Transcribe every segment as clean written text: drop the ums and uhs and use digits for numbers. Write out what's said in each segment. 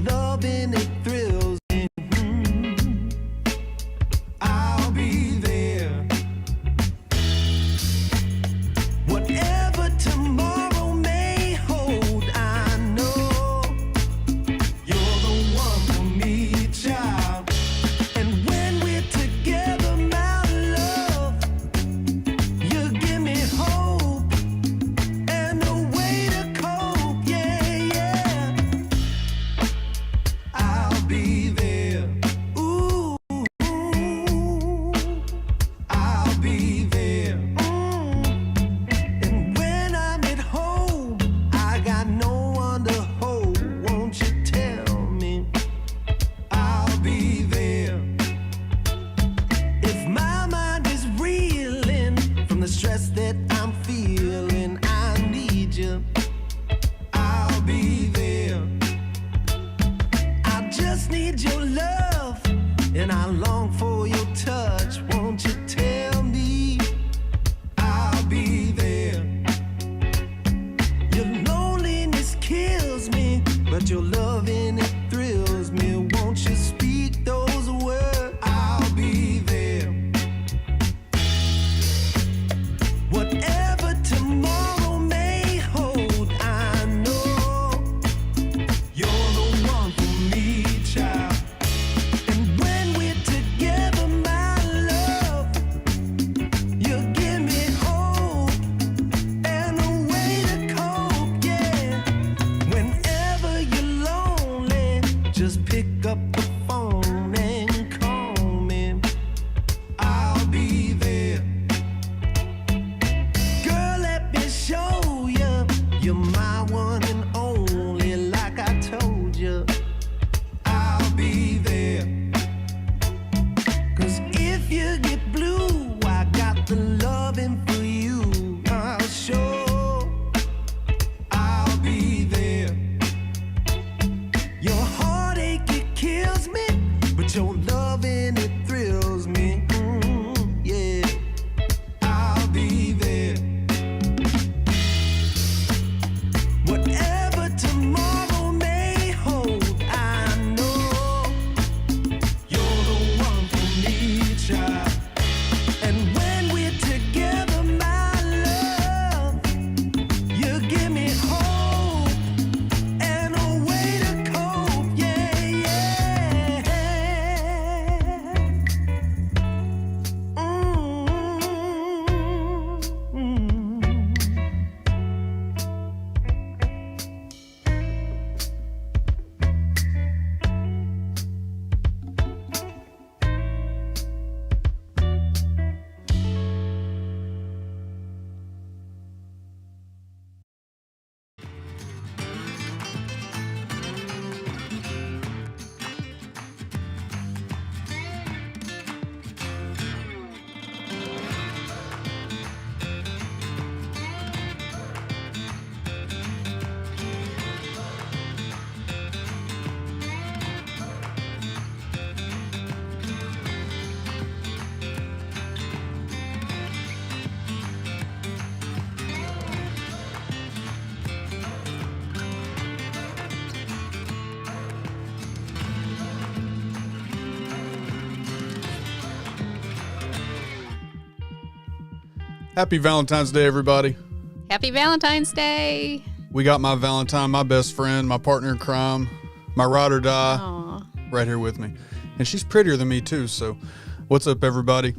loving it thrills me. I'll be there. Whatever tomorrow may hold, I know you're the one for me, child. And when we're together, my love, you give me hope and a way to cope. Yeah, yeah. I'll be there. Ooh, I'll be there. And when I'm at home, I got no one to hold. Won't you tell me I'll be there? If my mind is reeling from the stress that I'm feeling, I need you. I'll be there. I just need your love, and I long for your touch. Won't you tell me I'll be there? Your loneliness kills me, but your loving it thrills me. Won't you speak those words? I'll be there. Whatever tomorrow may hold, I know you're the one for me, child. And when we're together, my love, you give me hope and a way to cope, yeah. Whenever you're lonely, just pick up the phone and call me. I'll be there. Girl, let me show you, you're my one and only. Like I told you, I'll be there. 'Cause if you get blue, I got the loving for you. I'll show I'll be there. Your heartache, it kills me, but your loving, it thrills me. Yeah, I'll be there. Whatever tomorrow may hold, I know you're the one for me, child. And when we're together, my love, you give me hope and a way to cope. Yeah, yeah. Happy Valentine's Day, everybody. Happy Valentine's Day. We got my Valentine, my best friend, my partner in crime, my ride or die, Aw. right here with me. And she's prettier than me too, so what's up, everybody?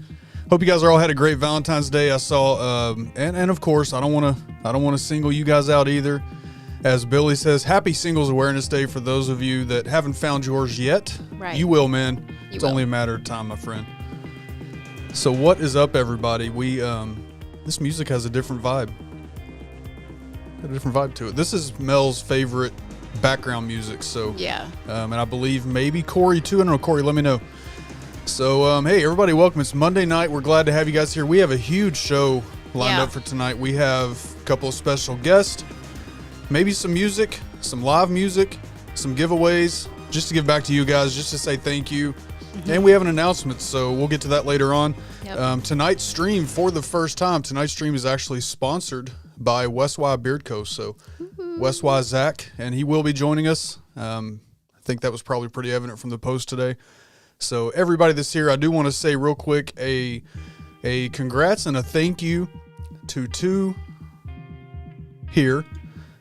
Hope you guys are all had a great Valentine's Day. I saw, and of course, I don't want to single you guys out either. As Billy says, Happy Singles Awareness Day for those of you that haven't found yours yet. Right. You will, man. You It's will. only a matter of time, my friend. So what is up, everybody? We this music has a different vibe. Got a different vibe to it. This is Mel's favorite background music. So Yeah. and I believe maybe Corey too. I don't know, Corey, let me know. So hey, everybody, welcome. It's Monday night. We're glad to have you guys here. We have a huge show lined up for tonight. We have a couple of special guests, maybe some music, some live music, some giveaways, just to give back to you guys, just to say thank you. Mm-hmm. And we have an announcement, so we'll get to that later on. Yep. Tonight's stream, for the first time, tonight's stream is actually sponsored by West Y Beard Co. So West Y Zach, and he will be joining us. I think that was probably pretty evident from the post today. So everybody that's here, I do want to say real quick a congrats and a thank you to two here.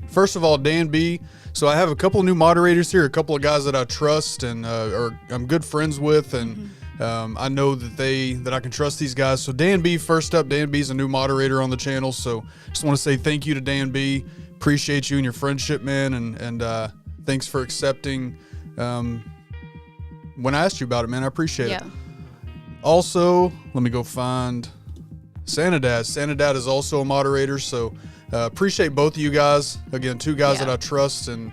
First of all, Dan B. So I have a couple of new moderators here, a couple of guys that I trust and or I'm good friends with, and I know that I can trust these guys. So Dan B, first up. Dan B is a new moderator on the channel, so just want to say thank you to Dan B. Appreciate you and your friendship, man, and thanks for accepting when I asked you about it, man. I appreciate it. Also, let me go find Sanadad. Sanadad is also a moderator, so appreciate both of you guys. Again, two guys that I trust, and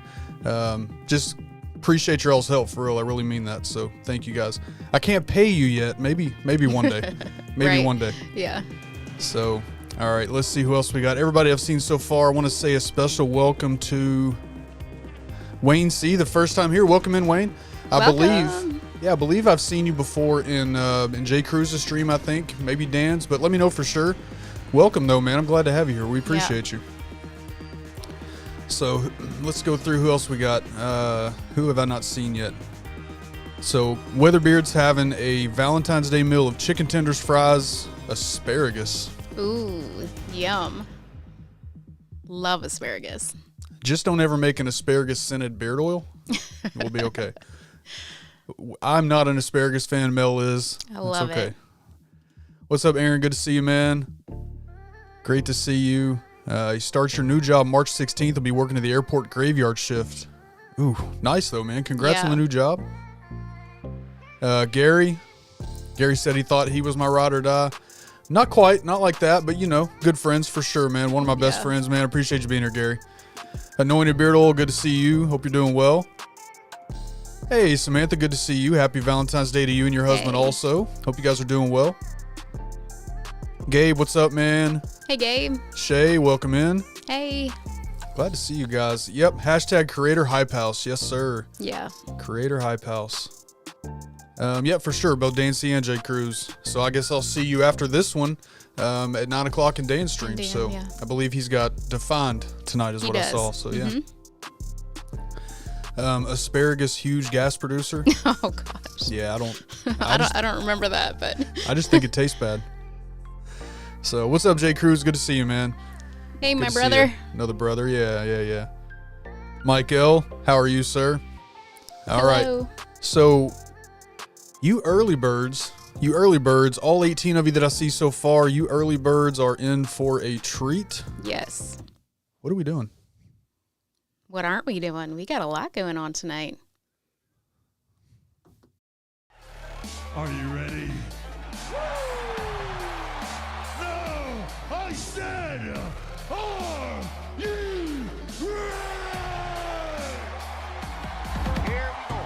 just appreciate your all's help, for real. I really mean that, so thank you guys. I can't pay you yet. Maybe one day. Maybe one day. Yeah. So, all right, let's see who else we got. Everybody I've seen so far, I want to say a special welcome to Wayne C., the first time here. Welcome in, Wayne. I believe I've seen you before in Jay Cruz's stream, I think, maybe Dan's, but let me know for sure. Welcome, though, man. I'm glad to have you here. We appreciate you. So let's go through who else we got. Who have I not seen yet? So Weatherbeard's having a Valentine's Day meal of chicken tenders, fries, asparagus. Ooh, yum. Love asparagus. Just don't ever make an asparagus-scented beard oil. We'll be okay. I'm not an asparagus fan. Mel is. I love it. What's up, Aaron? Good to see you, man. Great to see you. You start your new job March 16th. Will be working at the airport graveyard shift. Ooh, nice though, man. Congrats on the new job. Gary said he thought he was my ride or die. Not quite, not like that, but you know, good friends for sure, man. One of my best friends, man. Appreciate you being here, Gary. Anointed Beard Oil, good to see you. Hope you're doing well. Hey, Samantha, good to see you. Happy Valentine's Day to you and your husband also. Hope you guys are doing well. Gabe, what's up, man? Hey, Gabe. Shay, welcome in. Hey. Glad to see you guys. Yep, hashtag Creator Hype House. Yes, sir. Yeah. Creator Hype House. Yep, for sure, both Dan C and Jay Cruz. So I guess I'll see you after this one at 9 o'clock in Dan's stream. I believe he's got Defined tonight is what I saw. So, yeah. Asparagus, huge gas producer. Oh, gosh. Yeah, I don't remember that, but. I just think it tastes bad. So, what's up, Jay Cruz? Good to see you, man. Hey, my brother. Another brother. Yeah. Mike L., how are you, sir? All right. So, you early birds, all 18 of you that I see so far, you early birds are in for a treat. Yes. What are we doing? What aren't we doing? We got a lot going on tonight. Are you ready? No, I said, are you ready? Here we go.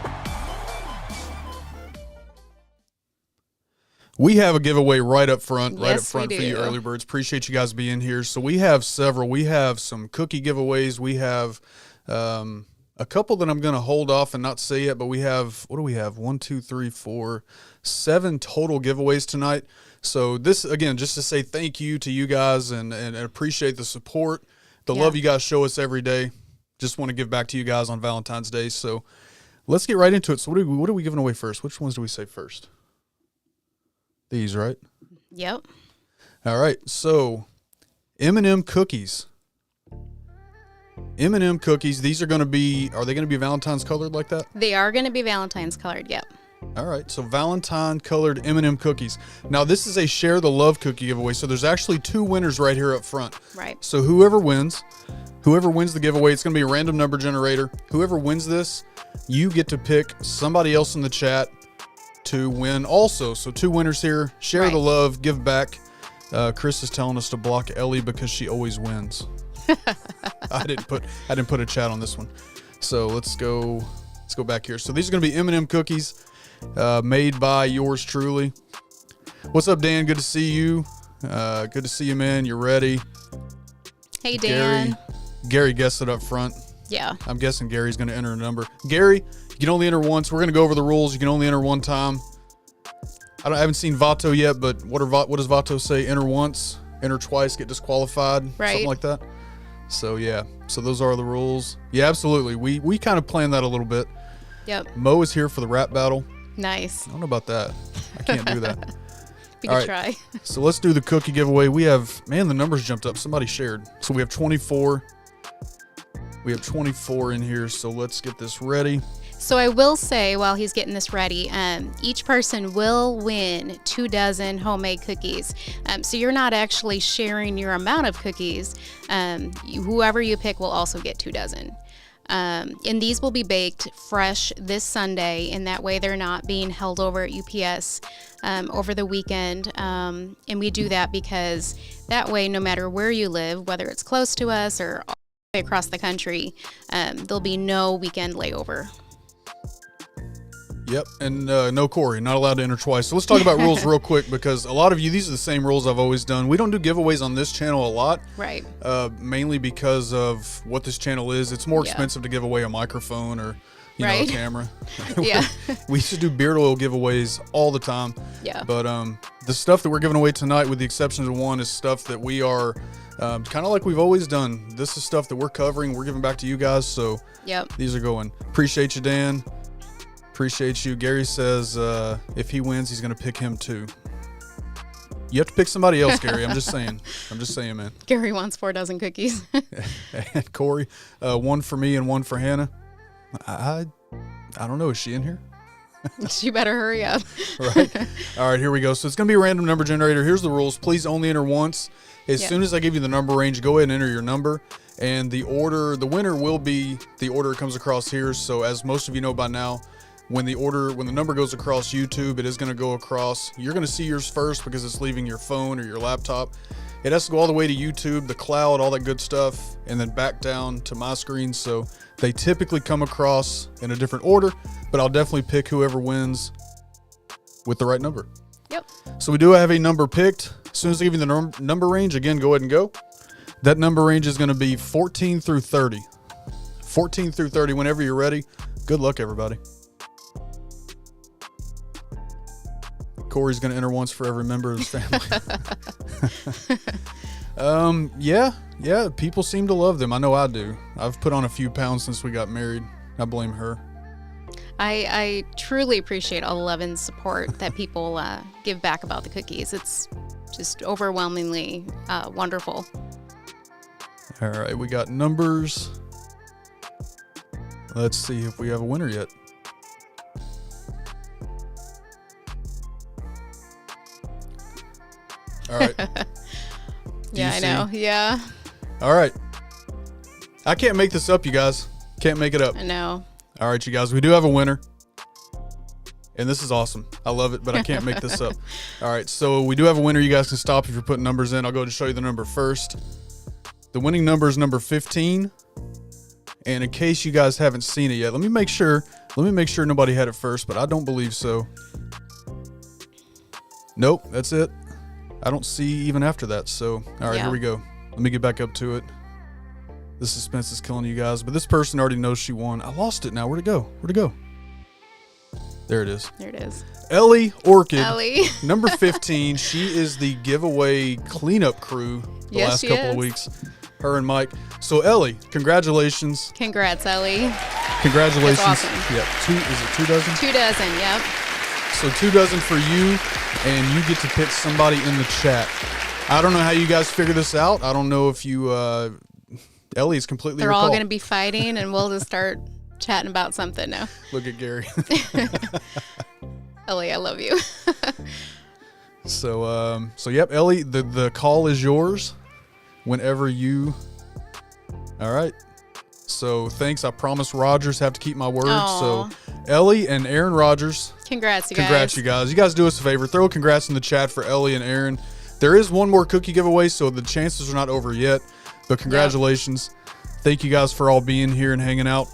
We have a giveaway right up front, Yes, we for you do. early birds. Appreciate you guys being here. So we have several. We have some cookie giveaways. We have a couple that I'm going to hold off and not say yet, but we have, what do we have? 1, 2, 3, 4, 7 total giveaways tonight. So this, again, just to say thank you to you guys and appreciate the support, the love you guys show us every day. Just want to give back to you guys on Valentine's Day. So let's get right into it. So what are we giving away first? Which ones do we say first? These, right? Yep. All right. So M&M cookies. M&M cookies. These are they going to be Valentine's colored like that? They are going to be Valentine's colored. Yep. All right. So Valentine colored M&M cookies. Now this is a share the love cookie giveaway. So there's actually 2 winners right here up front. Right. So whoever wins the giveaway, it's going to be a random number generator. Whoever wins this, you get to pick somebody else in the chat to win also. So 2 winners here. Share the love, give back. Chris is telling us to block Ellie because she always wins. I didn't put a chat on this one. So let's go back here. So these are going to be M&M cookies made by yours truly. What's up, Dan? Good to see you. Good to see you, man. You're ready. Hey, Dan. Gary guessed it up front. Yeah. I'm guessing Gary's going to enter a number. Gary, you can only enter once. We're going to go over the rules. You can only enter one time. I haven't seen Vato yet, but what does Vato say? Enter once, enter twice, get disqualified, something like that. So yeah, so those are the rules. Yeah, absolutely. We kind of planned that a little bit. Yep. Mo is here for the rap battle. Nice. I don't know about that. I can't do that. We All can right. try. So let's do the cookie giveaway. We have, man, the numbers jumped up. Somebody shared. So we have 24. We have 24 in here. So let's get this ready. So I will say, while he's getting this ready, each person will win 2 dozen homemade cookies. So you're not actually sharing your amount of cookies. Whoever you pick will also get 2 dozen. And these will be baked fresh this Sunday, and that way they're not being held over at UPS over the weekend. And we do that because that way, no matter where you live, whether it's close to us or all the way across the country, there'll be no weekend layover. Yep, and no Corey, not allowed to enter twice. So let's talk about rules real quick, because a lot of you, these are the same rules I've always done. We don't do giveaways on this channel a lot. Right. Mainly because of what this channel is. It's more expensive to give away a microphone or, you know, a camera. Yeah. We used to do beard oil giveaways all the time. Yeah. But the stuff that we're giving away tonight, with the exception of one, is stuff that we are kind of like we've always done. This is stuff that we're covering. We're giving back to you guys. So these are going. Appreciate you, Dan. Appreciate you. Gary says if he wins, he's going to pick him too. You have to pick somebody else, Gary. I'm just saying. I'm just saying, man. Gary wants 4 dozen cookies. And Corey, 1 for me and 1 for Hannah. I don't know. Is she in here? She better hurry up. Right. All right, here we go. So it's going to be a random number generator. Here's the rules. Please only enter once. As soon as I give you the number range, go ahead and enter your number. And the winner will be the order it comes across here. So as most of you know by now, when the number goes across YouTube, it is going to go across. You're going to see yours first because it's leaving your phone or your laptop. It has to go all the way to YouTube, the cloud, all that good stuff, and then back down to my screen. So they typically come across in a different order, but I'll definitely pick whoever wins with the right number. Yep. So we do have a number picked. As soon as I give you the number range, again, go ahead and go. That number range is going to be 14 through 30. 14 through 30, whenever you're ready. Good luck, everybody. Corey's going to enter once for every member of his family. Yeah, people seem to love them. I know I do. I've put on a few pounds since we got married. I blame her. I truly appreciate all the love and support that people give back about the cookies. It's just overwhelmingly wonderful. All right, we got numbers. Let's see if we have a winner yet. All right. Yeah, I know. Yeah. All right. I can't make this up, you guys. Can't make it up. I know. All right, you guys. We do have a winner. And this is awesome. I love it, but I can't make this up. All right, so we do have a winner. You guys can stop if you're putting numbers in. I'll go ahead and show you the number first. The winning number is number 15. And in case you guys haven't seen it yet, let me make sure nobody had it first, but I don't believe so. Nope, that's it. I don't see even after that. So, all right, here we go. Let me get back up to it. The suspense is killing you guys, but this person already knows she won. I lost it now. Where'd it go? Where'd it go? There it is. There it is. Ellie Orchid, Ellie. number 15. She is the giveaway cleanup crew the last couple of weeks. Her and Mike. So, Ellie, congratulations. Congrats, Ellie. Congratulations. That's awesome. Yeah, is it 2 dozen? 2 dozen, yep. So 2 dozen for you, and you get to pick somebody in the chat. I don't know how you guys figure this out. I don't know if you, Ellie is completely They're all going to be fighting, and we'll just start chatting about something now. Look at Gary. Ellie, I love you. So yep, Ellie, the call is yours whenever you, all right. So thanks. I promise Rogers have to keep my word. Aww. So Ellie and Aaron Rogers. Congrats, you guys. Congrats, you guys. You guys do us a favor. Throw a congrats in the chat for Ellie and Aaron. There is one more cookie giveaway, so the chances are not over yet. But congratulations. Yep. Thank you guys for all being here and hanging out.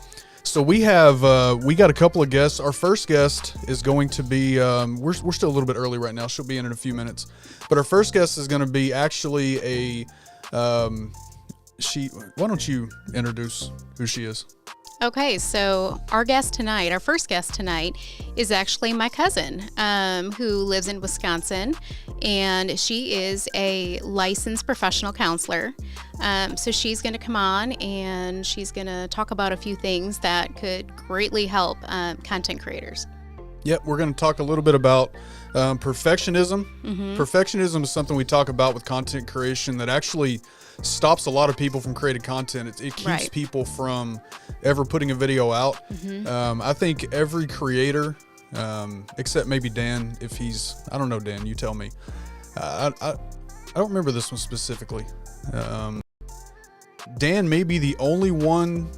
So we have we got a couple of guests. Our first guest is going to be we're still a little bit early right now. She'll be in a few minutes. But our first guest is going to be actually a why don't you introduce who she is? Okay, so our first guest tonight, is actually my cousin, who lives in Wisconsin, and she is a licensed professional counselor. So she's going to come on and she's going to talk about a few things that could greatly help content creators. Yep, we're going to talk a little bit about perfectionism. Perfectionism is something we talk about with content creation that actually stops a lot of people from creating content. It keeps Right. people from ever putting a video out. I think every creator, except maybe Dan, if he's, I don't know, Dan, you tell me. I don't remember this one specifically. Dan may be the only one.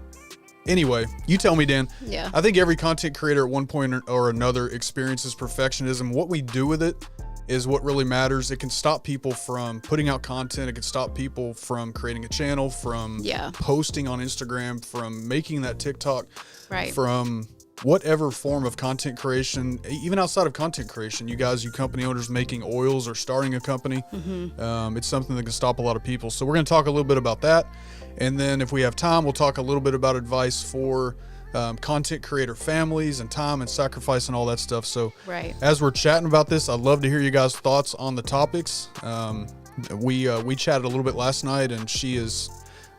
Anyway, you tell me, Dan. Yeah. I think every content creator at one point or another experiences perfectionism. What we do with it is what really matters. It can stop people from putting out content. It can stop people from creating a channel, from posting on Instagram, from making that TikTok, Right. from whatever form of content creation, even outside of content creation. You guys, you company owners making oils or starting a company, it's something that can stop a lot of people. So we're going to talk a little bit about that. And then if we have time, we'll talk a little bit about advice for content creator families and time and sacrifice and all that stuff. So Right. as we're chatting about this, I'd love to hear you guys' thoughts on the topics. We chatted a little bit last night, and she is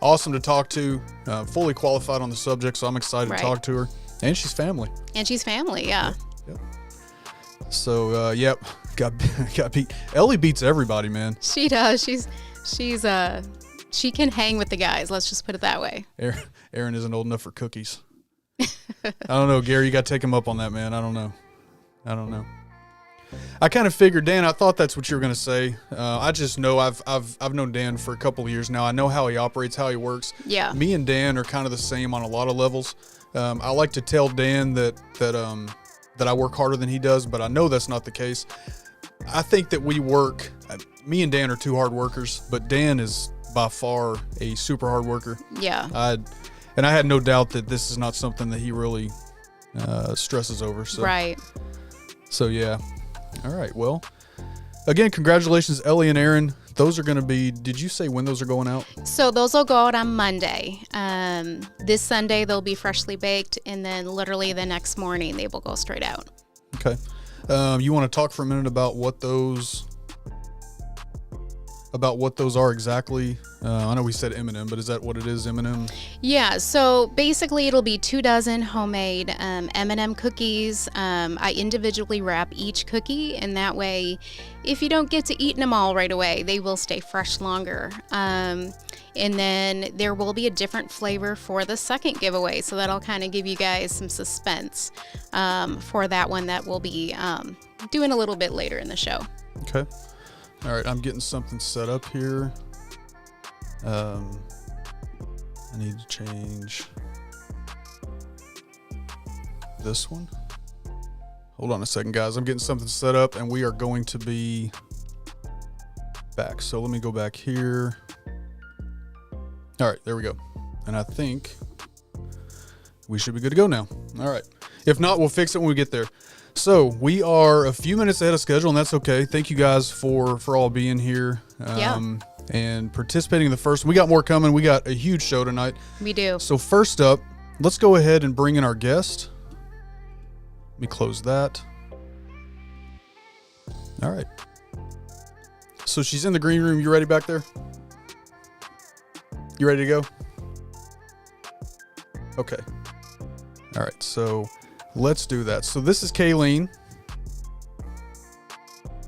awesome to talk to, fully qualified on the subject, so I'm excited Right. to talk to her. And she's family. And she's family, yeah. Yep. So, yep, got beat. Ellie beats everybody, man. She does. She can hang with the guys. Let's just put it that way. Aaron isn't old enough for cookies. I don't know, Gary. You got to take him up on that, man. I don't know. I kind of figured, Dan. I thought that's what you were going to say. I just know I've known Dan for a couple of years now. I know how he operates, how he works. Yeah. Me and Dan are kind of the same on a lot of levels. I like to tell Dan that I work harder than he does, but I know that's not the case. I think that we work. Me and Dan are two hard workers, but Dan is by far a super hard worker. Yeah. And I had no doubt that this is not something that he really stresses over. So. Right. So yeah. All right. Well, again, congratulations, Ellie and Aaron. Those are going to be, did you say when those are going out? So those will go out on Monday. This Sunday they'll be freshly baked, and then literally the next morning they will go straight out. Okay. You want to talk for a minute about what those are exactly? I know we said M&M, but is that what it is, M&M? Yeah, so basically it'll be 24 homemade M&M cookies. I individually wrap each cookie, and that way if you don't get to eating them all right away, they will stay fresh longer. And then there will be a different flavor for the second giveaway, so that'll kind of give you guys some suspense for that one that we'll be doing a little bit later in the show. Okay. All right, I'm getting something set up here. I need to change this one. Hold on a second, guys. I'm getting something set up, and we are going to be back. So let me go back here. All right, there we go. And I think we should be good to go now. All right. If not, we'll fix it when we get there. So we are a few minutes ahead of schedule, and that's okay. Thank you guys for all being here and participating in the first. We got more coming. We got a huge show tonight. We do. So first up, let's go ahead and bring in our guest. Let me close that. All right. So she's in the green room. You ready back there? You ready to go? Okay. All right. So let's do that. So this is Kayleen.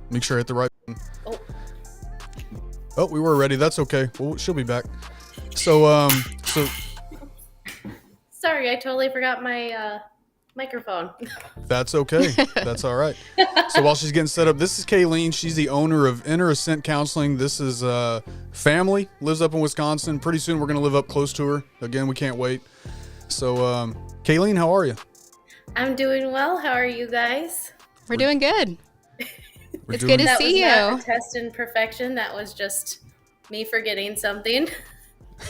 Make sure I hit the right button. Oh, we were ready. That's okay. Well, she'll be back. So Sorry, I totally forgot my microphone. that's okay. That's all right. So while she's getting set up, this is Kayleen. She's the owner of Inner Ascent Counseling. This is family, lives up in Wisconsin. Pretty soon we're going to live up close to her. Again, we can't wait. So Kayleen, how are you? I'm doing well. How are you guys? We're doing good. We're It's doing good to That see was not you. a test in perfection. That was just me forgetting something.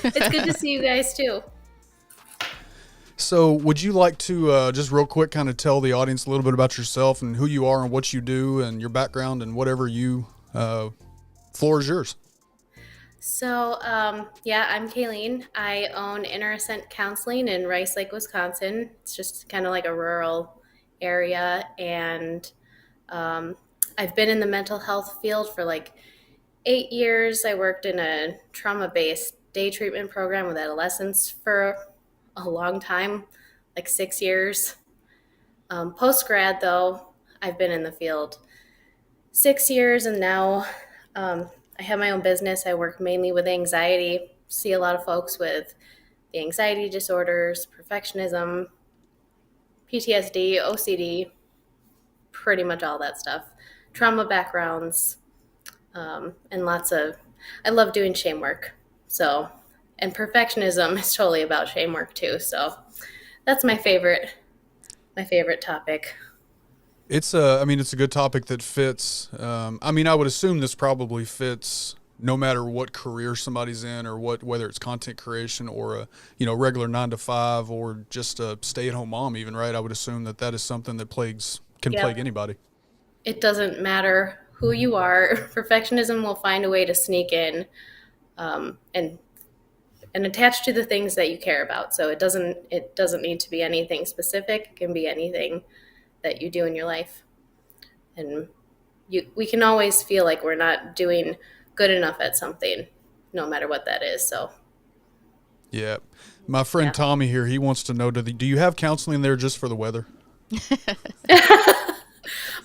It's good to see you guys too. So would you like to just real quick kind of tell the audience a little bit about yourself and who you are and what you do and your background and whatever you, floor is yours. So, I'm Kayleen. I own Inner Ascent Counseling in Rice Lake, Wisconsin. It's just kind of like a rural area, and I've been in the mental health field for like 8 years. I worked in a trauma-based day treatment program with adolescents for a long time, like 6 years. Post grad, though, I've been in the field 6 years, and now I have my own business. I work mainly with anxiety, see a lot of folks with the anxiety disorders, perfectionism, PTSD, OCD, pretty much all that stuff, trauma backgrounds, and lots of, I love doing shame work. So, and perfectionism is totally about shame work too. So that's my favorite topic. It's a good topic that fits. I would assume this probably fits no matter what career somebody's in or whether it's content creation or a, regular 9 to 5 or just a stay-at-home mom even, right? I would assume that is something that can Yep. plague anybody. It doesn't matter who you are. Perfectionism will find a way to sneak in, and attach to the things that you care about. So it doesn't need to be anything specific. It can be anything that you do in your life. And we can always feel like we're not doing good enough at something, no matter what that is. So Yeah. My friend Yeah. Tommy here, he wants to know, do you have counseling there just for the weather?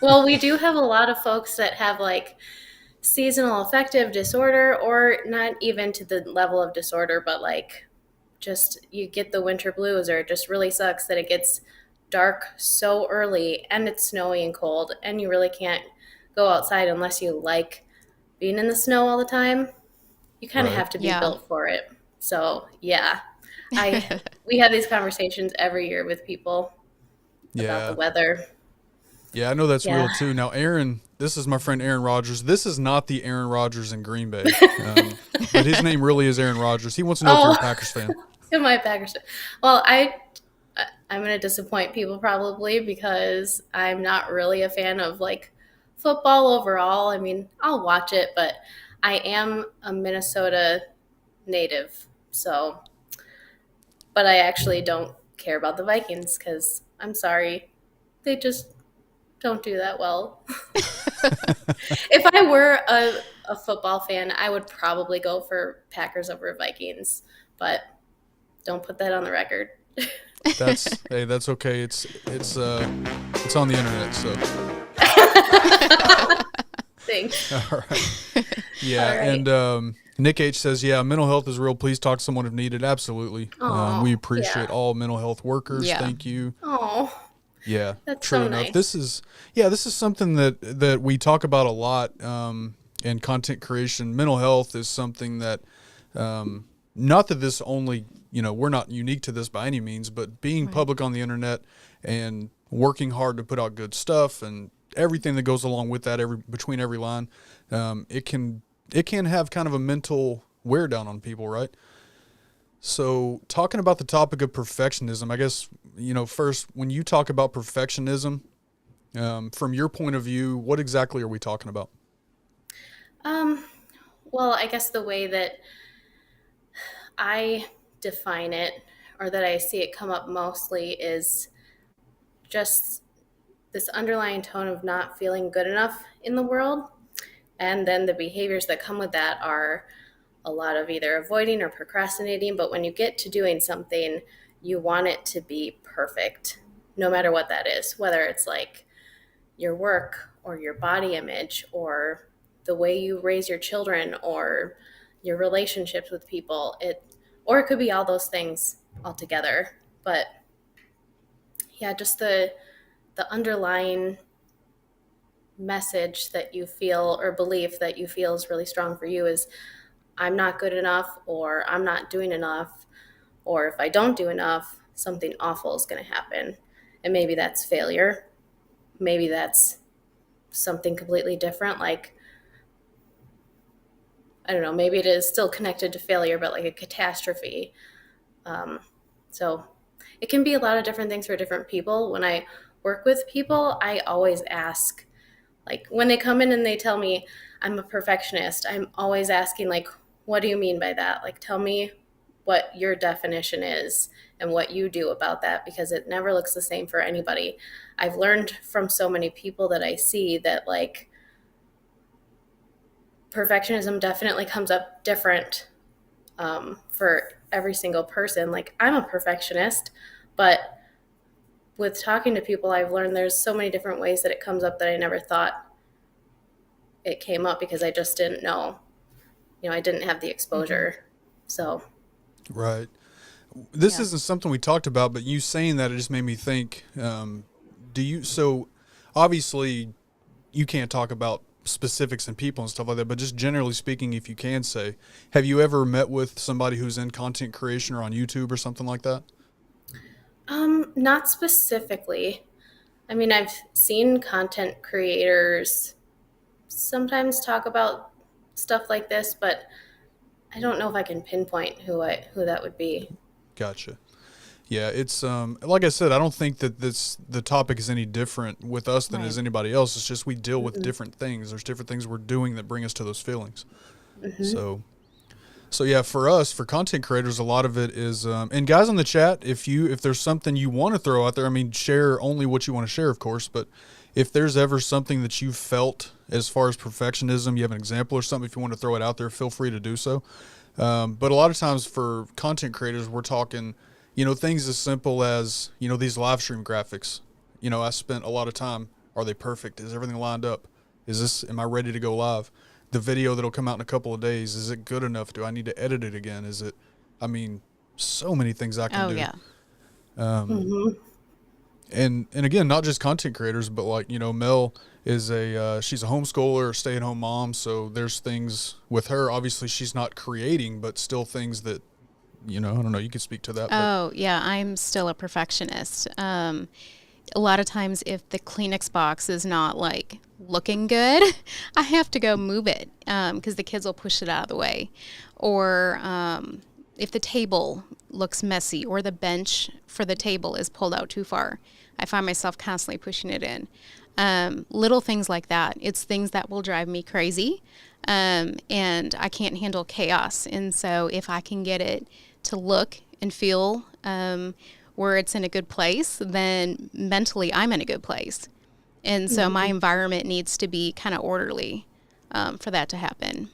well, we do have a lot of folks that have like seasonal affective disorder, or not even to the level of disorder, but like just you get the winter blues, or it just really sucks that it gets dark so early and it's snowy and cold and you really can't go outside unless you like being in the snow all the time. You kind of Right. have to be Yeah. built for it. So yeah, we have these conversations every year with people about Yeah. the weather. Yeah, I know that's Yeah. real too. Now, Aaron, this is my friend Aaron Rodgers. This is not the Aaron Rodgers in Green Bay, but his name really is Aaron Rodgers. He wants to know if you're a Packers fan. Am I Packers? Well, I'm going to disappoint people probably because I'm not really a fan of like football overall. I mean, I'll watch it, but I am a Minnesota native. So, but I actually don't care about the Vikings because I'm sorry, they just don't do that well. If I were a football fan, I would probably go for Packers over Vikings, but don't put that on the record. That's okay. It's on the internet, so. Thanks. All right. Yeah, All right. and Nick H says, yeah, mental health is real. Please talk to someone if needed. Absolutely. Aw, We appreciate yeah. all mental health workers. Yeah. Thank you. Oh, Yeah, That's true so enough. nice. This is something that we talk about a lot in content creation. Mental health is something that, not that this only, we're not unique to this by any means, but being public on the internet and working hard to put out good stuff and everything that goes along with that, between every line, it can have kind of a mental wear down on people, right? So talking about the topic of perfectionism, I guess, first, when you talk about perfectionism, from your point of view, what exactly are we talking about? well, I guess the way that I define it, or that I see it come up mostly, is just this underlying tone of not feeling good enough in the world. And then the behaviors that come with that are a lot of either avoiding or procrastinating. But when you get to doing something, you want it to be perfect, no matter what that is, whether it's like your work or your body image or the way you raise your children or your relationships with people. Or it could be all those things altogether. But yeah, just the underlying message that you feel, or belief that you feel is really strong for you, is I'm not good enough, or I'm not doing enough, or if I don't do enough, something awful is going to happen. And maybe that's failure. Maybe that's something completely different. Like, I don't know, maybe it is still connected to failure, but like a catastrophe. So it can be a lot of different things for different people. When I work with people, I always ask, like when they come in and they tell me I'm a perfectionist, I'm always asking, like, what do you mean by that? Like, tell me what your definition is and what you do about that, because it never looks the same for anybody. I've learned from so many people that I see that, like, perfectionism definitely comes up different for every single person. Like, I'm a perfectionist, but with talking to people, I've learned there's so many different ways that it comes up that I never thought it came up because I just didn't know. I didn't have the exposure. So, Right. This Yeah. isn't something we talked about, but you saying that, it just made me think, so obviously you can't talk about specifics and people and stuff like that, but just generally speaking, if you can say, have you ever met with somebody who's in content creation or on YouTube or something like that? not specifically. I mean, I've seen content creators sometimes talk about stuff like this, but I don't know if I can pinpoint who that would be. Gotcha. Yeah, it's like I said, I don't think that the topic is any different with us than it Right. is anybody else. It's just we deal with different things. There's different things we're doing that bring us to those feelings. So so yeah, for us, for content creators, a lot of it is and guys in the chat, if there's something you want to throw out there, I mean, share only what you want to share, of course, but if there's ever something that you felt as far as perfectionism, you have an example or something, if you want to throw it out there, feel free to do so. But a lot of times for content creators, we're talking, things as simple as, these live stream graphics. I spent a lot of time. Are they perfect? Is everything lined up? Am I ready to go live? The video that'll come out in a couple of days, is it good enough? Do I need to edit it again? I mean, so many things I can Oh, do. yeah. And again, not just content creators, but like, Mel is she's a homeschooler, stay-at-home mom. So there's things with her, obviously she's not creating, but still things that, I don't know, you could speak to that. Oh, yeah, I'm still a perfectionist. A lot of times if the Kleenex box is not like looking good, I have to go move it because the kids will push it out of the way. Or if the table looks messy or the bench for the table is pulled out too far, I find myself constantly pushing it in. Little things like that. It's things that will drive me crazy. And I can't handle chaos. And so if I can get it to look and feel where it's in a good place, then mentally I'm in a good place. And so my environment needs to be kind of orderly for that to happen.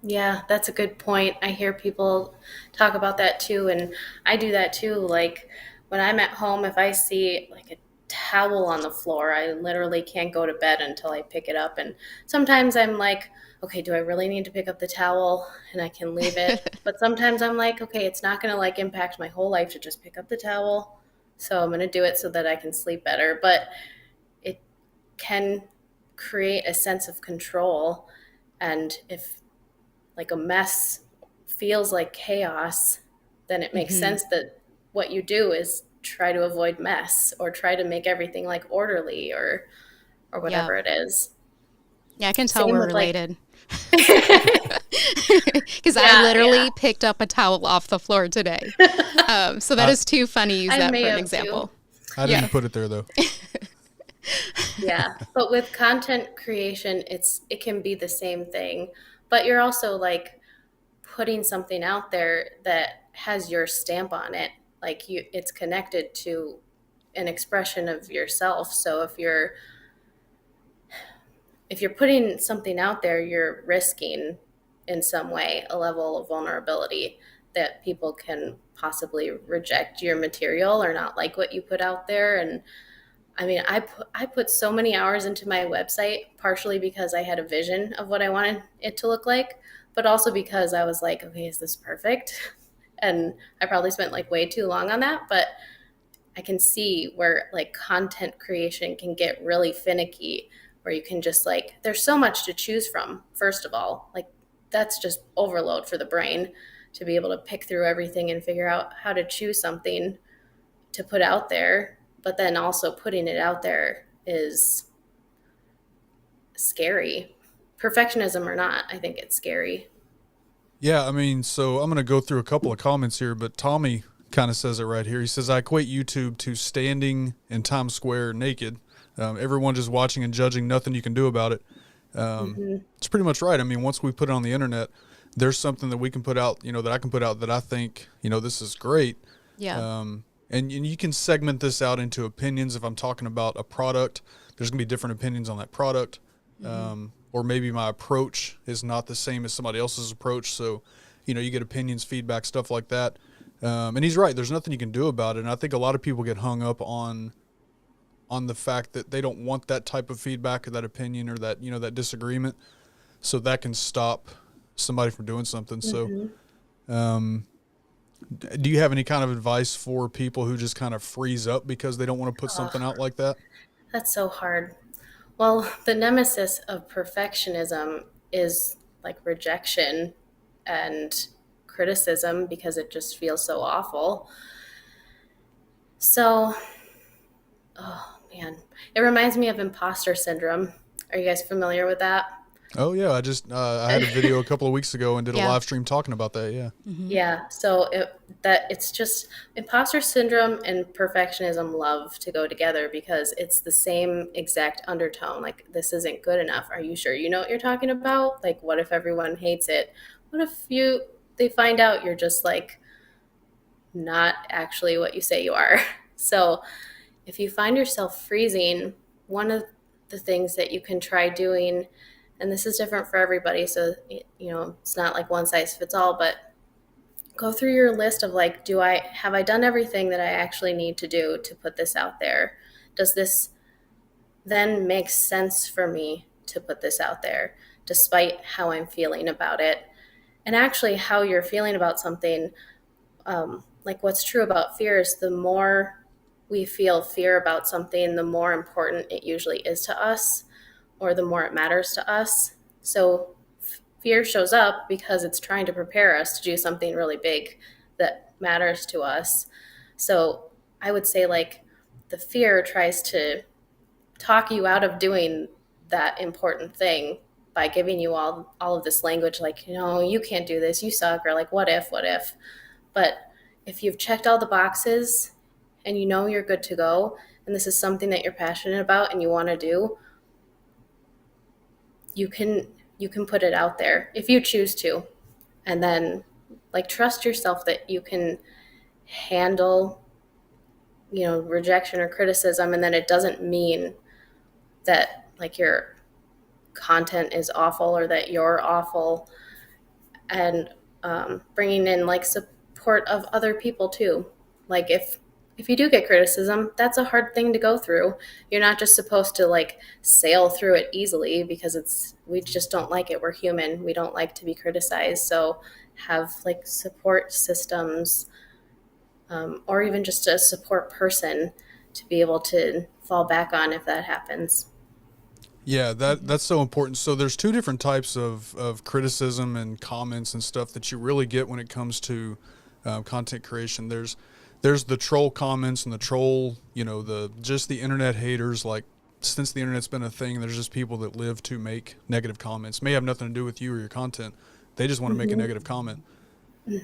Yeah, that's a good point. I hear people talk about that too, and I do that too. Like, when I'm at home, if I see like a towel on the floor, I literally can't go to bed until I pick it up. And sometimes I'm like, okay, do I really need to pick up the towel? And I can leave it. But sometimes I'm like, okay, it's not going to like impact my whole life to just pick up the towel. So I'm going to do it so that I can sleep better. But it can create a sense of control. And if like a mess feels like chaos, then it makes sense that what you do is try to avoid mess or try to make everything like orderly or Yeah. whatever it is. Yeah, I can tell Same we're with, like- related. Because I literally picked up a towel off the floor today. So that is too funny. Use I that may for an have example. I didn't put it there though. Yeah, but with content creation, it can be the same thing, but you're also like putting something out there that has your stamp on it. Like, it's connected to an expression of yourself. So if you're putting something out there, you're risking in some way a level of vulnerability that people can possibly reject your material or not like what you put out there. And I mean, I put so many hours into my website, partially because I had a vision of what I wanted it to look like, but also because I was like, okay, is this perfect? And I probably spent like way too long on that, but I can see where like content creation can get really finicky, where you can just like, there's so much to choose from. First of all, like, that's just overload for the brain to be able to pick through everything and figure out how to choose something to put out there. But then also putting it out there is scary. Perfectionism or not, I think it's scary. Yeah, I mean, so I'm going to go through a couple of comments here, but Tommy kind of says it right here. He says, I equate YouTube to standing in Times Square naked. Everyone just watching and judging, nothing you can do about it. It's pretty much right. I mean, once we put it on the internet, there's something that we can put out, that I can put out that I think, this is great. Yeah. And you can segment this out into opinions. If I'm talking about a product, there's going to be different opinions on that product. or maybe my approach is not the same as somebody else's approach. So, you know, you get opinions, feedback, stuff like that. And he's right. There's nothing you can do about it. And I think a lot of people get hung up on the fact that they don't want that type of feedback or that opinion or that, you know, that disagreement. So that can stop somebody from doing something. So, do you have any kind of advice for people who just kind of freeze up because they don't want to put something out like that? That's so hard. Well, the nemesis of perfectionism is like rejection and criticism because it just feels so awful. So, oh man, it reminds me of imposter syndrome. Are you guys familiar with that? Oh yeah. I had a video a couple of weeks ago and did a Yeah. live stream talking about that. Yeah. Yeah, so it's just imposter syndrome and perfectionism love to go together because it's the same exact undertone. Like, this isn't good enough. Are you sure you know what you're talking about? Like, what if everyone hates it? What if they find out you're just like not actually what you say you are? So, if you find yourself freezing, one of the things that you can try doing, and this is different for everybody, so you know, it's not like one size fits all, but go through your list of like, have I done everything that I actually need to do to put this out there? Does this then make sense for me to put this out there despite how I'm feeling about it? And actually how you're feeling about something, like what's true about fear is the more we feel fear about something, the more important it usually is to us, or the more it matters to us. So fear shows up because it's trying to prepare us to do something really big that matters to us. So I would say, like, the fear tries to talk you out of doing that important thing by giving you all of this language, like, you know, you can't do this, you suck, or like, what if. But if you've checked all the boxes and you know you're good to go, and this is something that you're passionate about and you want to do, you can put it out there if you choose to. And then, like, trust yourself that you can handle, you know, rejection or criticism, and then it doesn't mean that like your content is awful or that you're awful. And bringing in like support of other people too. Like, if you do get criticism, that's a hard thing to go through. You're not just supposed to like sail through it easily because we just don't like it. We're human. We don't like to be criticized. So have like support systems, or even just a support person to be able to fall back on if that happens. Yeah, that's so important. So there's two different types of criticism and comments and stuff that you really get when it comes to content creation. There's the troll comments and the troll, you know, just the internet haters. Like, since the internet's been a thing, there's just people that live to make negative comments. May have nothing to do with you or your content. They just want to make a negative comment.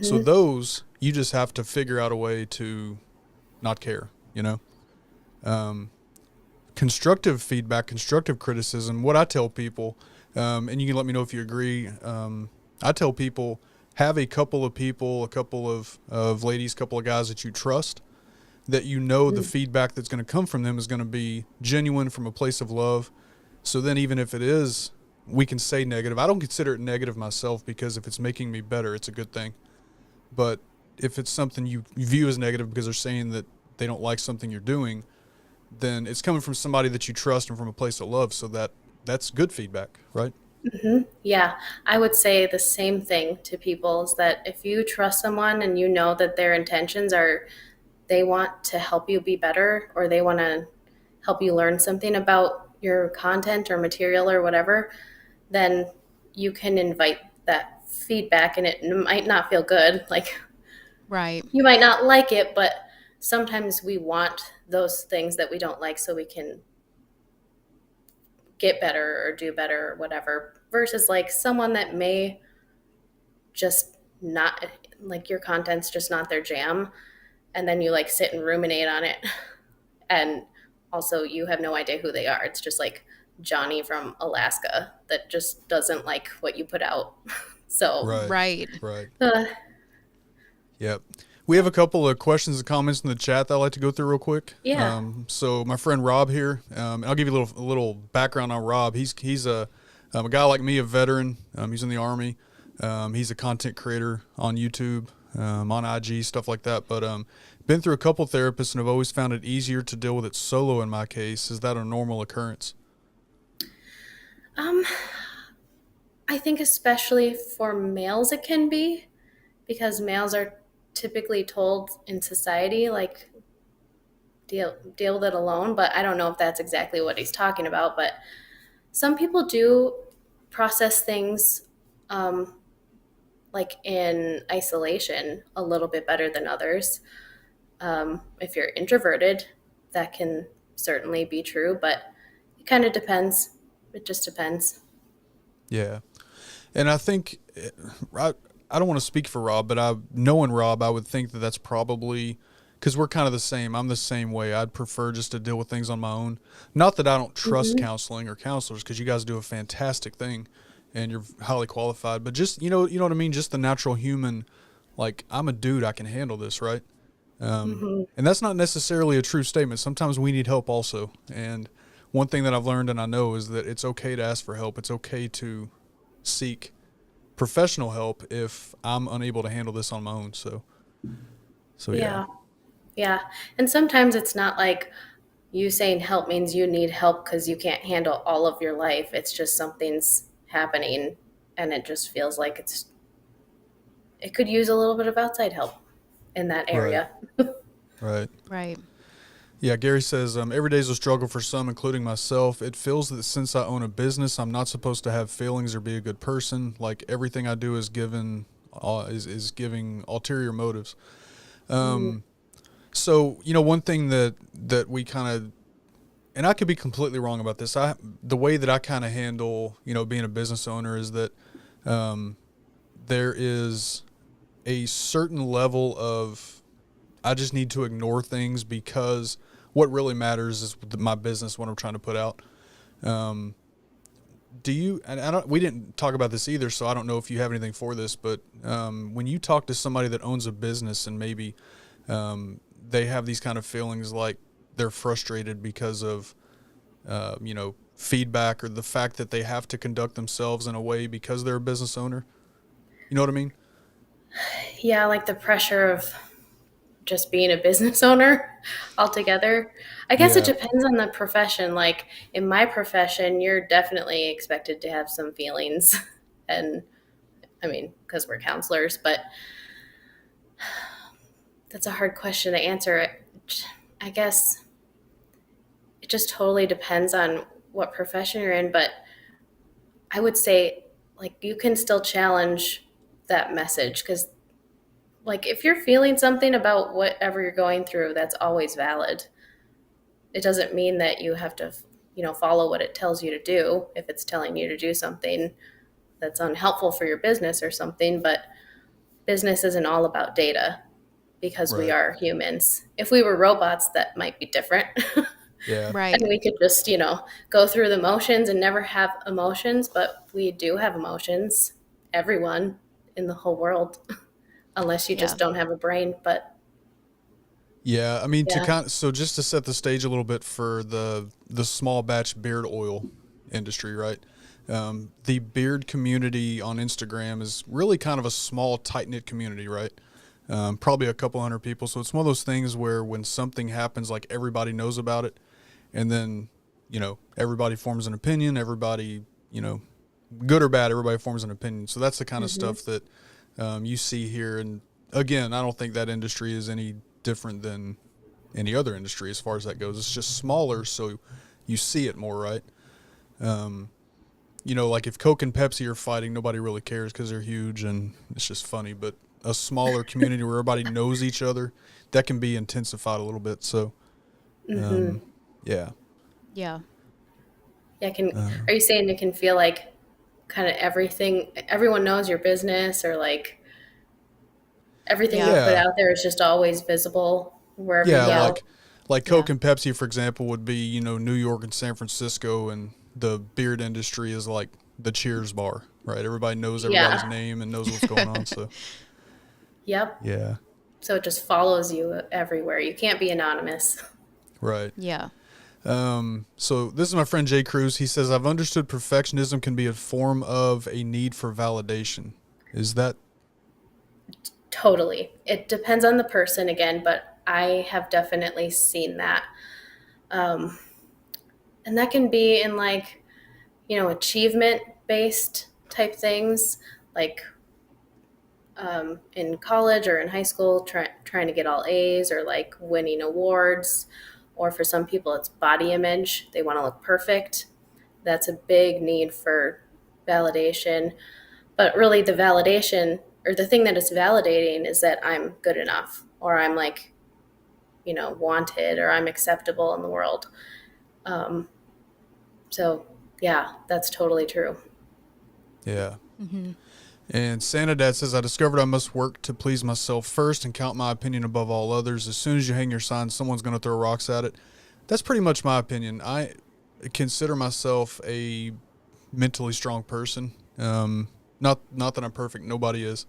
So those, you just have to figure out a way to not care, you know? Constructive feedback, constructive criticism, what I tell people, and you can let me know if you agree, I tell people, have a couple of people, a couple of ladies, a couple of guys that you trust, that you know the feedback that's going to come from them is going to be genuine from a place of love. So then even if it is, we can say negative. I don't consider it negative myself because if it's making me better, it's a good thing. But if it's something you view as negative because they're saying that they don't like something you're doing, then it's coming from somebody that you trust and from a place of love. So that's good feedback, right? Yeah, I would say the same thing to people, is that if you trust someone and you know that their intentions are, they want to help you be better, or they want to help you learn something about your content or material or whatever, then you can invite that feedback, and it might not feel good. Like, Right. you might not like it, but sometimes we want those things that we don't like so we can get better or do better or whatever, versus like someone that may just not, like, your content's just not their jam, and then you like sit and ruminate on it, and also you have no idea who they are. It's just like Johnny from Alaska that just doesn't like what you put out. So Right. Yep. We have a couple of questions and comments in the chat that I'd like to go through real quick. Yeah. So my friend Rob here, and I'll give you a little background on Rob. He's a A guy like me, a veteran, he's in the Army. He's a content creator on YouTube, on IG, stuff like that. But been through a couple therapists and have always found it easier to deal with it solo in my case. Is that a normal occurrence? I think especially for males it can be, because males are typically told in society like deal with it alone, but I don't know if that's exactly what he's talking about. But some people do process things like in isolation a little bit better than others. If you're introverted, that can certainly be true, but it kind of depends. It just depends. Yeah. And I think, I don't want to speak for Rob, but knowing Rob, I would think that that's probably because we're kind of the same. I'm the same way. I'd prefer just to deal with things on my own. Not that I don't trust counseling or counselors, because you guys do a fantastic thing and you're highly qualified, but just, you know what I mean? Just the natural human, like, I'm a dude, I can handle this, right? And that's not necessarily a true statement. Sometimes we need help also. And one thing that I've learned and I know is that it's okay to ask for help. It's okay to seek professional help if I'm unable to handle this on my own. So yeah. Yeah. And sometimes it's not like you saying help means you need help because you can't handle all of your life. It's just something's happening and it just feels like it could use a little bit of outside help in that area. Right. Right. Yeah, Gary says, every day is a struggle for some, including myself. It feels that since I own a business, I'm not supposed to have feelings or be a good person. Like everything I do is giving ulterior motives. So, one thing that we kind of, and I could be completely wrong about this. The way that I kind of handle, being a business owner is that there is a certain level of, I just need to ignore things because what really matters is my business, what I'm trying to put out. We didn't talk about this either, so I don't know if you have anything for this, but when you talk to somebody that owns a business and maybe they have these kind of feelings like they're frustrated because of, feedback or the fact that they have to conduct themselves in a way because they're a business owner. You know what I mean? Yeah, like the pressure of just being a business owner altogether. I guess it Yeah. depends on the profession. Like in my profession, you're definitely expected to have some feelings. And I mean, because we're counselors, but that's a hard question to answer. I guess it just totally depends on what profession you're in. But I would say, like, you can still challenge that message because, like, if you're feeling something about whatever you're going through, that's always valid. It doesn't mean that you have to, follow what it tells you to do if it's telling you to do something that's unhelpful for your business or something. But business isn't all about data because we Right. are humans. If we were robots, that might be different. Yeah. Right. And we could just, go through the motions and never have emotions, but we do have emotions, everyone in the whole world, unless you Yeah. just don't have a brain. But Yeah, I mean, yeah. so just to set the stage a little bit for the small batch beard oil industry, right? The beard community on Instagram is really kind of a small, tight knit community, right? Probably a couple hundred people. So it's one of those things where when something happens, like everybody knows about it, and then everybody forms an opinion. Everybody, good or bad, everybody forms an opinion. So that's the kind of stuff that you see here. And again, I don't think that industry is any different than any other industry as far as that goes. It's just smaller, so you see it more, right? Like if Coke and Pepsi are fighting, nobody really cares because they're huge and it's just funny. But a smaller community where everybody knows each other, that can be intensified a little bit. So, yeah. Yeah. Yeah, are you saying it can feel like kind of everyone knows your business, or like everything Yeah. you put Yeah. out there is just always visible wherever you Yeah. Yeah. go? Like Yeah. Coke and Pepsi, for example, would be, New York and San Francisco, and the beard industry is like the Cheers bar, right? Everybody knows everybody's Yeah. name and knows what's going on. So, Yep. yeah. So it just follows you everywhere. You can't be anonymous. Right. Yeah. So this is my friend Jay Cruz. He says, I've understood perfectionism can be a form of a need for validation. Is that? Totally. It depends on the person again, but I have definitely seen that. Um, and that can be in like, achievement based type things, like in college or in high school, trying to get all A's or like winning awards. Or for some people, it's body image. They want to look perfect. That's a big need for validation. But really, the validation or the thing that is validating is that I'm good enough or I'm like, wanted or I'm acceptable in the world. Um, so, yeah, that's totally true. Yeah. Hmm. And Santa Dad says, I discovered I must work to please myself first and count my opinion above all others. As soon as you hang your sign, someone's going to throw rocks at it. That's pretty much my opinion. I consider myself a mentally strong person. Not that I'm perfect. Nobody is.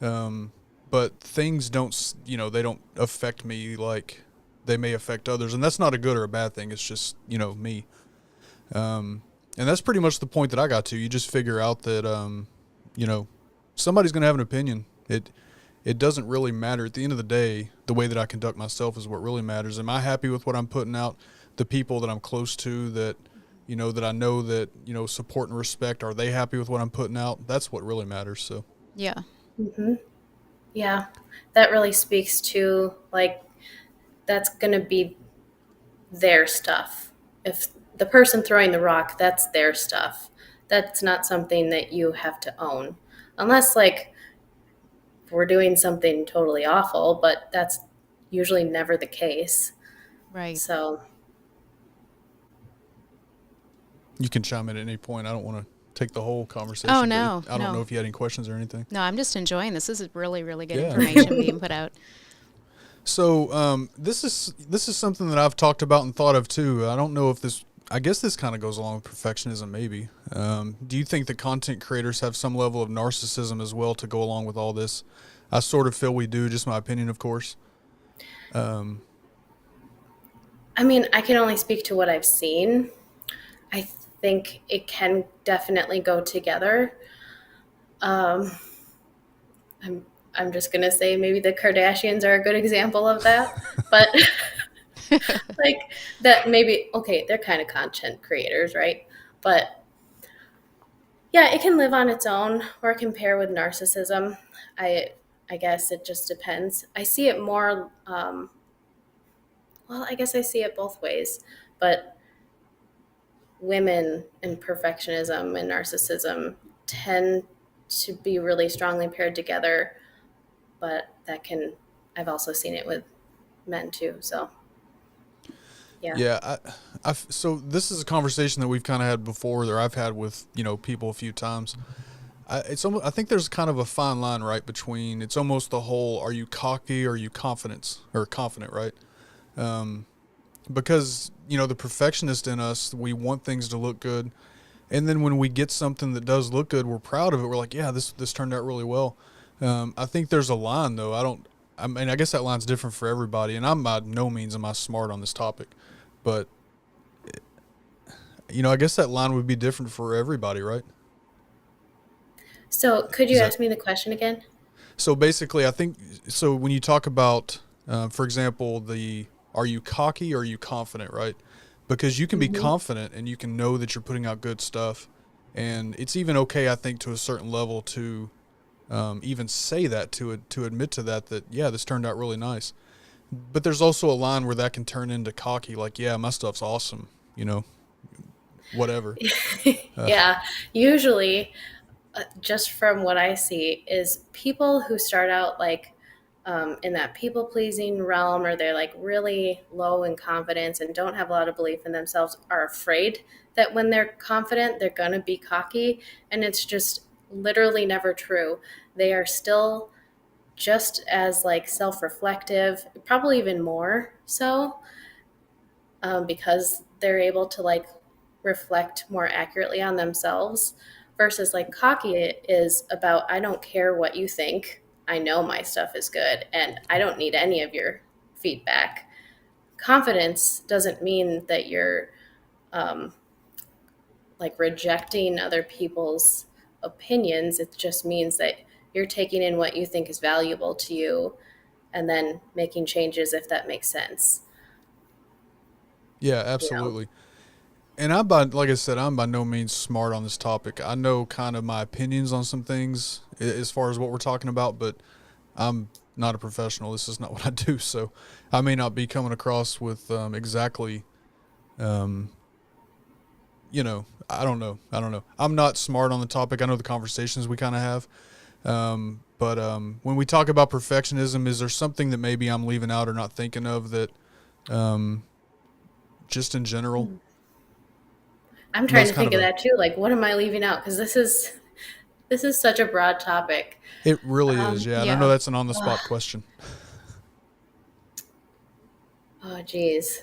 Um, but things don't, they don't affect me like they may affect others. And that's not a good or a bad thing. It's just, me. Um, and that's pretty much the point that I got to. You just figure out that, you know, somebody's going to have an opinion. It doesn't really matter. At the end of the day, the way that I conduct myself is what really matters. Am I happy with what I'm putting out? The people that I'm close to that, that I know that, support and respect, are they happy with what I'm putting out? That's what really matters. So, Yeah. Hmm. Yeah, that really speaks to like that's going to be their stuff. If the person throwing the rock, that's their stuff. That's not something that you have to own. Unless, like, we're doing something totally awful, but that's usually never the case. Right. So, you can chime in at any point. I don't want to take the whole Oh, conversation, but no, I don't know no. if you had any questions or anything. No, I'm just enjoying this. This is really, really good Yeah. information being put out. So this is something that I've talked about and thought of too. I don't know if this. I guess this kind of goes along with perfectionism, maybe. Do you think that content creators have some level of narcissism as well to go along with all this? I sort of feel we do. Just my opinion, of course. Um, I mean, I can only speak to what I've seen. I think it can definitely go together. Um, I'm I'm just gonna say maybe the Kardashians are a good example of that, but like that maybe okay, they're kind of content creators, right? But yeah, it can live on its own or compare with narcissism. I I guess it just depends. I see it more. Well, I guess I see it both ways, but women and perfectionism and narcissism tend to be really strongly paired together. But that can I've also seen it with men too. So yeah. yeah, so this is a conversation that we've kind of had before, or I've had with people a few times. I think there's kind of a fine line, right, between it's almost the whole, are you cocky or are you confident, right? Um, because the perfectionist in us, we want things to look good, and then when we get something that does look good, we're proud of it. We're like, yeah, this turned out really well. I think there's a line though. I mean, I guess that line's different for everybody, and I'm by no means am I smart on this topic, but I guess that line would be different for everybody, right? So could Is you that ask me the question again? so? Basically, I think so. When you talk about, for example, are you cocky or are you confident, right? Because you can be Hmm. confident and you can know that you're putting out good stuff, and it's even okay, I think, to a certain level to even say that, to admit to that yeah, this turned out really nice. But there's also a line where that can turn into cocky, like, yeah, my stuff's awesome, whatever. Uh, Yeah, usually, just from what I see, is people who start out like in that people pleasing realm, or they're like really low in confidence and don't have a lot of belief in themselves, are afraid that when they're confident, they're going to be cocky. And it's just literally never true. They are still just as like self-reflective, probably even more so, because they're able to like reflect more accurately on themselves versus like cocky is about I don't care what you think. I know my stuff is good and I don't need any of your feedback. confidence doesn't mean that you're like rejecting other people's opinions. It just means that you're taking in what you think is valuable to you and then making changes if that makes sense. Yeah, You know? absolutely. And like I said, I'm by no means smart on this topic. I know kind of my opinions on some things as far as what we're talking about, but I'm not a professional. This is not what I do. So I may not be coming across with exactly, um, I don't know. I don't know. I'm not smart on the topic. I know the conversations we kind of have. But when we talk about perfectionism, is there something that maybe I'm leaving out or not thinking of that, um, just in general? I'm I know trying it's to kind think of of that too. Like, what am I leaving out? Because this is such a broad topic. it really is. Yeah. And I know Yeah. that's an on the spot question. Oh, geez.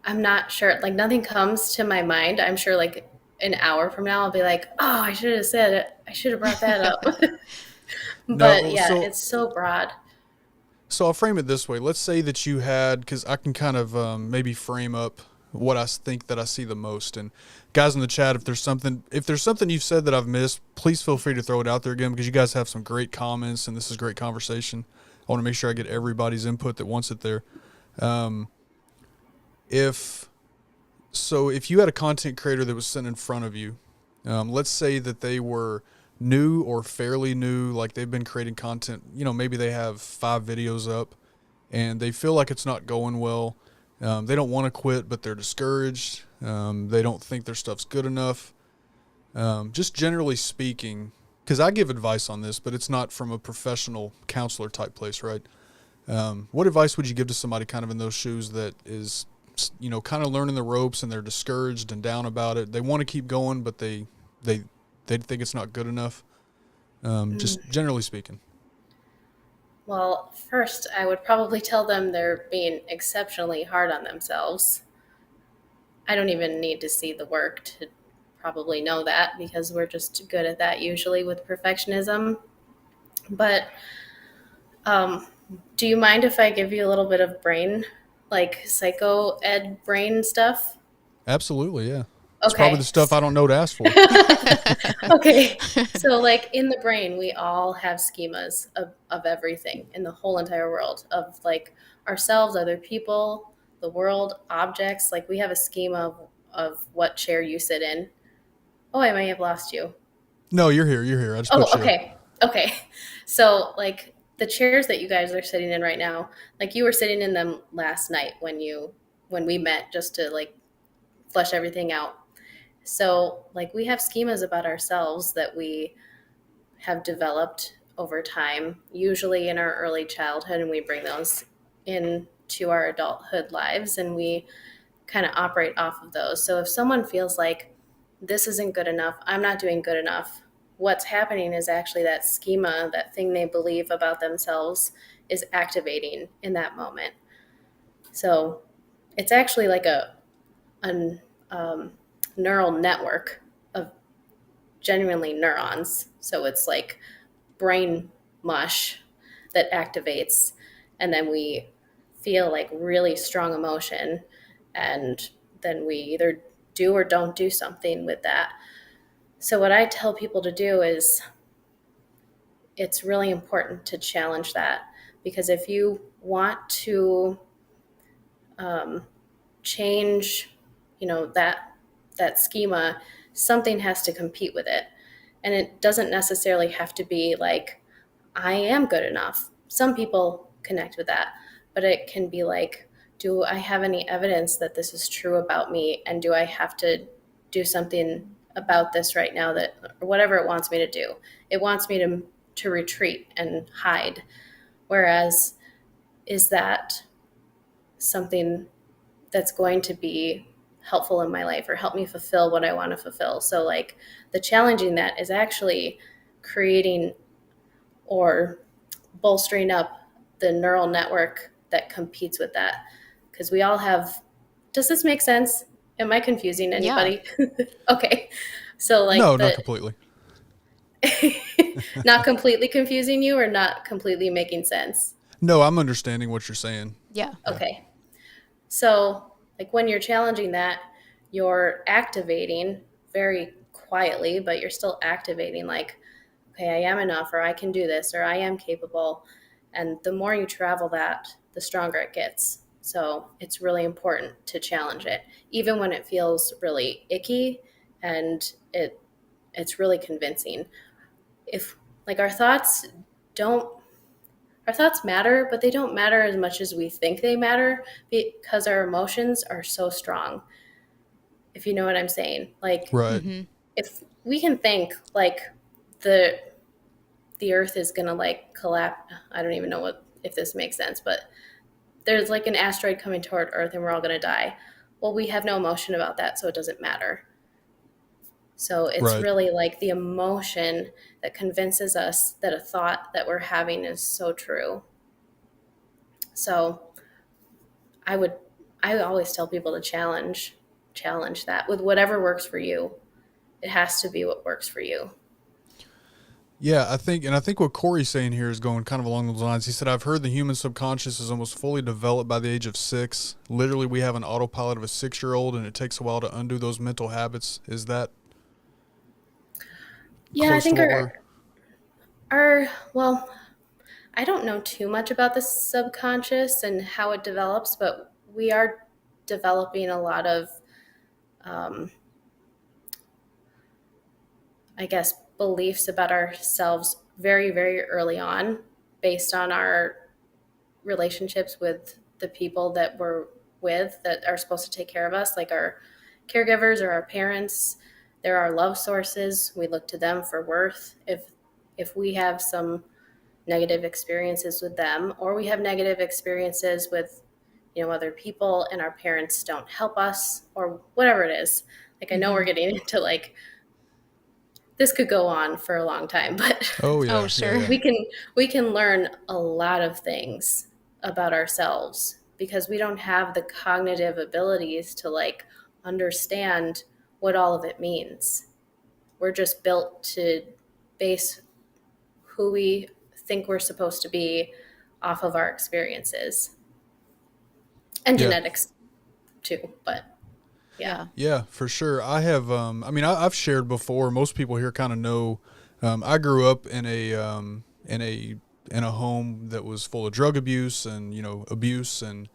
I'm not sure. Like, nothing comes to my mind. I'm sure, like, an hour from now, I'll be like, oh, I should have said it. I should have brought that up. But No. yeah, it's so broad. So I'll frame it this way. Let's say that you had, because I can kind of maybe frame up what I think that I see the most. And guys in the chat, if there's something you've said that I've missed, please feel free to throw it out there again because you guys have some great comments and this is great conversation. I want to make sure I get everybody's input that wants it there. Um, if if you had a content creator that was sitting in front of you, let's say that they were new or fairly new, like they've been creating content, maybe they have 5 videos up and they feel like it's not going well. They don't want to quit, but they're discouraged. They don't think their stuff's good enough. Just generally speaking, because I give advice on this, but it's not from a professional counselor type place, right? What advice would you give to somebody kind of in those shoes that is, kind of learning the ropes and they're discouraged and down about it? They want to keep going, but they think it's not good enough. Just generally speaking. Well, first, I would probably tell them they're being exceptionally hard on themselves. I don't even need to see the work to probably know that because we're just good at that usually with perfectionism. But um, do you mind if I give you a little bit of brain, like psycho ed brain stuff? Absolutely, yeah. It's probably the Okay. stuff I don't know to ask for. Okay. So, like in the brain, we all have schemas of everything in the whole entire world of like ourselves, other people, the world, objects. Like we have a schema of what chair you sit in. Oh, I may have lost you. No, you're here. You're here. I just put Oh, share. okay. Okay. So, like the chairs that you guys are sitting in right now, like you were sitting in them last night when we met just to like flesh everything out. So, like, we have schemas about ourselves that we have developed over time, usually in our early childhood, and we bring those into our adulthood lives and we kind of operate off of those. So, if someone feels like this isn't good enough, I'm not doing good enough, what's happening is actually that schema, that thing they believe about themselves, is activating in that moment. So, it's actually like a neural network of genuinely neurons. So it's like brain mush that activates, and then we feel like really strong emotion, and then we either do or don't do something with that. So, what I tell people to do is it's really important to challenge that because if you want to um, change, that schema, something has to compete with it. And it doesn't necessarily have to be like, I am good enough. Some people connect with that, but it can be like, do I have any evidence that this is true about me? And do I have to do something about this right now that, or whatever it wants me to do? It wants me to retreat and hide. Whereas, is that something that's going to be helpful in my life or help me fulfill what I want to fulfill? So like the challenging that is actually creating or bolstering up the neural network that competes with that. Because we all have, does this make sense? Am I confusing Yeah. anybody? Okay. So No, like not the completely. not completely confusing you or not completely making sense. No, I'm understanding what you're saying. Yeah. Okay. So, like when you're challenging that, you're activating very quietly, but you're still activating, like, okay, I am enough, or I can do this, or I am capable. And the more you travel that, the stronger it gets. So, it's really important to challenge it, even when it feels really icky and it's really convincing. If like don't our thoughts matter, but they don't matter as much as we think they matter because our emotions are so strong. If you know what I'm saying. Like Right. Mm-hmm. if we can think like the the earth is going to like collapse, I don't even know what if this makes sense, but there's like an asteroid coming toward earth and we're all going to die. Well, we have no emotion about that, so it doesn't matter. So it's Right. really like the emotion that convinces us that a thought that we're having is so true. So I would I always tell people to challenge that with whatever works for you. It has to be what works for you. Yeah, I think what Corey's saying here is going kind of along those lines. He said, I've heard the human subconscious is almost fully developed by the age of 6. Literally, we have an autopilot of a 6-year-old, and it takes a while to undo those mental habits. Is that Yeah, I close to think what we're? our well, I don't know too much about the subconscious and how it develops, but we are developing a lot of um, I guess beliefs about ourselves very, very early on based on our relationships with the people that we're with that are supposed to take care of us, like our caregivers or our parents. They're our love sources. We look to them for worth. If we have some negative experiences with them, or we have negative experiences with other people, and our parents don't help us, or whatever it is. Like I know we're Mm-hmm. getting into like this could go on for a long time, but Oh Oh, yeah, yeah, sure. yeah. we can learn a lot of things about ourselves because we don't have the cognitive abilities to like understand what all of it means. We're just built to base who we think we're supposed to be off of our experiences and Yeah. genetics too, but yeah. Yeah. Yeah, for sure. I have. I mean, I've shared before. Most people here kind of know. I grew up in a home that was full of drug abuse and abuse and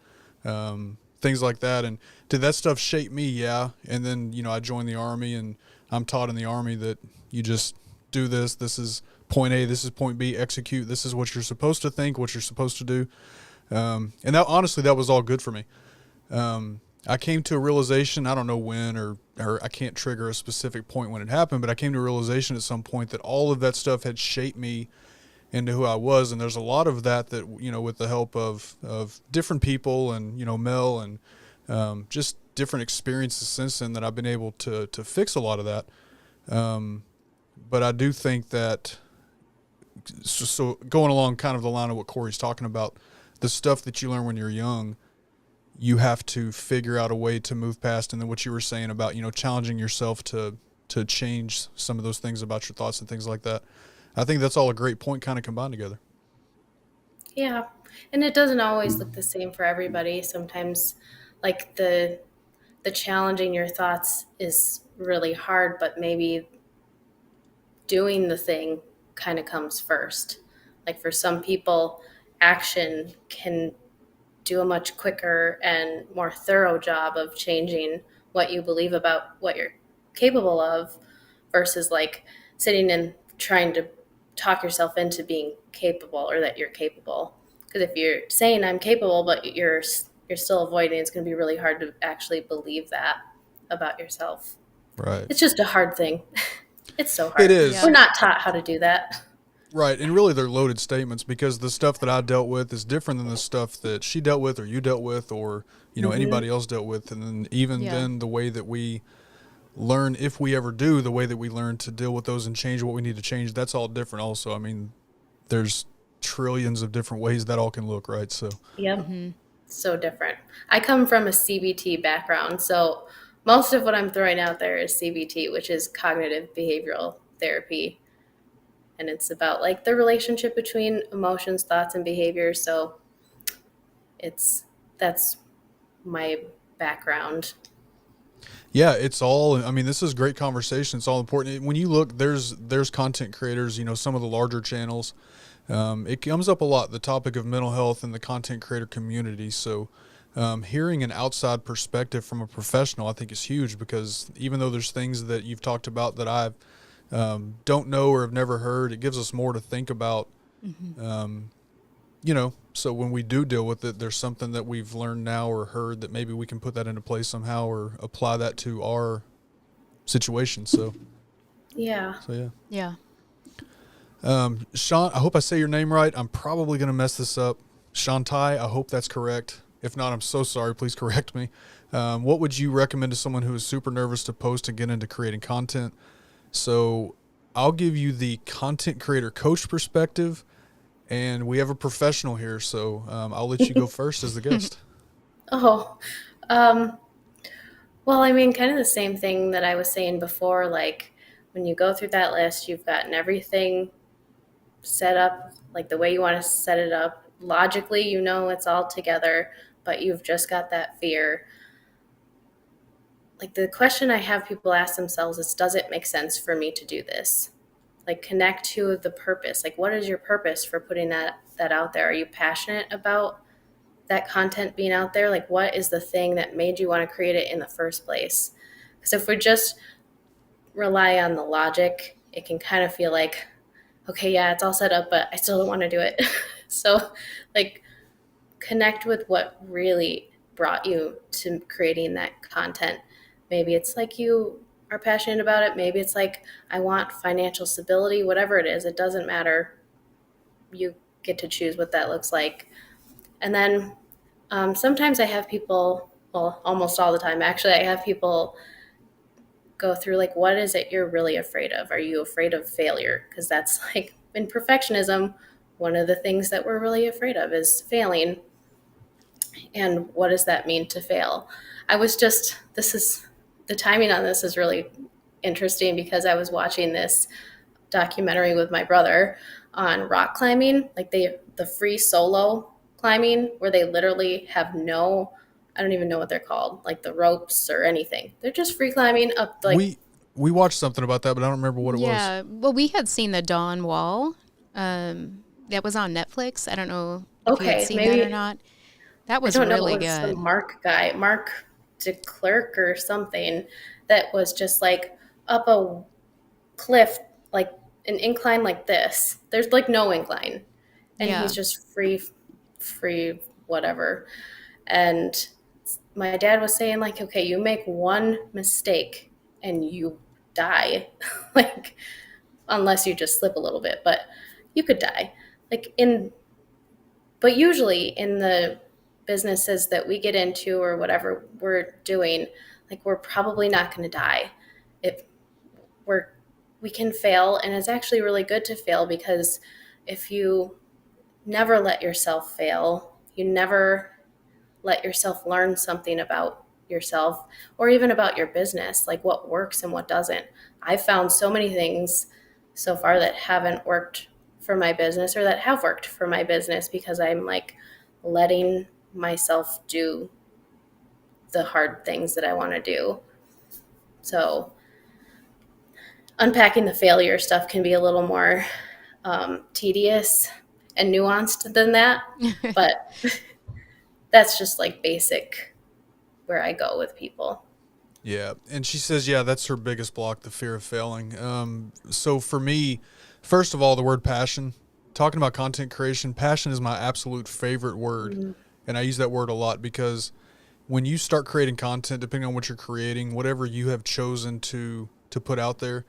things like that. And did that stuff shape me? Yeah. And then I joined the army, and I'm taught in the army that you just do this. This is point A. This is point B. Execute. This is what you're supposed to think. What you're supposed to do. And that honestly, that was all good for me. I came to a realization, I don't know when or I can't trigger a specific point when it happened, but I came to a realization at some point that all of that stuff had shaped me into who I was. And there's a lot of that with the help of different people and, Mel and just different experiences since then that I've been able to fix a lot of that. But I do think that, so going along kind of the line of what Corey's talking about, the stuff that you learn when you're young, you have to figure out a way to move past. And then what you were saying about challenging yourself to change some of those things about your thoughts and things like that, I think that's all a great point kind of combined together. Yeah. And it doesn't always look the same for everybody. Sometimes like the challenging your thoughts is really hard, but maybe doing the thing kind of comes first. Like for some people, action can do a much quicker and more thorough job of changing what you believe about what you're capable of versus like sitting and trying to talk yourself into being capable or that you're capable. Because if you're saying I'm capable but you're still avoiding, it's going to be really hard to actually believe that about yourself. Right. It's just a hard thing. It's so It hard. is. We're Yeah. not taught how to do that. Right. And really they're loaded statements because the stuff that I dealt with is different than the stuff that she dealt with or you dealt with or, Mm-hmm. anybody else dealt with. And then even Yeah. then the way that we learn, if we ever do, the way that we learn to deal with those and change what we need to change, that's all different also. I mean, there's trillions of different ways that all can look, right? So, Yep. Mm-hmm. So different. I come from a CBT background, so most of what I'm throwing out there is CBT, which is cognitive behavioral therapy. and it's about like the relationship between emotions, thoughts, and behaviors. So that's my background. Yeah, it's all, I mean, this is great conversation. It's all important. When you look, there's content creators, some of the larger channels. It comes up a lot, the topic of mental health in the content creator community. So hearing an outside perspective from a professional, I think is huge, because even though there's things that you've talked about that I don't know or have never heard, it gives us more to think about. So when we do deal with it, there's something that we've learned now or heard that maybe we can put that into place somehow or apply that to our situation. Yeah. Yeah. Yeah. Sean, I hope I say your name right. I'm probably going to mess this up. Shantai, I hope that's correct. If not, I'm so sorry. Please correct me. What would you recommend to someone who is super nervous to post and get into creating content? So I'll give you the content creator coach perspective, and we have a professional here. So I'll let you go first as the guest. Oh, um, well, I mean, kind of the same thing that I was saying before. Like when you go through that list, you've gotten everything set up like the way you want to set it up. Logically, it's all together, but you've just got that fear. Like the question I have people ask themselves is, does it make sense for me to do this? Like connect to the purpose. Like what is your purpose for putting that out there? Are you passionate about that content being out there? Like what is the thing that made you want to create it in the first place? Because if we just rely on the logic, it can kind of feel like, okay, yeah, it's all set up, but I still don't want to do it. So like connect with what really brought you to creating that content. Maybe it's like you are passionate about it. Maybe it's like, I want financial stability, whatever it is, it doesn't matter. You get to choose what that looks like. And then sometimes I have people, well, almost all the time, actually, I have people go through like, what is it you're really afraid of? Are you afraid of failure? Because that's like in perfectionism, one of the things that we're really afraid of is failing. And what does that mean to fail? The timing on this is really interesting because I was watching this documentary with my brother on rock climbing, like the free solo climbing, where they literally have I don't even know what they're called, like the ropes or anything. They're just free climbing up like. We watched something about that, but I don't remember what it was. Yeah. Well, we had seen the Dawn Wall. That was on Netflix. I don't know if you had seen that or not. That was really good. Some Mark guy, Mark DeClerc or something, that was just like up a cliff, like an incline like this. There's like no incline. And he's just free whatever. And my dad was saying like, okay, you make one mistake and you die. Like, unless you just slip a little bit, but you could die. But usually in the businesses that we get into or whatever we're doing, like we're probably not going to die. We can fail, and it's actually really good to fail, because if you never let yourself fail, you never let yourself learn something about yourself or even about your business, like what works and what doesn't. I've found so many things so far that haven't worked for my business or that have worked for my business because I'm like letting myself do the hard things that I want to do. So unpacking the failure stuff can be a little more tedious and nuanced than that, but that's just like basic where I go with people. Yeah. And she says, yeah, that's her biggest block, the fear of failing. So for me, first of all, the word passion, talking about content creation, passion is my absolute favorite word. Mm-hmm. And I use that word a lot because when you start creating content, depending on what you're creating, whatever you have chosen to put out there,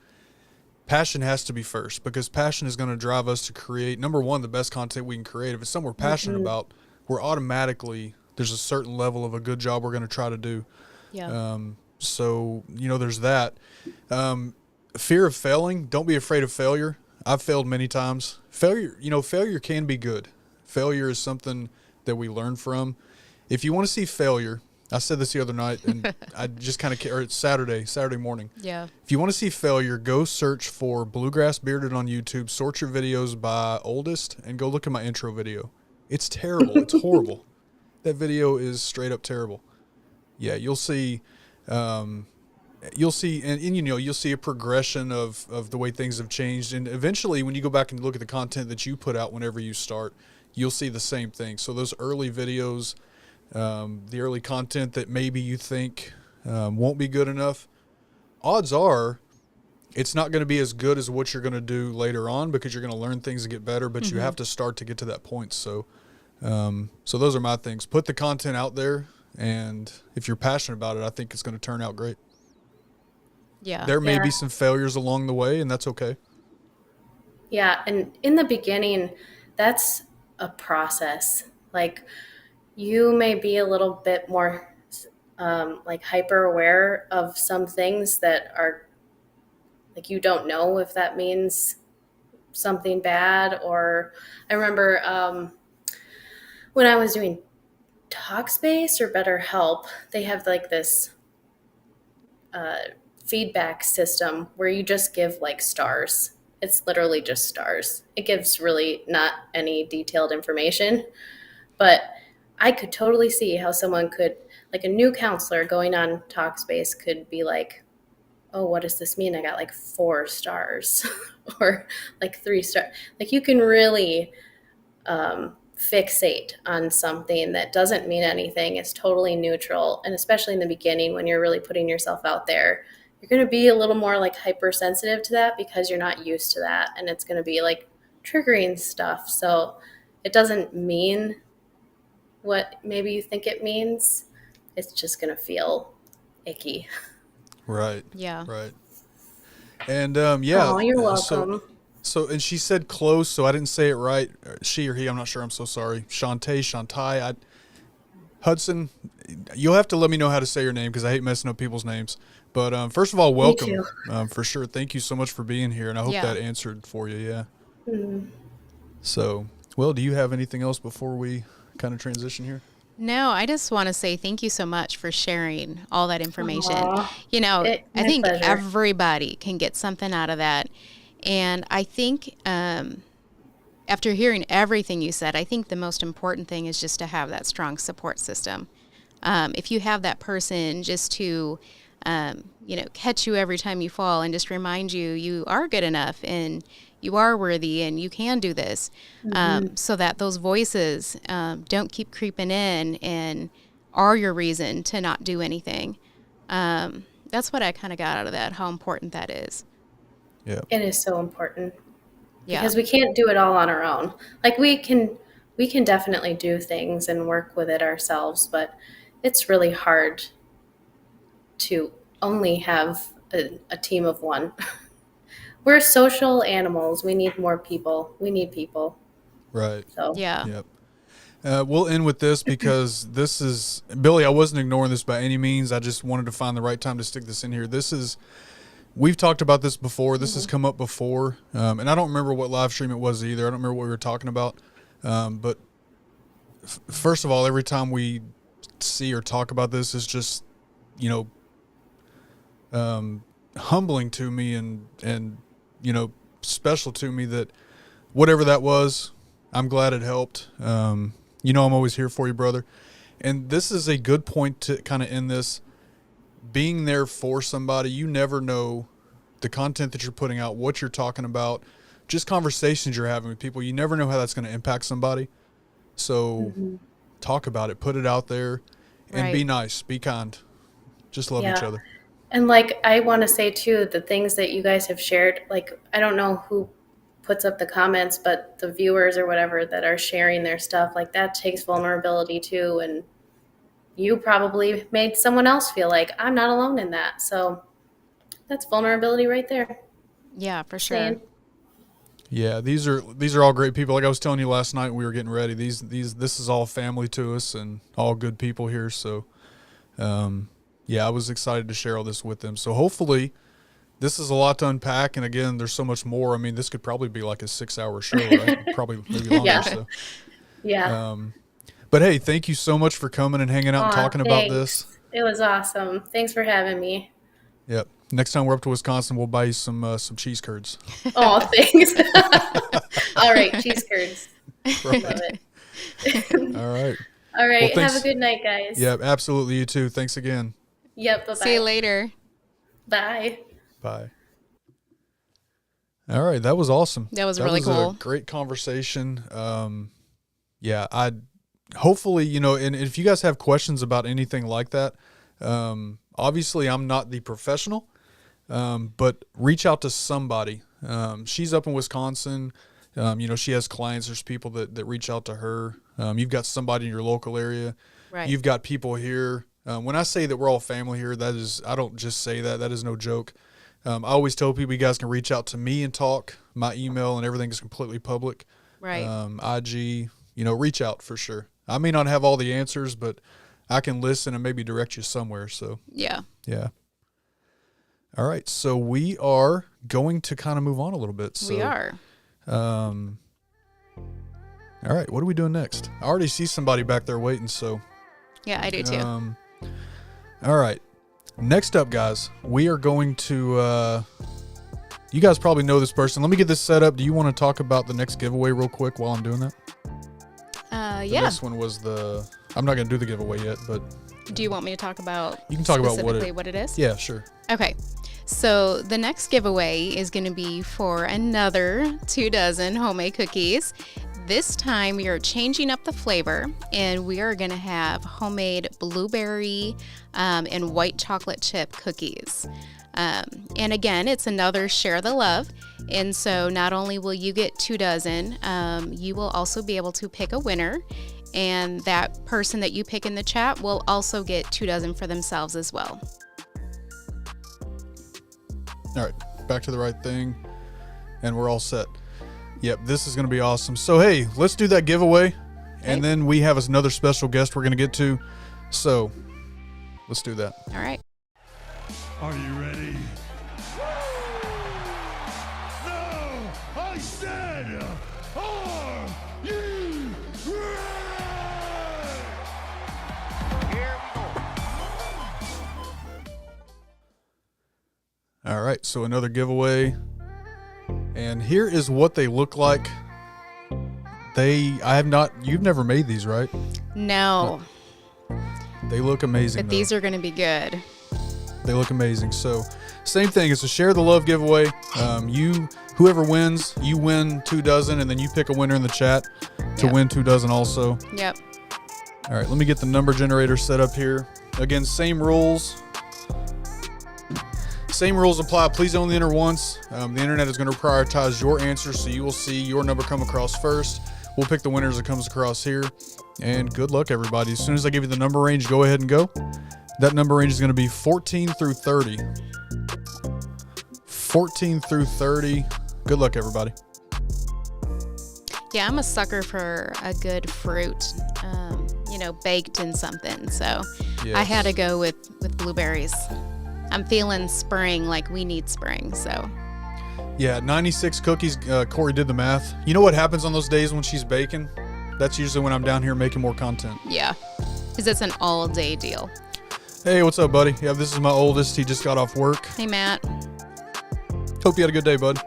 passion has to be first, because passion is going to drive us to create, number one, the best content we can create. If it's something we're passionate about, we're automatically, there's a certain level of a good job we're going to try to do. Yeah. So, there's that. Fear of failing. Don't be afraid of failure. I've failed many times. Failure can be good. Failure is something that we learn from. If you want to see failure, I said this the other night, and I just kind of, or it's Saturday morning. Yeah. If you want to see failure, go search for Bluegrass Bearded on YouTube, sort your videos by oldest, and go look at my intro video. It's terrible. It's horrible. That video is straight up terrible. Yeah, you'll see, and you'll see a progression of the way things have changed. And eventually, when you go back and look at the content that you put out whenever you start, you'll see the same thing. So those early videos, the early content that maybe you think won't be good enough, odds are it's not going to be as good as what you're going to do later on, because you're going to learn things and get better, but you have to start to get to that point. So so those are my things. Put the content out there, and if you're passionate about it, I think it's going to turn out great. Yeah. There may be some failures along the way, and that's okay. Yeah, and in the beginning, that's a process. Like, you may be a little bit more like hyper aware of some things that are like, you don't know if that means something bad. Or I remember when I was doing Talkspace or BetterHelp, they have like this feedback system where you just give like stars. It's literally just stars. It gives really not any detailed information, but I could totally see how someone could, like a new counselor going on Talkspace, could be like, oh, what does this mean? I got like 4 stars or like 3 stars. Like, you can really fixate on something that doesn't mean anything. It's totally neutral. And especially in the beginning, when you're really putting yourself out there, you're going to be a little more like hypersensitive to that because you're not used to that. And it's going to be like triggering stuff. So it doesn't mean what maybe you think it means. It's just going to feel icky. Right. Yeah. Right. And yeah. Oh, you're welcome. So, and she said close, so I didn't say it right. She or he, I'm not sure. I'm so sorry. Shantai. Hudson, you'll have to let me know how to say your name, because I hate messing up people's names. But first of all, welcome. Me too. For sure. Thank you so much for being here, and I hope that answered for you. Yeah. Mm-hmm. So, well, do you have anything else before we kind of transition here? No, I just want to say thank you so much for sharing all that information. Aww. You know, I think pleasure. everybody can get something out of that. And I think after hearing everything you said, I think the most important thing is just to have that strong support system. If you have that person just to, catch you every time you fall and just remind you, you are good enough and you are worthy and you can do this, so that those voices don't keep creeping in and are your reason to not do anything. That's what I kind of got out of that, how important that is. Yeah. It is so important. Yeah. Because we can't do it all on our own. Like, we can definitely do things and work with it ourselves, but it's really hard to only have a team of one. We're social animals. We need more people. We need people. Right. So Yeah. Yep. We'll end with this, because this is, Billy, I wasn't ignoring this by any means. I just wanted to find the right time to stick this in here. We've talked about this before. This has come up before. And I don't remember what live stream it was either. I don't remember what we were talking about. But first of all, every time we see or talk about this, it's just, humbling to me and special to me that whatever that was, I'm glad it helped. I'm always here for you, brother. And this is a good point to kind of end this. Being there for somebody, you never know the content that you're putting out, what you're talking about, just conversations you're having with people. You never know how that's going to impact somebody. So talk about it, put it out there, and be nice, be kind. Just love each other. And like, I want to say too, the things that you guys have shared, like, I don't know who puts up the comments, but the viewers or whatever that are sharing their stuff, like, that takes vulnerability too. And you probably made someone else feel like, I'm not alone in that. So that's vulnerability right there. Yeah, for sure. Yeah, these are all great people. Like I was telling you last night when we were getting ready, this is all family to us and all good people here. So, I was excited to share all this with them. So hopefully this is a lot to unpack. And again, there's so much more. I mean, this could probably be like a 6-hour show, right? Probably maybe longer. Yeah. So. Yeah. But hey, thank you so much for coming and hanging out and Aw, talking about thanks. this. It was awesome. Thanks for having me. Yep. Next time we're up to Wisconsin, we'll buy you some cheese curds. Oh, thanks. All right, cheese curds. Right. Love it. All right. All right, thanks. have a good night, guys. Yep, absolutely. You too. Thanks again. Yep, bye-bye. See you later. Bye. Bye. All right, that was awesome. That was really cool. A great conversation. Yeah, I hopefully, and if you guys have questions about anything like that, obviously I'm not the professional, but reach out to somebody. She's up in Wisconsin. She has clients. There's people that reach out to her. You've got somebody in your local area. Right. You've got people here. When I say that we're all family here, I don't just say that. That is no joke. I always tell people you guys can reach out to me and talk. My email and everything is completely public. Right. IG, reach out for sure. I may not have all the answers, but I can listen and maybe direct you somewhere. So Yeah. yeah. All right. So we are going to kind of move on a little bit. So, We are. all right. What are we doing next? I already see somebody back there waiting. So Yeah, I do too. all right. Next up, guys, we are going to, you guys probably know this person. Let me get this set up. Do you want to talk about the next giveaway real quick while I'm doing that? The Yeah. next one was I'm not going to do the giveaway yet, but Do you want me to talk about you can talk about specifically what it is? Yeah, sure. Okay. So the next giveaway is going to be for another 24 homemade cookies. This time we are changing up the flavor and we are going to have homemade blueberry and white chocolate chip cookies. And again, it's another share the love. And so not only will you get 24, you will also be able to pick a winner. And that person that you pick in the chat will also get 24 for themselves as well. All right, back to the right thing, and we're all set. Yep, this is going to be awesome. So, hey, let's do that giveaway, and then we have another special guest we're going to get to. So, let's do that. All right. Are you ready? No! I said, are you ready? All right, so another giveaway, and here is what they look like. You've never made these, right? No, They look amazing. but these are going to be good. They look amazing. So, same thing. It's a share the love giveaway. Whoever wins, you win 24, and then you pick a winner in the chat to Yep. win 24 also. Yep. All right, let me get the number generator set up here. Again, same rules. Same rules apply. Please only enter once. The internet is going to prioritize your answers, so you will see your number come across first. We'll pick the winners that comes across here. And good luck, everybody. As soon as I give you the number range, go ahead and go. That number range is going to be 14 through 30. 14 through 30. Good luck, everybody. Yeah, I'm a sucker for a good fruit, baked in something. So I Yes. had to go with blueberries. I'm feeling spring, like we need spring. So Yeah, 96 cookies. Corey did the math. You know what happens on those days when she's baking? That's usually when I'm down here making more content. yeah, because it's an all day deal. Hey, what's up, buddy? Yeah, this is my oldest. He just got off work. Hey, Matt. Hope you had a good day, bud.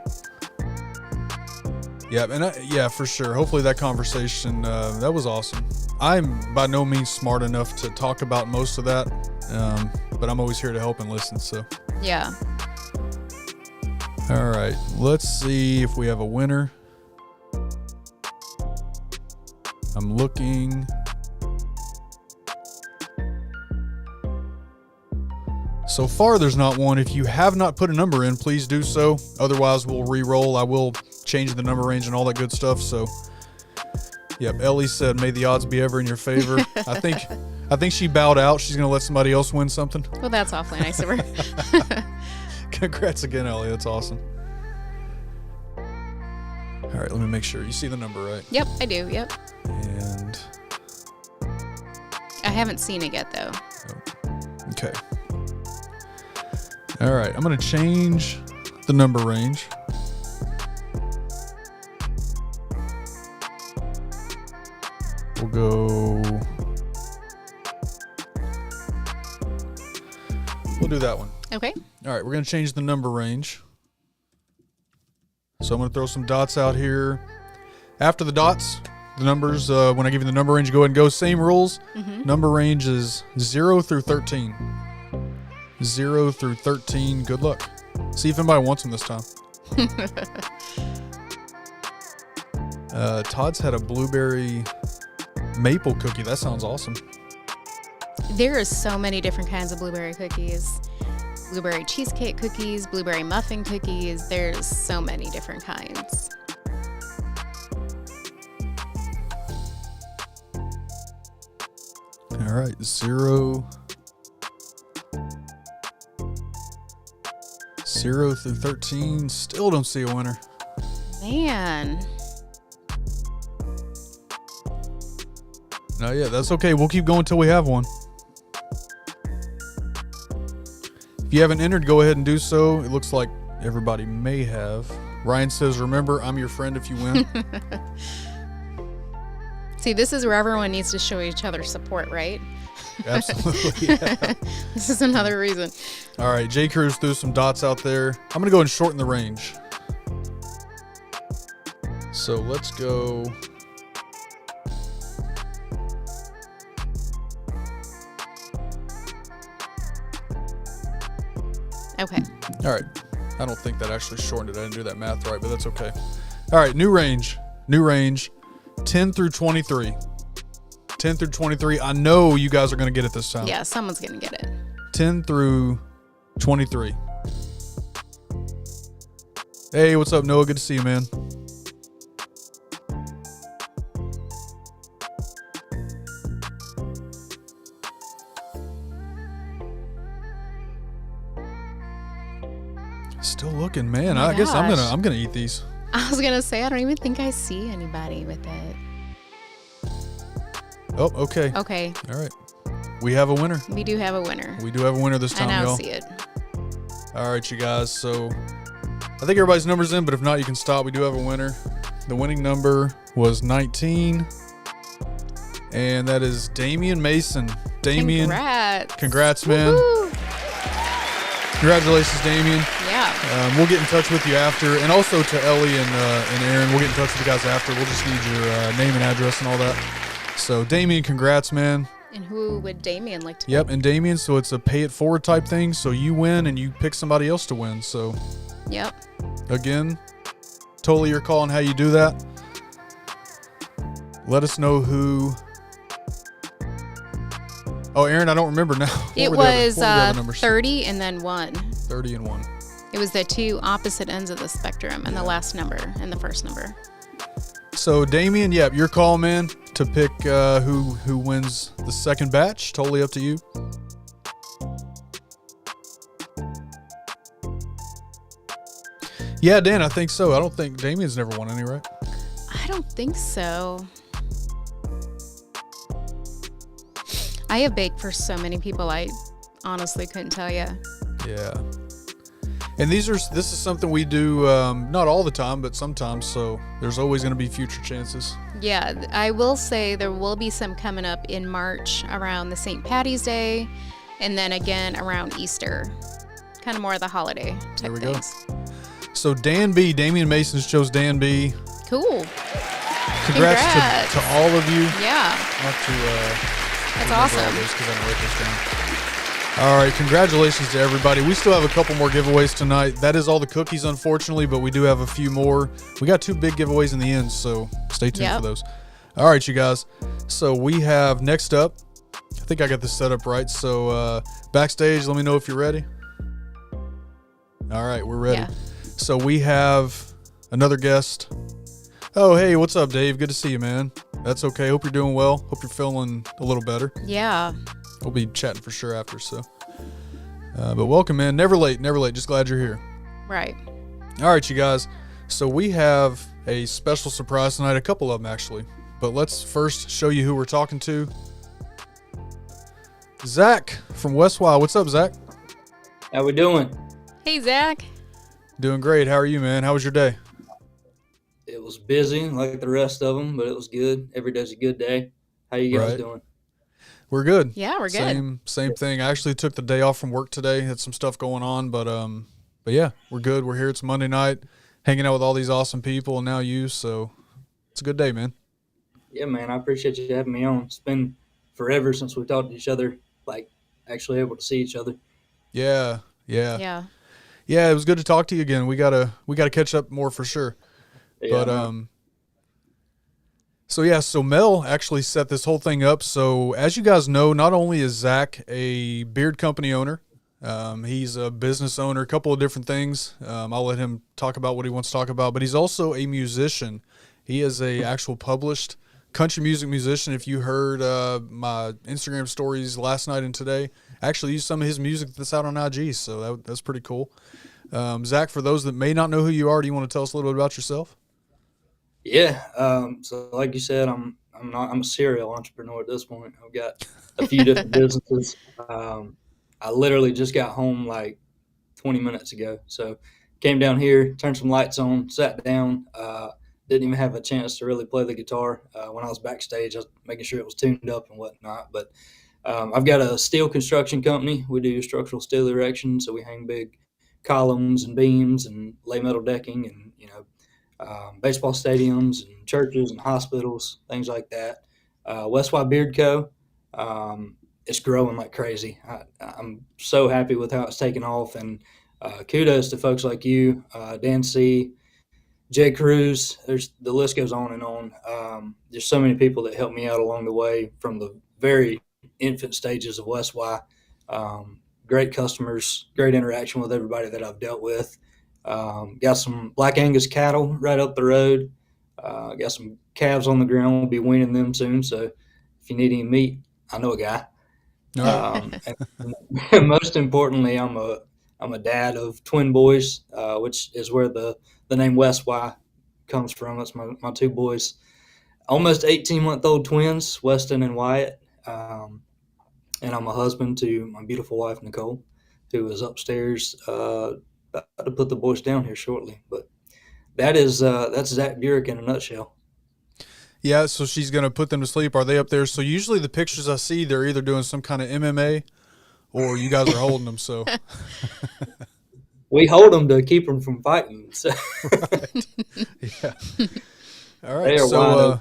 Yeah, and for sure. Hopefully that conversation, that was awesome. I'm by no means smart enough to talk about most of that, but I'm always here to help and listen. So, Yeah. all right, let's see if we have a winner. I'm looking. So far, there's not one. If you have not put a number in, please do so. Otherwise, we'll re-roll. I will change the number range and all that good stuff. So, yep. Ellie said, "May the odds be ever in your favor." I think she bowed out. She's gonna let somebody else win something. Well, that's awfully nice of her. Congrats again, Ellie. That's awesome. All right, let me make sure you see the number right. Yep, I do. Yep. And I haven't seen it yet, though. okay. All right, I'm gonna change the number range. We'll go We'll do that one. Okay. All right, we're going to change the number range. So I'm going to throw some dots out here. After the dots, the numbers, when I give you the number range, go ahead and go. Same rules. Number range is 0 through 13. 0 through 13. Good luck. See if anybody wants them this time. Todd's had a blueberry maple cookie. That sounds awesome. There are so many different kinds of blueberry cookies. Blueberry cheesecake cookies, blueberry muffin cookies. There's so many different kinds. All right, 0 through 13. Still don't see a winner. Man. No, yeah, that's okay. We'll keep going until we have one. If you haven't entered, go ahead and do so. It looks like everybody may have. Ryan says, remember, I'm your friend if you win. See, this is where everyone needs to show each other support, right? Absolutely. Yeah. This is another reason. All right, J. Cruz threw some dots out there. I'm going to go and shorten the range. So let's go. Okay. All right. I don't think that actually shortened it. I didn't do that math right, but that's okay. All right, new range. New range. 10 through 23. 10 through 23. I know you guys are going to get it this time. Yeah, someone's going to get it. 10 through 23. Hey, what's up, Noah? Good to see you, man. Still looking, man. Oh my I guess I'm gosh. gonna eat these. I was going to say, I don't even think I see anybody with it. Oh, okay. Okay, All right. We have a winner. we do have a winner. We do have a winner this I time, now y'all. see it. All right, you guys. So I think everybody's number's in, but if not, you can stop. We do have a winner. The winning number was 19, and that is Damian Mason. Damian, congrats, man. Woo-hoo. Congratulations, Damian. Yeah. We'll get in touch with you after, and also to Ellie and Aaron. We'll get in touch with you guys after. We'll just need your name and address and all that. So, Damian, congrats, man. And who would Damien like to Yep, and Damian, so it's a pay it forward type thing. So you win and you pick somebody else to win. So, Yep. again, totally your call on how you do that. Let us know who. Oh, Aaron, I don't remember now. It What were the was other numbers? 30 and then 1. 30 and 1. It was the two opposite ends of the spectrum, and the last number and the first number. So, Damian, yep, your call, man, to pick who wins the second batch. Totally up to you. Yeah, Dan, I think so. I don't think Damian's never won any, right? I don't think so. I have baked for so many people, I honestly couldn't tell you. Yeah. And this is something we do not all the time, but sometimes. So there's always going to be future chances. Yeah, I will say there will be some coming up in March around the St. Patty's Day, and then again around Easter. Kind of more of the holiday type There we things. go. So Dan B, Damian Mason's chose Dan B. Cool. Congrats. Congrats. To all of you. Yeah, Not to that's remember all awesome. those 'cause I didn't write this down. All right, congratulations to everybody. We still have a couple more giveaways tonight. That is all the cookies, unfortunately, but we do have a few more. We got 2 big giveaways in the end, so stay tuned for those. All right, you guys. So we have next up, I think I got this set up right. So backstage, let me know if you're ready. All right, we're ready. Yeah. So we have another guest. Oh, hey, what's up, Dave? Good to see you, man. That's okay. Hope you're doing well. Hope you're feeling a little better. Yeah. We'll be chatting for sure after, so. But welcome, man. Never late, never late. Just glad you're here. Right. All right, you guys. So we have a special surprise tonight, a couple of them actually. But let's first show you who we're talking to. Zach from Westwild. What's up, Zach? How we doing? Hey, Zach. Doing great. How are you, man? How was your day? It was busy like the rest of them, but it was good. Every day's a good day. How you guys Right. doing? We're good. Yeah, we're good. Same thing. I actually took the day off from work today. Had some stuff going on, but yeah, we're good. We're here. It's Monday night, hanging out with all these awesome people, and now you. So it's a good day, man. Yeah, man, I appreciate you having me on. It's been forever since we talked to each other, like actually able to see each other. Yeah, yeah, Yeah. yeah. It was good to talk to you again. We gotta catch up more for sure. Yeah, But So yeah, so Mel actually set this whole thing up. So as you guys know, not only is Zach a beard company owner, he's a business owner, a couple of different things. I'll let him talk about what he wants to talk about, but he's also a musician. He is a actual published country music musician. If you heard my Instagram stories last night and today, I actually used some of his music that's out on IG, so that's pretty cool. Zach, for those that may not know who you are, do you want to tell us a little bit about yourself? yeah. So like you said, I'm a serial entrepreneur at this point. I've got a few different businesses. I literally just got home like 20 minutes ago. So came down here, turned some lights on, sat down. Didn't even have a chance to really play the guitar. When I was backstage, I was making sure it was tuned up and whatnot. But I've got a steel construction company. We do structural steel erection, so we hang big columns and beams and lay metal decking and baseball stadiums and churches and hospitals, things like that. West Y Beard Co. It's growing like crazy. I'm so happy with how it's taken off, and kudos to folks like you, Dan C, Jay Cruz. The list goes on and on. There's so many people that helped me out along the way from the very infant stages of West Y. Great customers, great interaction with everybody that I've dealt with. Got some Black Angus cattle right up the road. Got some calves on the ground. We'll be weaning them soon. So if you need any meat, I know a guy. All right. And most importantly, I'm a dad of twin boys, which is where the name West Y comes from. That's my two boys, almost 18-month-old twins, Weston and Wyatt. And I'm a husband to my beautiful wife Nicole, who is upstairs about to put the boys down here shortly. But that's Zach Burek in a nutshell. Yeah, so she's gonna put them to sleep. Are they up there? So usually the pictures I see, they're either doing some kind of MMA or you guys are holding them. So We hold them to keep them from fighting. So yeah. All right. they are wide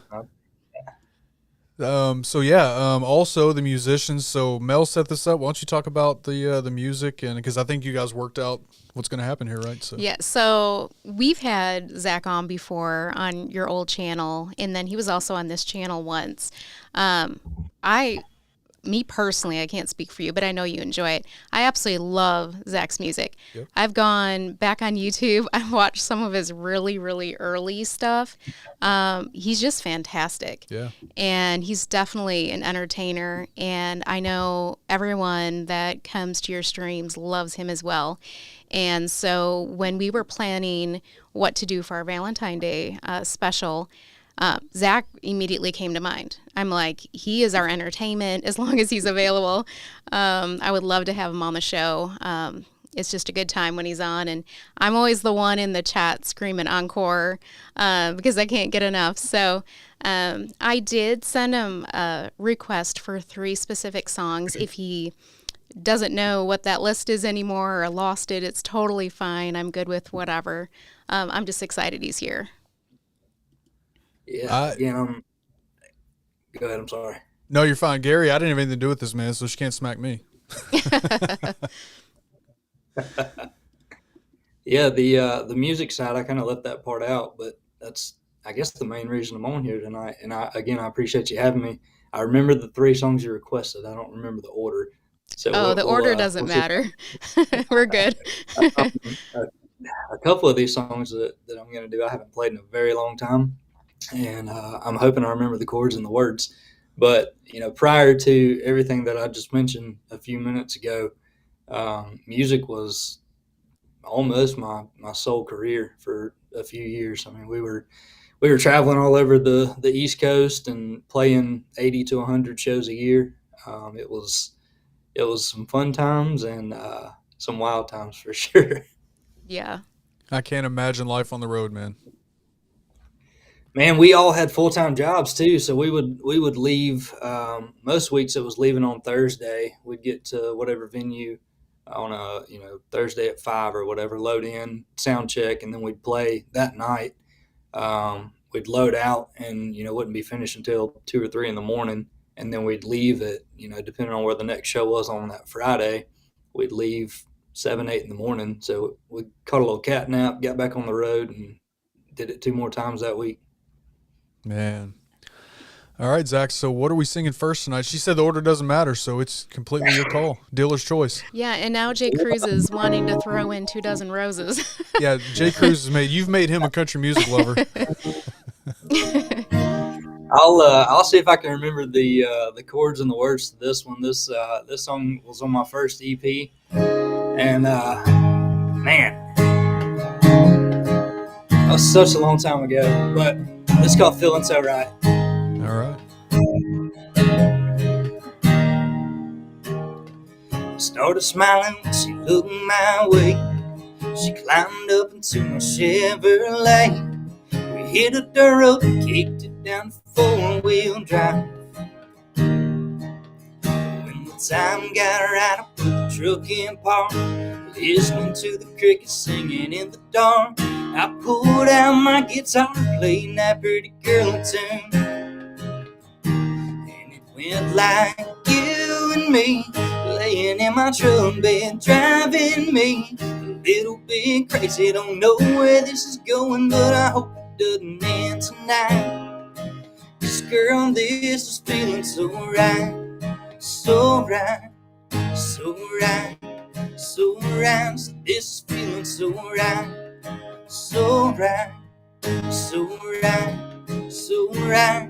open. So yeah. Also the musicians. So Mel set this up. Why don't you talk about the music, and because I think you guys worked out what's going to happen here, right? So Yeah, so we've had Zach on before on your old channel, and then he was also on this channel once. I me personally, I can't speak for you, but I know you enjoy it. I absolutely love Zach's music. Yep. I've gone back on YouTube. I've watched some of his really, really early stuff. He's just fantastic. Yeah. And he's definitely an entertainer. And I know everyone that comes to your streams loves him as well. And so when we were planning what to do for our Valentine Day special, Zach immediately came to mind. I'm like, he is our entertainment as long as he's available. I would love to have him on the show. It's just a good time when he's on, and I'm always the one in the chat screaming encore because I can't get enough. So I did send him a request for 3 specific songs. If he doesn't know what that list is anymore or lost it, it's totally fine. I'm good with whatever. I'm just excited he's here. Yeah, go ahead. I'm sorry. No, you're fine, Gary. I didn't have anything to do with this, man, so she can't smack me. Yeah, the music side, I kind of left that part out, but that's I guess the main reason I'm on here tonight. And I appreciate you having me. I remember the 3 songs you requested. I don't remember the order. So The order doesn't matter. We're good. A couple of these songs that I'm going to do, I haven't played in a very long time, and I'm hoping I remember the chords and the words. But prior to everything that I just mentioned a few minutes ago, music was almost my sole career for a few years. I mean, we were traveling all over the East Coast and playing 80 to 100 shows a year. It was some fun times and some wild times for sure. Yeah. I can't imagine life on the road, man. Man, we all had full-time jobs too, so we would leave. Most weeks it was leaving on Thursday. We'd get to whatever venue on a Thursday at 5 or whatever, load in, sound check, and then we'd play that night. We'd load out and wouldn't be finished until 2 or 3 in the morning, and then we'd leave at depending on where the next show was on that Friday, we'd leave 7, 8 in the morning. So we caught a little cat nap, got back on the road, and did it 2 more times that week. Man. All right, Zach. So what are we singing first tonight? She said the order doesn't matter, so it's completely your call. Dealer's choice. Yeah, and now Jay Cruz is wanting to throw in 2 dozen roses. Yeah, Jay Cruz you've made him a country music lover. I'll see if I can remember the chords and the words to this one. This song was on my first EP, and man, that was such a long time ago. But it's called "Feeling So Right." All right. Started smiling when she looked my way. She climbed up into my Chevrolet. We hit a dirt road and kicked it down the 4-wheel drive. When the time got right, I put the truck in park, listening to the crickets singing in the dark. I pulled out my guitar, playing that pretty girl tune, and it went like you and me, laying in my truck bed, driving me a little bit crazy. Don't know where this is going, but I hope it doesn't end tonight. 'Cause girl, this is feeling so right, so right, so right, so right. So this is feeling so right, so right, so right, so right.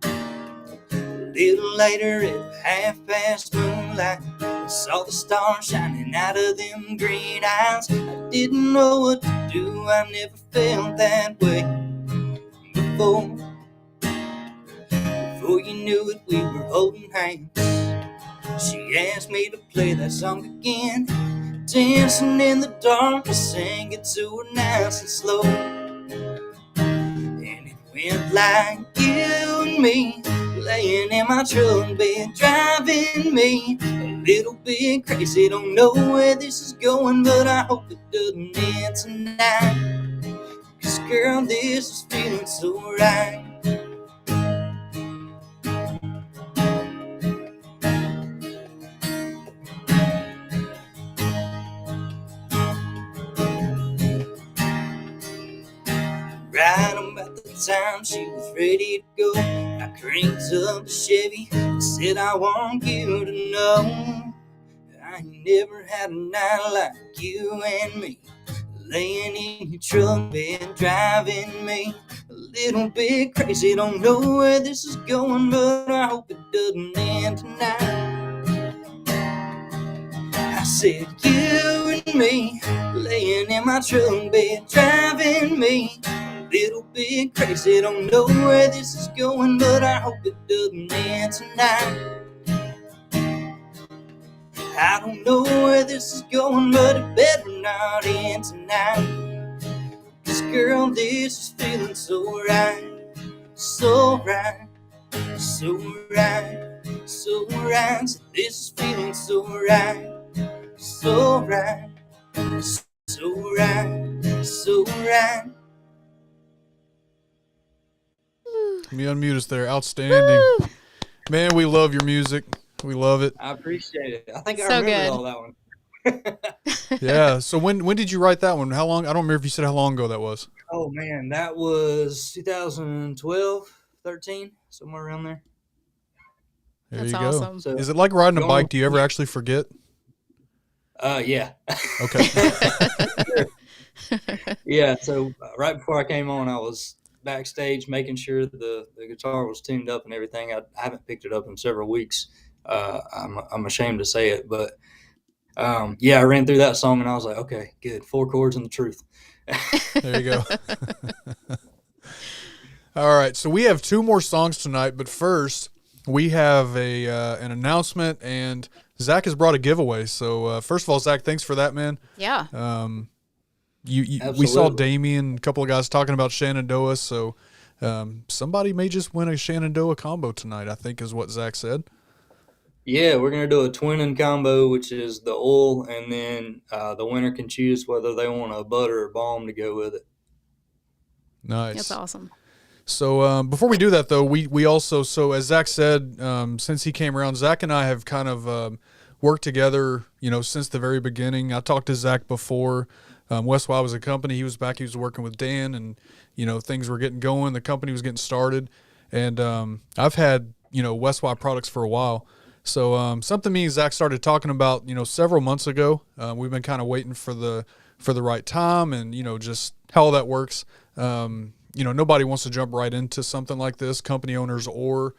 A little later at 1/2 moonlight, I saw the stars shining out of them green eyes. I didn't know what to do, I never felt that way before. Before you knew it, we were holding hands. She asked me to play that song again, dancing in the dark. I sang it to her nice and slow, and it went like you and me, laying in my truck bed, driving me a little bit crazy. Don't know where this is going, but I hope it doesn't end tonight. 'Cause girl, this is feeling so right. Right about the time she was ready to go, I cranked up the Chevy and said, I want you to know I ain't never had a night like you and me, laying in your truck bed, driving me a little bit crazy. Don't know where this is going, but I hope it doesn't end tonight. I said, you and me, laying in my truck bed, driving me a little bit crazy. Don't know where this is going, but I hope it doesn't end tonight. I don't know where this is going, but it better not end tonight. 'Cause girl, this is feeling so right, so right, so right, so right. So this is feeling so right, so right, so right, so right. Let me unmute us there. Outstanding. Woo! Man, we love your music. We love it. I appreciate it. I think I So remember good. all that one. Yeah. So when did you write that one? How long? I don't remember if you said how long ago that was. Oh man, that was 2012, 13, somewhere around there. There That's you go. awesome. So Is it like riding a going- bike? Do you ever actually forget? Yeah. Okay. Yeah, so right before I came on, I was backstage making sure the guitar was tuned up and everything. I haven't picked it up in several weeks. I'm ashamed to say it, but yeah, I ran through that song and I was like, okay, good, 4 chords and the truth. There you go. All right. So we have 2 more songs tonight, but first we have an announcement, and Zach has brought a giveaway. So first of all, Zach, thanks for that, man. Yeah. We saw Absolutely. Damien, a couple of guys talking about Shenandoah, so somebody may just win a Shenandoah combo tonight, I think is what Zach said. Yeah, we're gonna do a twinning combo, which is the oil, and then the winner can choose whether they want a butter or balm to go with it. Nice. That's awesome. So before we do that, though, we also, so as Zach said, since he came around, Zach and I have kind of worked together, since the very beginning. I talked to Zach before West Y was a company. He was working with Dan, and, things were getting going. The company was getting started. And I've had, West Y products for a while. So something me and Zach started talking about, several months ago. We've been kind of waiting for the right time and, just how all that works. Nobody wants to jump right into something like this, company owners or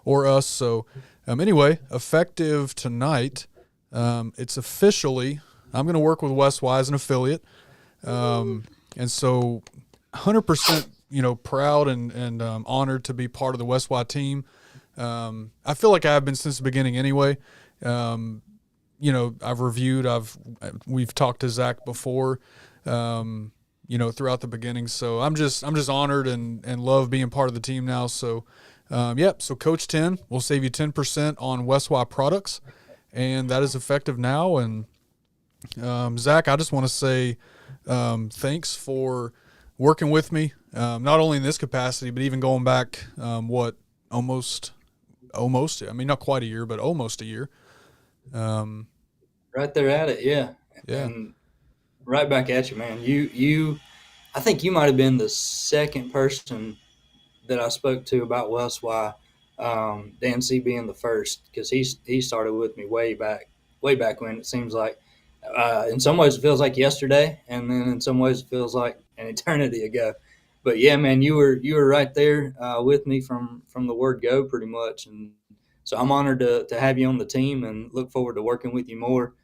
us. So anyway, effective tonight, it's officially, I'm going to work with West Y as an affiliate. And so 100%, proud and honored to be part of the West Y team. I feel like I have been since the beginning anyway. I've reviewed, we've talked to Zach before, throughout the beginning. So I'm just honored and love being part of the team now. So, so Coach 10 will save you 10% on West Y products, and that is effective now. And, Zach, I just want to say, thanks for working with me, not only in this capacity, but even going back, almost, I mean, not quite a year, but almost a year. Right there at it, yeah. Yeah. And right back at you, man. I think you might have been the second person that I spoke to about West Y. Dan C being the first, because he started with me way back when. It seems like, in some ways it feels like yesterday, and then in some ways it feels like an eternity ago. But yeah, man, you were right there with me from the word go, pretty much. And so I'm honored to have you on the team, and look forward to working with you more.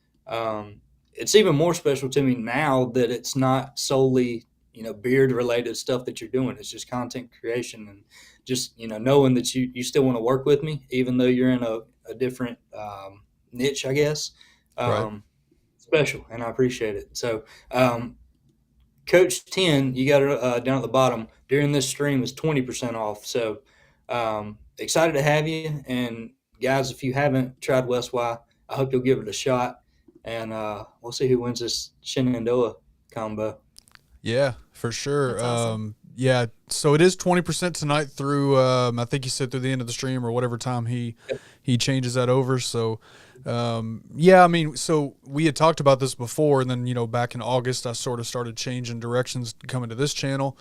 It's even more special to me now that it's not solely beard related stuff that you're doing. It's just content creation, and just knowing that you still want to work with me, even though you're in a different niche, I guess. Right. Special, and I appreciate it. So Coach 10, you got it down at the bottom, during this stream is 20% off. So excited to have you. And guys, if you haven't tried West Y, I hope you'll give it a shot. And we'll see who wins this Shenandoah combo. Yeah, for sure. That's awesome. Yeah, so it is 20% tonight through, I think he said through the end of the stream or whatever time he changes that over. So, I mean, so we had talked about this before, and then, back in August, I sort of started changing directions coming to this channel.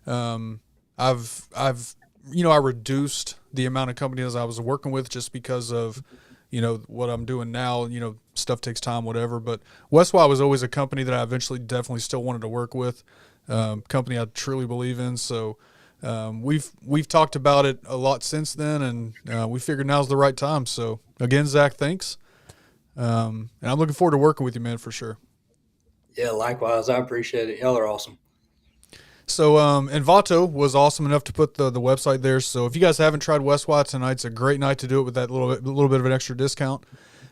I've I reduced the amount of companies I was working with just because of, what I'm doing now. Stuff takes time, whatever. But West Y was always a company that I eventually definitely still wanted to work with. Company I truly believe in. So we've talked about it a lot since then, and we figured now's the right time. So again, Zach, thanks. And I'm looking forward to working with you, man, for sure. Yeah, likewise. I appreciate it. Y'all are awesome. So, and Vato was awesome enough to put the website there. So if you guys haven't tried West Y, tonight's a great night to do it with that little bit of an extra discount.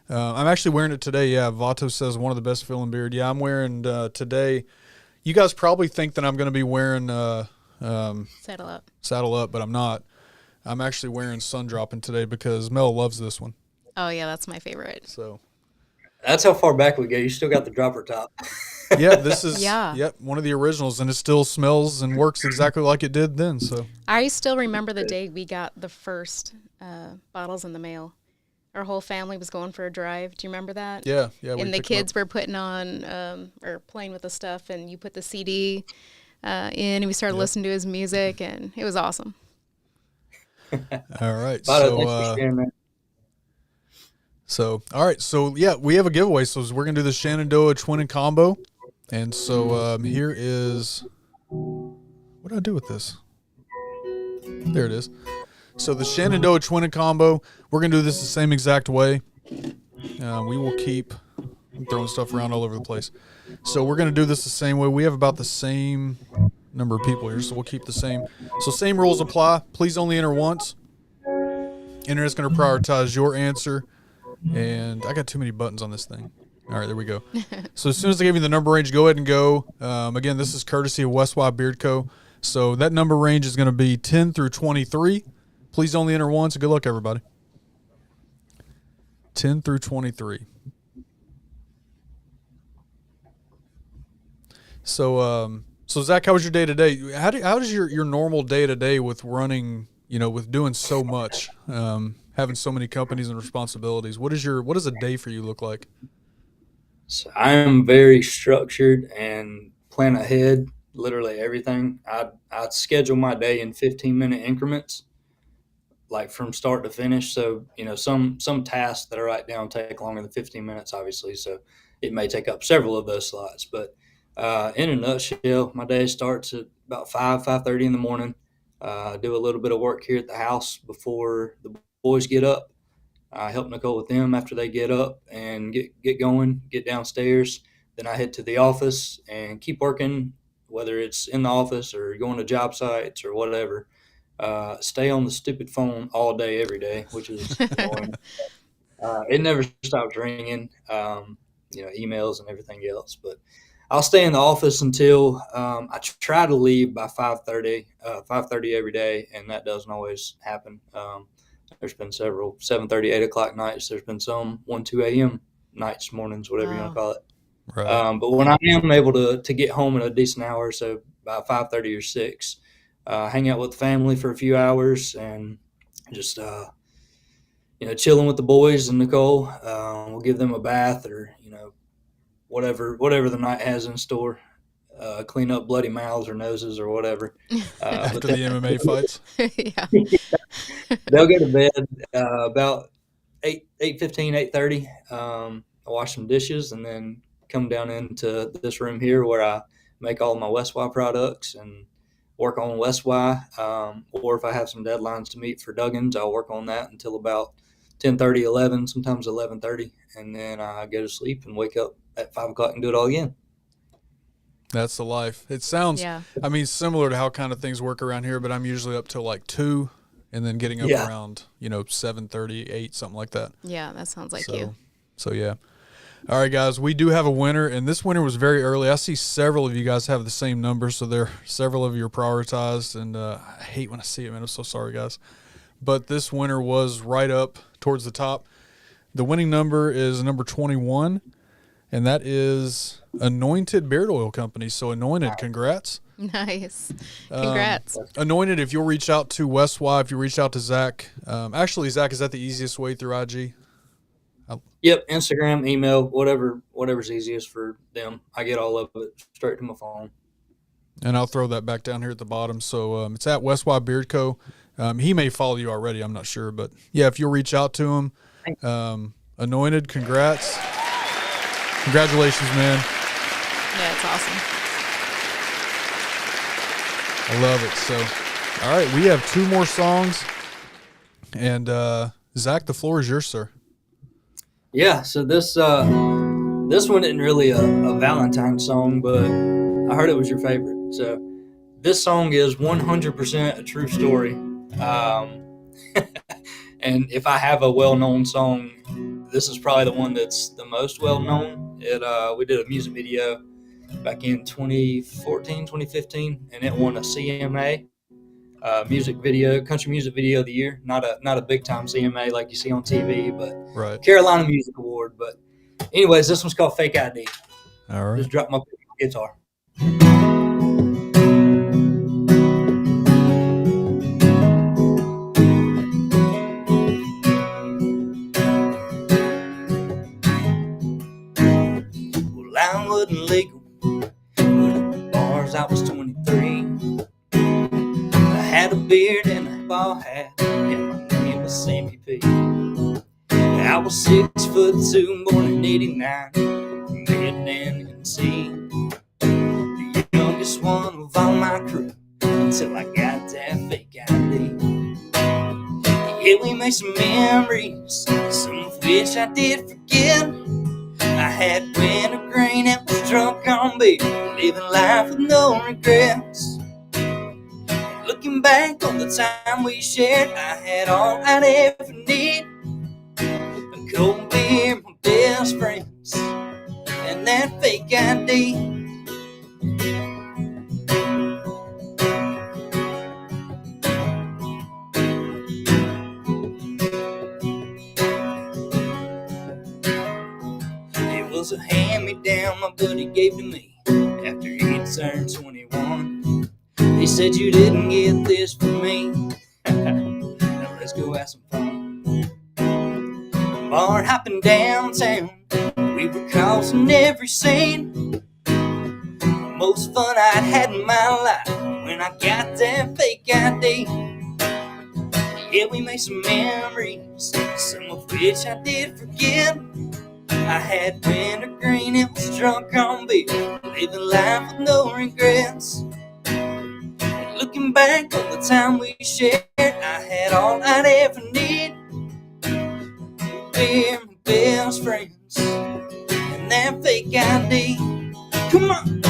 I'm actually wearing it today. Yeah, Vato says one of the best feeling beard. Yeah, I'm wearing today. You guys probably think that I'm going to be wearing Saddle Up, but I'm not. I'm actually wearing Sun Dropping today because Mel loves this one. Oh yeah, that's my favorite. So that's how far back we go. You still got the dropper top. Yeah, this is Yeah. one of the originals, and it still smells and works exactly like it did then. So I still remember the day we got the first bottles in the mail. Our whole family was going for a drive. Do you remember that? yeah. We And the picked 'em kids up. were putting on or playing with the stuff, and you put the CD in, and we started listening to his music, and it was awesome. All right. Vado, thanks for sharing that. So, all right. So, yeah, we have a giveaway. So, we're going to do the Shenandoah Twin and Combo. And so, here is, what did I do with this? There it is. So, the Shenandoah Twin and Combo, we're going to do this the same exact way. We will keep throwing stuff around all over the place. So, we're going to do this the same way. We have about the same number of people here, so we'll keep the same. So, same rules apply. Please only enter once. Internet's going to prioritize your answer. And I got too many buttons on this thing. All right, there we go. So as soon as I give you the number range, go ahead and go. Again, this is courtesy of West Y Beard Co. So that number range is going to be 10 through 23. Please only enter once. Good luck, everybody. 10 through 23. So, Zach, how was your day today? How does your normal day to day with running, with doing so much, having so many companies and responsibilities? What does a day for you look like? So I am very structured and plan ahead, literally everything. I'd schedule my day in 15-minute increments, like from start to finish. So, some tasks that I write down take longer than 15 minutes, obviously. So it may take up several of those slots. But in a nutshell, my day starts at about 5:30 in the morning. I do a little bit of work here at the house before the boys get up. I help Nicole with them after they get up and get going, get downstairs. Then I head to the office and keep working, whether it's in the office or going to job sites or whatever. Stay on the stupid phone all day, every day, which is annoying. It never stops ringing, emails and everything else. But I'll stay in the office until I try to leave by 5:30 every day, and that doesn't always happen. There's been several 7:30, 8 o'clock nights. There's been some 1, 2 a.m. nights, mornings, whatever you want to call it. Right. But when I am able to get home in a decent hour, so by 5:30 or 6, hang out with the family for a few hours and just chilling with the boys and Nicole. We'll give them a bath or whatever the night has in store. Clean up bloody mouths or noses or whatever. After the MMA fights. Yeah. They'll go to bed about 8:15, 8:30. I wash some dishes and then come down into this room here where I make all my West Y products and work on West Y. Or if I have some deadlines to meet for Duggins, I'll work on that until about 10:30, 11, sometimes 11:30, and then I go to sleep and wake up at 5 o'clock and do it all again. That's the life. It sounds, similar to how kind of things work around here, but I'm usually up till like 2 and then getting up around, 7:30, 8, something like that. Yeah, that sounds like you. So, yeah. All right, guys, we do have a winner, and this winner was very early. I see several of you guys have the same number, so several of you are prioritized, and I hate when I see it, man. I'm so sorry, guys. But this winner was right up towards the top. The winning number is number 21, and that is Anointed Beard Oil Company. So, Anointed, congrats. Nice. Congrats. Anointed, if you'll reach out to West Y, if you reach out to Zach. Actually, Zach, is that the easiest way through IG? Yep, Instagram, email, whatever's easiest for them. I get all of it straight to my phone. And I'll throw that back down here at the bottom. So it's at West Y Beard Co. He may follow you already, I'm not sure. But, yeah, if you'll reach out to him. Anointed, congrats. Congratulations, man. Yeah, it's awesome. I love it. So, all right, we have 2 more songs. And, Zach, the floor is yours, sir. Yeah, so this one isn't really a Valentine song, but I heard it was your favorite. So this song is 100% a true story. And if I have a well-known song, this is probably the one that's the most well-known. We did a music video back in 2014, 2015, and it won a CMA country music video of the year. Not a big time CMA like you see on TV, but right. Carolina Music Award. But anyways, this one's called Fake ID. All right. Just drop my guitar. Well, I wasn't legal, but at the bars I was 23. I had a beard and a ball hat, and my name was Sammy P. I was 6'2", born in '89, from NC. The youngest one of all my crew, until I got that fake ID. Yeah, we made some memories, some of which I did forget. I had wintergreen and was drunk on beer, living life with no regrets. Looking back on the time we shared, I had all I'd ever need. A cold beer, my best friends, and that fake ID. gave to me after he turned 21. He said, you didn't get this from me. Now let's go have some fun. Bar hopping downtown, we were causing every scene. The most fun I'd had in my life when I got that fake ID. Yeah, we made some memories, some of which I did forget. I had wintergreen and was drunk on beer, living life with no regrets. And looking back on the time we shared, I had all I'd ever need. We're my best friends, and that fake ID. Come on.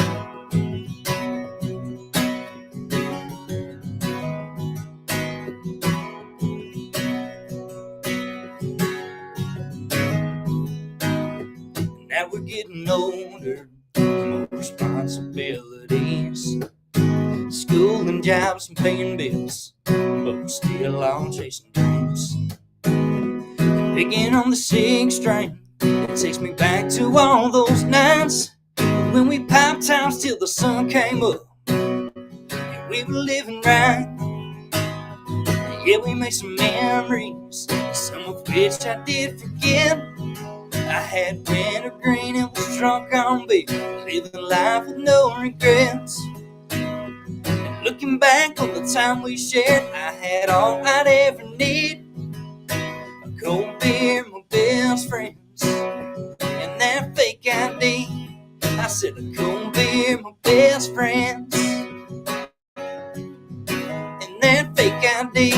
Now we're getting older, more responsibilities, school and jobs and paying bills, but we're still all chasing dreams. Picking on the sixth string, it takes me back to all those nights when we popped tops till the sun came up, and we were living right. Yeah, we made some memories, some of which I did forget. I had wintergreen and was drunk on beer, living life with no regrets. And looking back on the time we shared, I had all I'd ever need. A cold beer, my best friends, and that fake ID. I said a cold beer, my best friends, and that fake ID.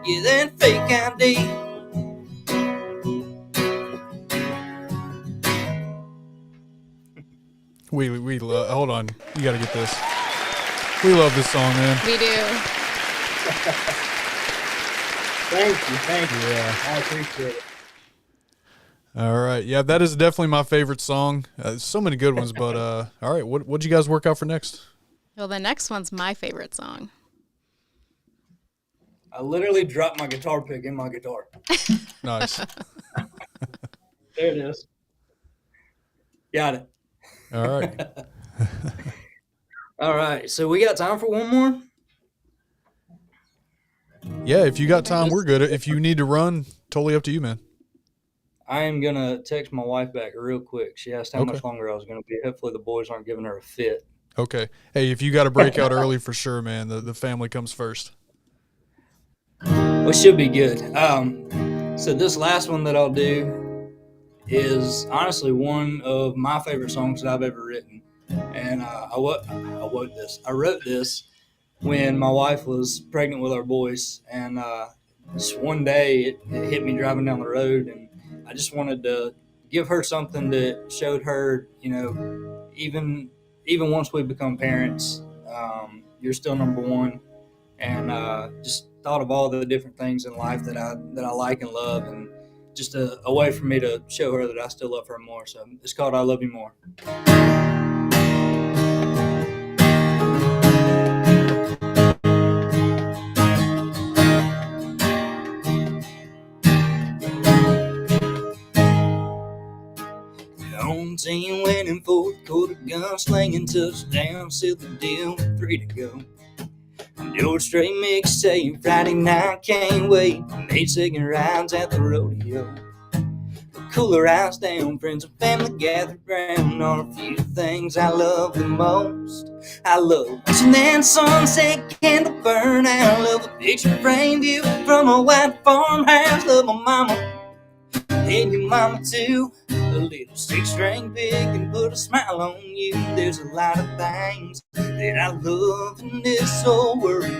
Yeah, that fake ID. We love. Hold on, you got to get this. We love this song, man. We do. Thank you. Yeah. I appreciate it. All right, yeah, that is definitely my favorite song. So many good ones, but all right, what'd you guys work out for next? Well, the next one's my favorite song. I literally dropped my guitar pick in my guitar. Nice. There it is. Got it. All right. All right. So we got time for one more? Yeah, if you got time, we're good. If you need to run, totally up to you, man. I am going to text my wife back real quick. She asked how much longer I was going to be. Hopefully the boys aren't giving her a fit. Okay. Hey, if you got to break out early for sure, man, the family comes first. Well, it should be good. So this last one that I'll do is honestly one of my favorite songs that I've ever written. And I wrote this when my wife was pregnant with our boys. And just one day it hit me driving down the road, and I just wanted to give her something that showed her, even once we become parents, you're still number one. And just thought of all the different things in life that I like and love, and just a way for me to show her that I still love her more. So it's called I Love You More. Home team winning fourth quarter, gun slinging touchdown, sealed the deal with 3 to go. Your straight mixtape, Friday night, can't wait. Made second rides at the rodeo. Cooler house down, friends and family gathered round. Are a few things I love the most. I love watching that sunset candle burn out. Love a picture frame view from a white farmhouse. Love my mama and your mama too. A little 6-string pick and put a smile on you. There's a lot of things that I love in this whole world,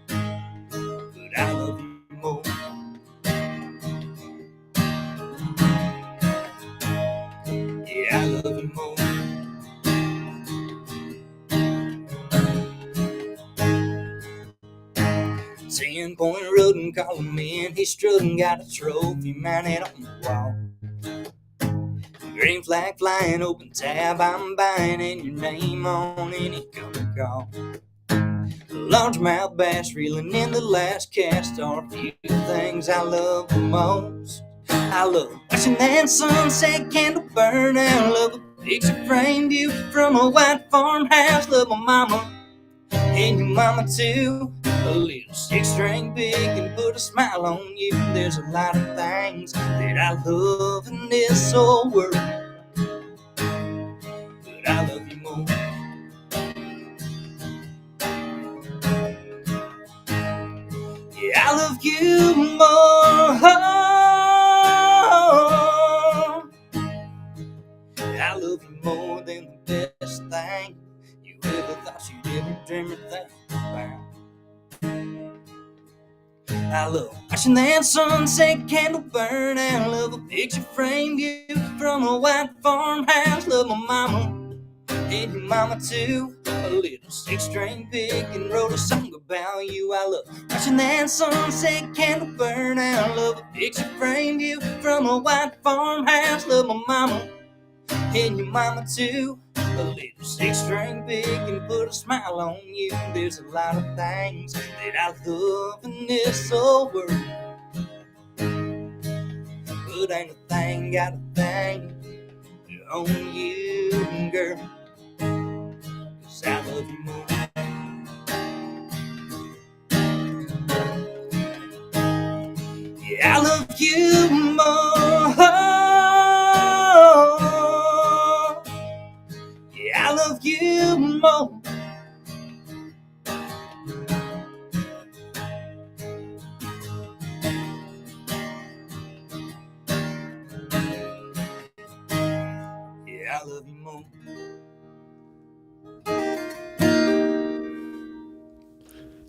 but I love you more. Yeah, I love you more. 10-point road and call him in. He's strutting, got a trophy mounted on the wall. Green flag flying, open tab, I'm buying, and your name on any coming call. Largemouth bass reeling in the last cast are a few things I love the most. I love watching that sunset candle burn out. Love a picture frame view from a white farmhouse. Love my mama and your mama too. A little six-string pick and put a smile on you. There's a lot of things that I love in this whole world, but I love you more. Yeah, I love you more. I love you more than the best thing you ever thought you'd ever dream or think about. I love watching that sunset candle burn out. Love a picture frame view from a white farmhouse. Love my mama and your mama too. A little six-string pick and wrote a song about you. I love watching that sunset candle burn out. Love a picture frame view from a white farmhouse. Love my mama and your mama too. A little six-string pick and put a smile on you. There's a lot of things that I love in this whole world, but ain't a thing got a thing on you, girl, 'cause I love you more. Yeah, I love you more. I love you more. Yeah, I love you more.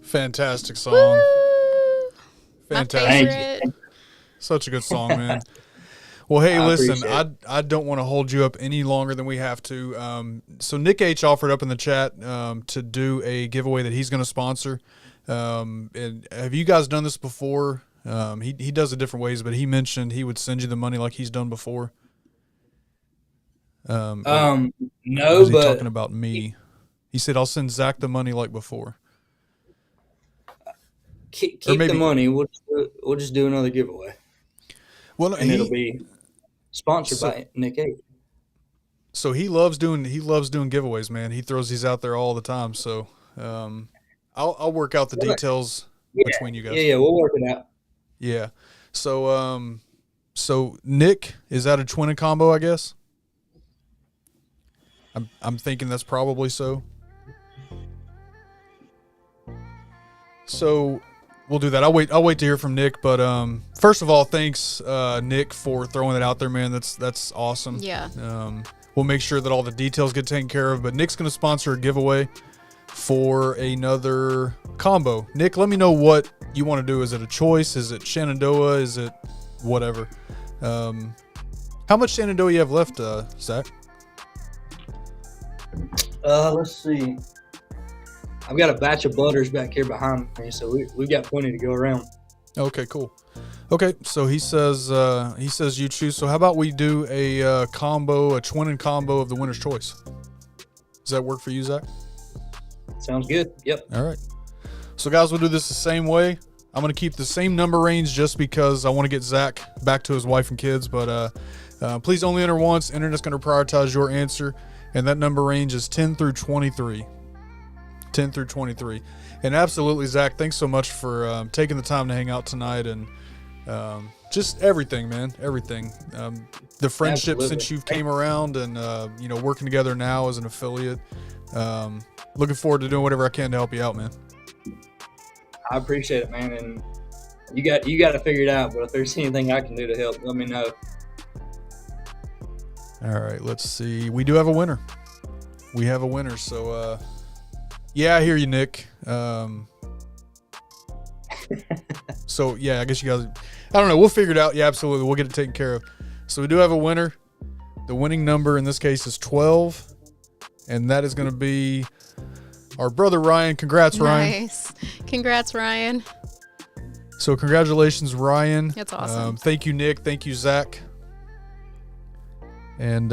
Fantastic song. Woo! My Fantastic. favorite. Such a good song, man. Well, hey, I listen, appreciate I don't want to hold you up any longer than we have to. So Nick H offered up in the chat to do a giveaway that he's going to sponsor. And have you guys done this before? He does it different ways, but he mentioned he would send you the money like he's done before. No, was he but talking about me? He said I'll send Zach the money like before. keep Or maybe- the money. We'll just do another giveaway, Well, and it'll be sponsored by Nick H. So he loves doing giveaways, man. He throws these out there all the time. So I'll work out the details between you guys. Yeah, we'll work it out. Yeah. So so Nick, is that a twin and combo, I guess? I'm thinking that's probably so. So we'll do that. I'll wait to hear from Nick, but first of all, thanks Nick for throwing it out there, man. That's awesome. Yeah. We'll make sure that all the details get taken care of, but Nick's going to sponsor a giveaway for another combo. Nick, let me know what you want to do. Is it a choice? Is it Shenandoah? Is it whatever? How much Shenandoah you have left, Zach? Let's see. I've got a batch of butters back here behind me, so we've got plenty to go around. Okay, cool. Okay, so he says you choose. So how about we do a combo, a twin and combo of the winner's choice? Does that work for you, Zach? Sounds good. Yep. All right. So guys, we'll do this the same way. I'm going to keep the same number range just because I want to get Zach back to his wife and kids. But please only enter once. Internet's going to prioritize your answer. And that number range is 10 through 23. 10 through 23. And absolutely, Zach, thanks so much for taking the time to hang out tonight and just everything, man. Everything. The friendship Absolutely. since you've came around and, working together now as an affiliate. Looking forward to doing whatever I can to help you out, man. I appreciate it, man, and you got to figure it out. But if there's anything I can do to help, let me know. All right, let's see. We do have a winner. We have a winner. So, yeah, I hear you, Nick. So, yeah, I guess you guys, I don't know. We'll figure it out. Yeah, absolutely. We'll get it taken care of. So we do have a winner. The winning number in this case is 12. And that is going to be our brother, Ryan. Congrats, Ryan. Nice. Congrats, Ryan. So congratulations, Ryan. That's awesome. Thank you, Nick. Thank you, Zach. And,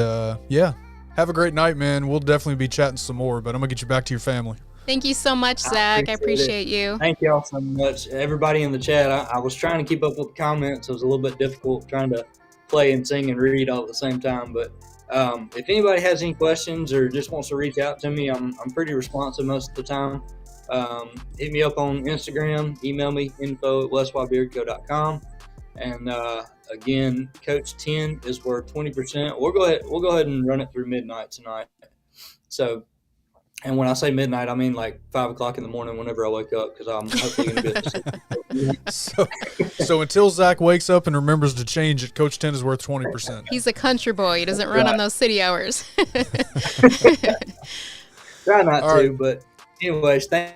yeah, have a great night, man. We'll definitely be chatting some more, but I'm going to get you back to your family. Thank you so much, Zach. I appreciate you. Thank y'all so much. Everybody in the chat, I was trying to keep up with the comments. It was a little bit difficult trying to play and sing and read all at the same time. But if anybody has any questions or just wants to reach out to me, I'm pretty responsive most of the time. Hit me up on Instagram, email me, info@westwybeardco.com. And again, Coach 10 is worth 20%. We'll go ahead and run it through midnight tonight. So, and when I say midnight, I mean like 5 o'clock in the morning whenever I wake up, because I'm hopefully going to be So until Zach wakes up and remembers to change it, Coach 10 is worth 20%. He's a country boy. He doesn't run on those city hours. Try not All to, right. but anyways, thank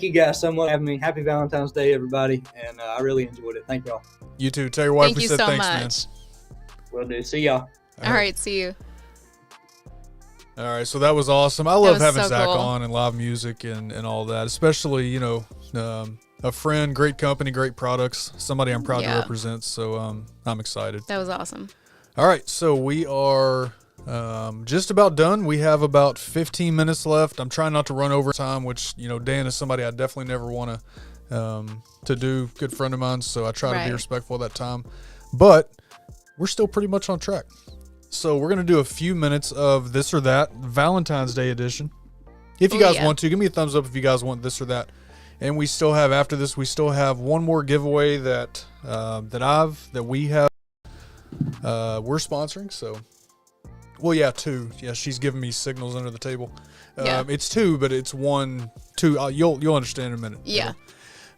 you guys so much for having me. Happy Valentine's Day, everybody, and I really enjoyed it. Thank y'all. You too. Tell your wife Thank we you said so thanks, much. Will do. See y'all. All right, see you. All right, so that was awesome. I love was having so Zach cool. on and live music and all that, especially, you know, a friend, great company, great products, somebody I'm proud to Yeah. represent. So I'm excited. That was awesome. All right, so we are just about done. We have about 15 minutes left. I'm trying not to run over time, which, you know, Dan is somebody I definitely never want to do. Good friend of mine, so I try to be Right. respectful of that time. But we're still pretty much on track. So we're going to do a few minutes of this or that, Valentine's Day edition. If you Oh, guys yeah. want to, give me a thumbs up if you guys want this or that. And we still have, after this, we still have one more giveaway that we're sponsoring. So, well, yeah, two. Yeah, she's giving me signals under the table. Yeah. It's two, but it's one, two. You'll understand in a minute. Yeah.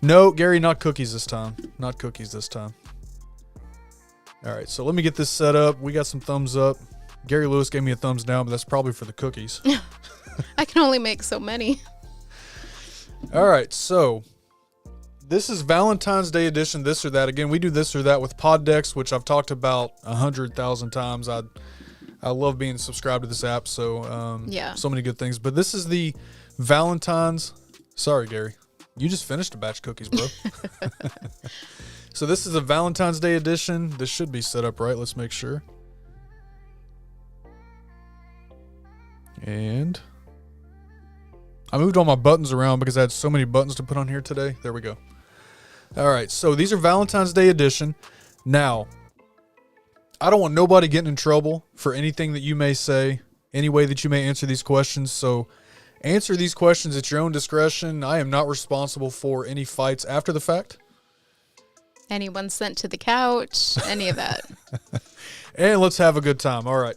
No, Gary, not cookies this time. Not cookies this time. All right, so let me get this set up. We got some thumbs up. Gary Lewis gave me a thumbs down, but that's probably for the cookies. I can only make so many. All right, so this is Valentine's Day edition, this or that. Again, we do this or that with pod decks, which I've talked about 100,000 times. I love being subscribed to this app, so Yeah. so many good things. But this is the Valentine's. Sorry, Gary, you just finished a batch of cookies, bro. So this is a Valentine's Day edition. This should be set up right. Let's make sure. And I moved all my buttons around because I had so many buttons to put on here today. There we go. All right, so these are Valentine's Day edition. Now, I don't want nobody getting in trouble for anything that you may say, any way that you may answer these questions. So answer these questions at your own discretion. I am not responsible for any fights after the fact. Anyone sent to the couch, any of that. And let's have a good time. All right.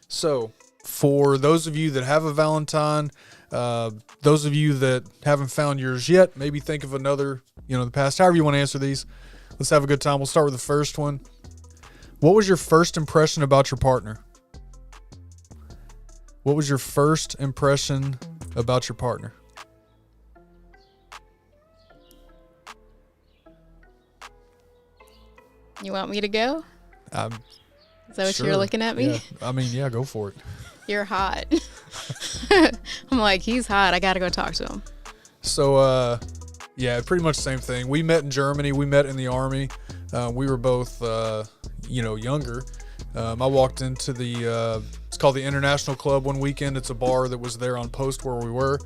So for those of you that have a Valentine, those of you that haven't found yours yet, maybe think of another, the past, however you want to answer these. Let's have a good time. We'll start with the first one. What was your first impression about your partner? What was your first impression about your partner? You want me to go? Is that what Sure. you're looking at me? Yeah. I mean, yeah, go for it. You're hot. I'm like, he's hot. I got to go talk to him. So, yeah, pretty much the same thing. We met in Germany. We met in the Army. We were both, younger. I walked into it's called the International Club one weekend. It's a bar that was there on post where we were.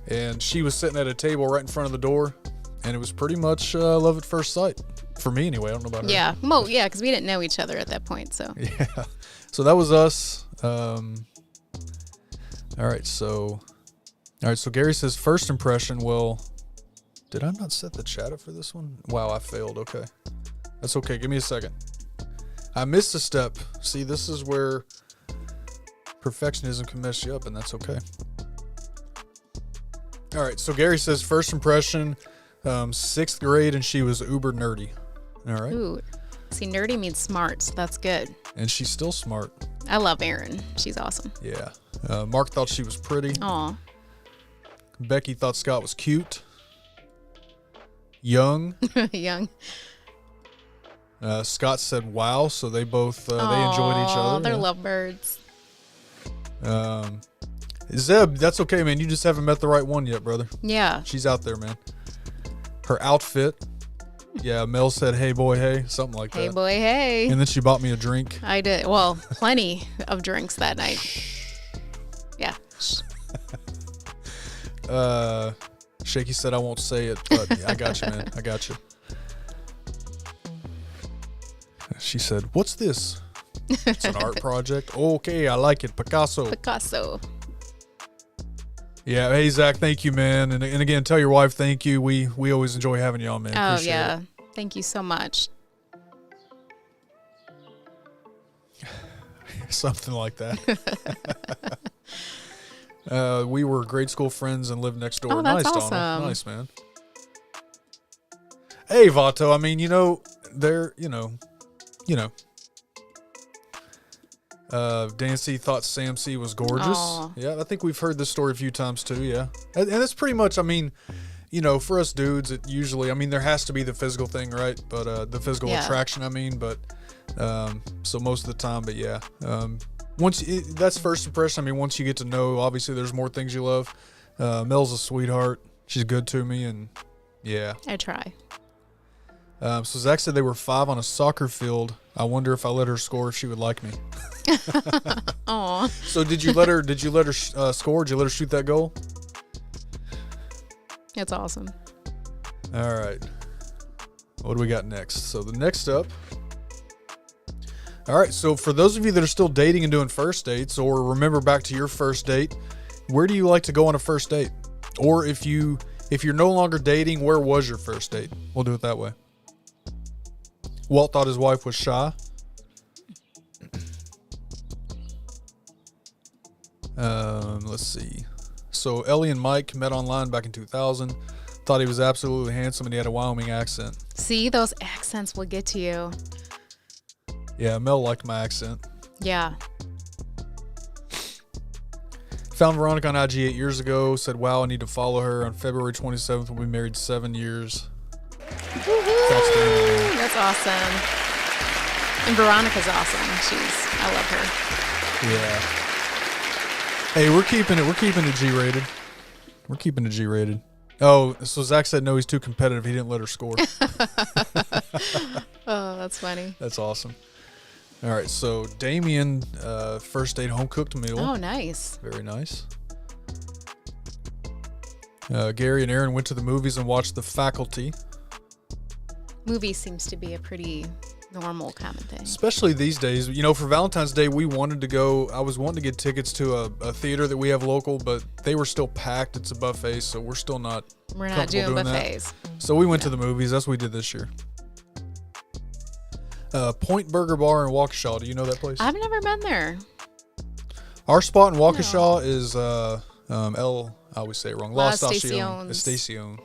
And she was sitting at a table right in front of the door. And it was pretty much love at first sight. For me, anyway. I don't know about her. Yeah. Well, yeah, because we didn't know each other at that point. So, Yeah. So that was us. All right. So Gary says first impression. Well, did I not set the chat up for this one? Wow, I failed. Okay. That's okay. Give me a second. I missed a step. See, this is where perfectionism can mess you up, and that's okay. All right. So Gary says first impression, 6th grade, and she was uber nerdy. All right. ooh. See, nerdy means smart. So that's good. And she's still smart. I love Erin. She's awesome. Yeah. Mark thought she was pretty. Aw. Becky thought Scott was cute. Young. Young. Scott said wow, so they both they enjoyed each other. They're yeah. lovebirds. Zeb, that's okay, man. You just haven't met the right one yet, brother. Yeah. She's out there, man. Her outfit. Yeah, Mel said, hey, boy, hey. Something like Hey, that. boy, hey. And then she bought me a drink. I did. Well, plenty of drinks that night. Yeah. Shaky said I won't say it, but I got you, man. I got you. She said, "What's this?" It's an art project. Okay, I like it. Picasso. Yeah. Hey, Zach. Thank you, man. And again, tell your wife thank you. We always enjoy having you on, man. Oh, Appreciate yeah. it. Thank you so much. Something like that. We were grade school friends and lived next door. Oh, that's nice, awesome. Donald. Nice, man. Hey, Vato. I mean, they're, Dancy thought Sam C was gorgeous. Aw. Yeah, I think we've heard this story a few times too. Yeah, and that's pretty much. I mean, for us dudes, it usually. I mean, there has to be the physical thing, right? But the physical attraction. I mean, but so most of the time. But yeah, that's first impression. I mean, once you get to know, obviously, there's more things you love. Mel's a sweetheart. She's good to me, and yeah. I try. So Zach said they were 5 on a soccer field. I wonder if I let her score if she would like me. Aw. So did you let her score? Did you let her shoot that goal? That's awesome. All right. What do we got next? So the next up. All right. So for those of you that are still dating and doing first dates, or remember back to your first date, where do you like to go on a first date? Or if you're no longer dating, where was your first date? We'll do it that way. Walt thought his wife was shy. Let's see. So Ellie and Mike met online back in 2000. Thought he was absolutely handsome and he had a Wyoming accent. See, those accents will get to you. Yeah, Mel liked my accent. Yeah. Found Veronica on IG 8 years ago. Said, wow, I need to follow her. On February 27th, we'll be married 7 years. Woo-hoo! That's awesome. And Veronica's awesome. I love her. Yeah. Hey, we're keeping it G-rated. We're keeping it G-rated. Oh, so Zach said no, he's too competitive. He didn't let her score. Oh, that's funny. That's awesome. All right, so Damien, first date home cooked meal. Oh, nice. Very nice. Gary and Aaron went to the movies and watched The Faculty. Movie seems to be a pretty normal common thing. Especially these days. For Valentine's Day, we wanted to go. I was wanting to get tickets to a theater that we have local, but they were still packed. It's a buffet, so we're still not We're not doing buffets. That. So we went to the movies. That's what we did this year. Point Burger Bar in Waukesha. Do you know that place? I've never been there. Our spot in Waukesha is I always say it wrong. La Estacion. Estacion.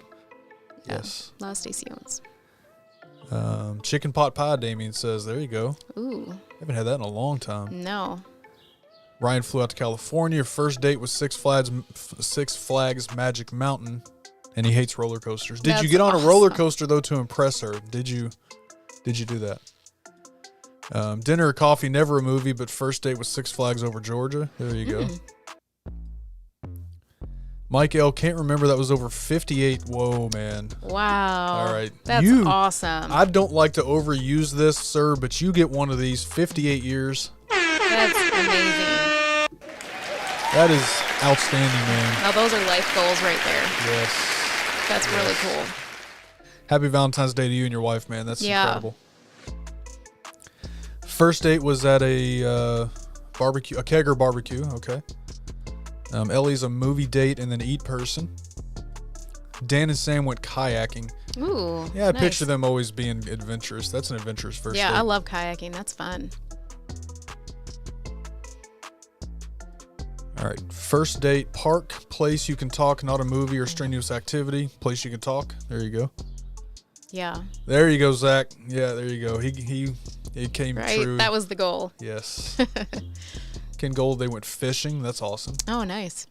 Yes. La Estaciones. Chicken pot pie, Damien says. There you go. Ooh. Haven't had that in a long time. No. Ryan flew out to California. First date was Six Flags Magic Mountain, and he hates roller coasters. Did you get on a roller coaster though to impress her? Did you do that? Dinner or coffee, never a movie, but first date was Six Flags over Georgia. There you go. Mike L. Can't remember. That was over 58. Whoa, man. Wow. All right. That's awesome. I don't like to overuse this, sir, but you get one of these 58 years. That's amazing. That is outstanding, man. Now, those are life goals right there. Yes. That's really cool. Happy Valentine's Day to you and your wife, man. That's incredible. First date was at a barbecue, a kegger barbecue. Okay. Ellie's a movie date and then eat person. Dan and Sam went kayaking. Ooh. Yeah, I picture them always being adventurous. That's an adventurous first date. Yeah, I love kayaking. That's fun. All right. First date, park, place you can talk, not a movie or strenuous activity. Place you can talk. There you go. Yeah. There you go, Zach. Yeah, there you go. He came true. That was the goal. Yes. Ken Gold, they went fishing. That's awesome. Oh, nice.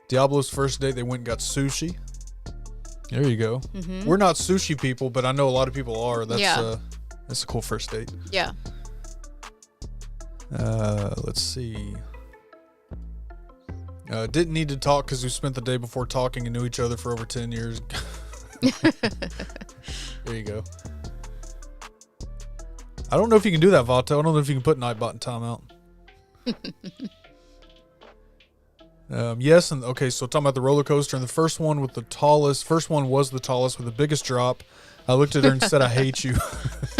Diablo's first date, they went and got sushi. There you go. Mm-hmm. We're not sushi people, but I know a lot of people are. That's that's a cool first date. Yeah. Let's see. Didn't need to talk because we spent the day before talking and knew each other for over 10 years. There you go. I don't know if you can do that, Vato. I don't know if you can put Nightbot in timeout. Yes, and okay, so talking about the roller coaster, and the first one was the tallest with the biggest drop. I looked at her and said, I hate you.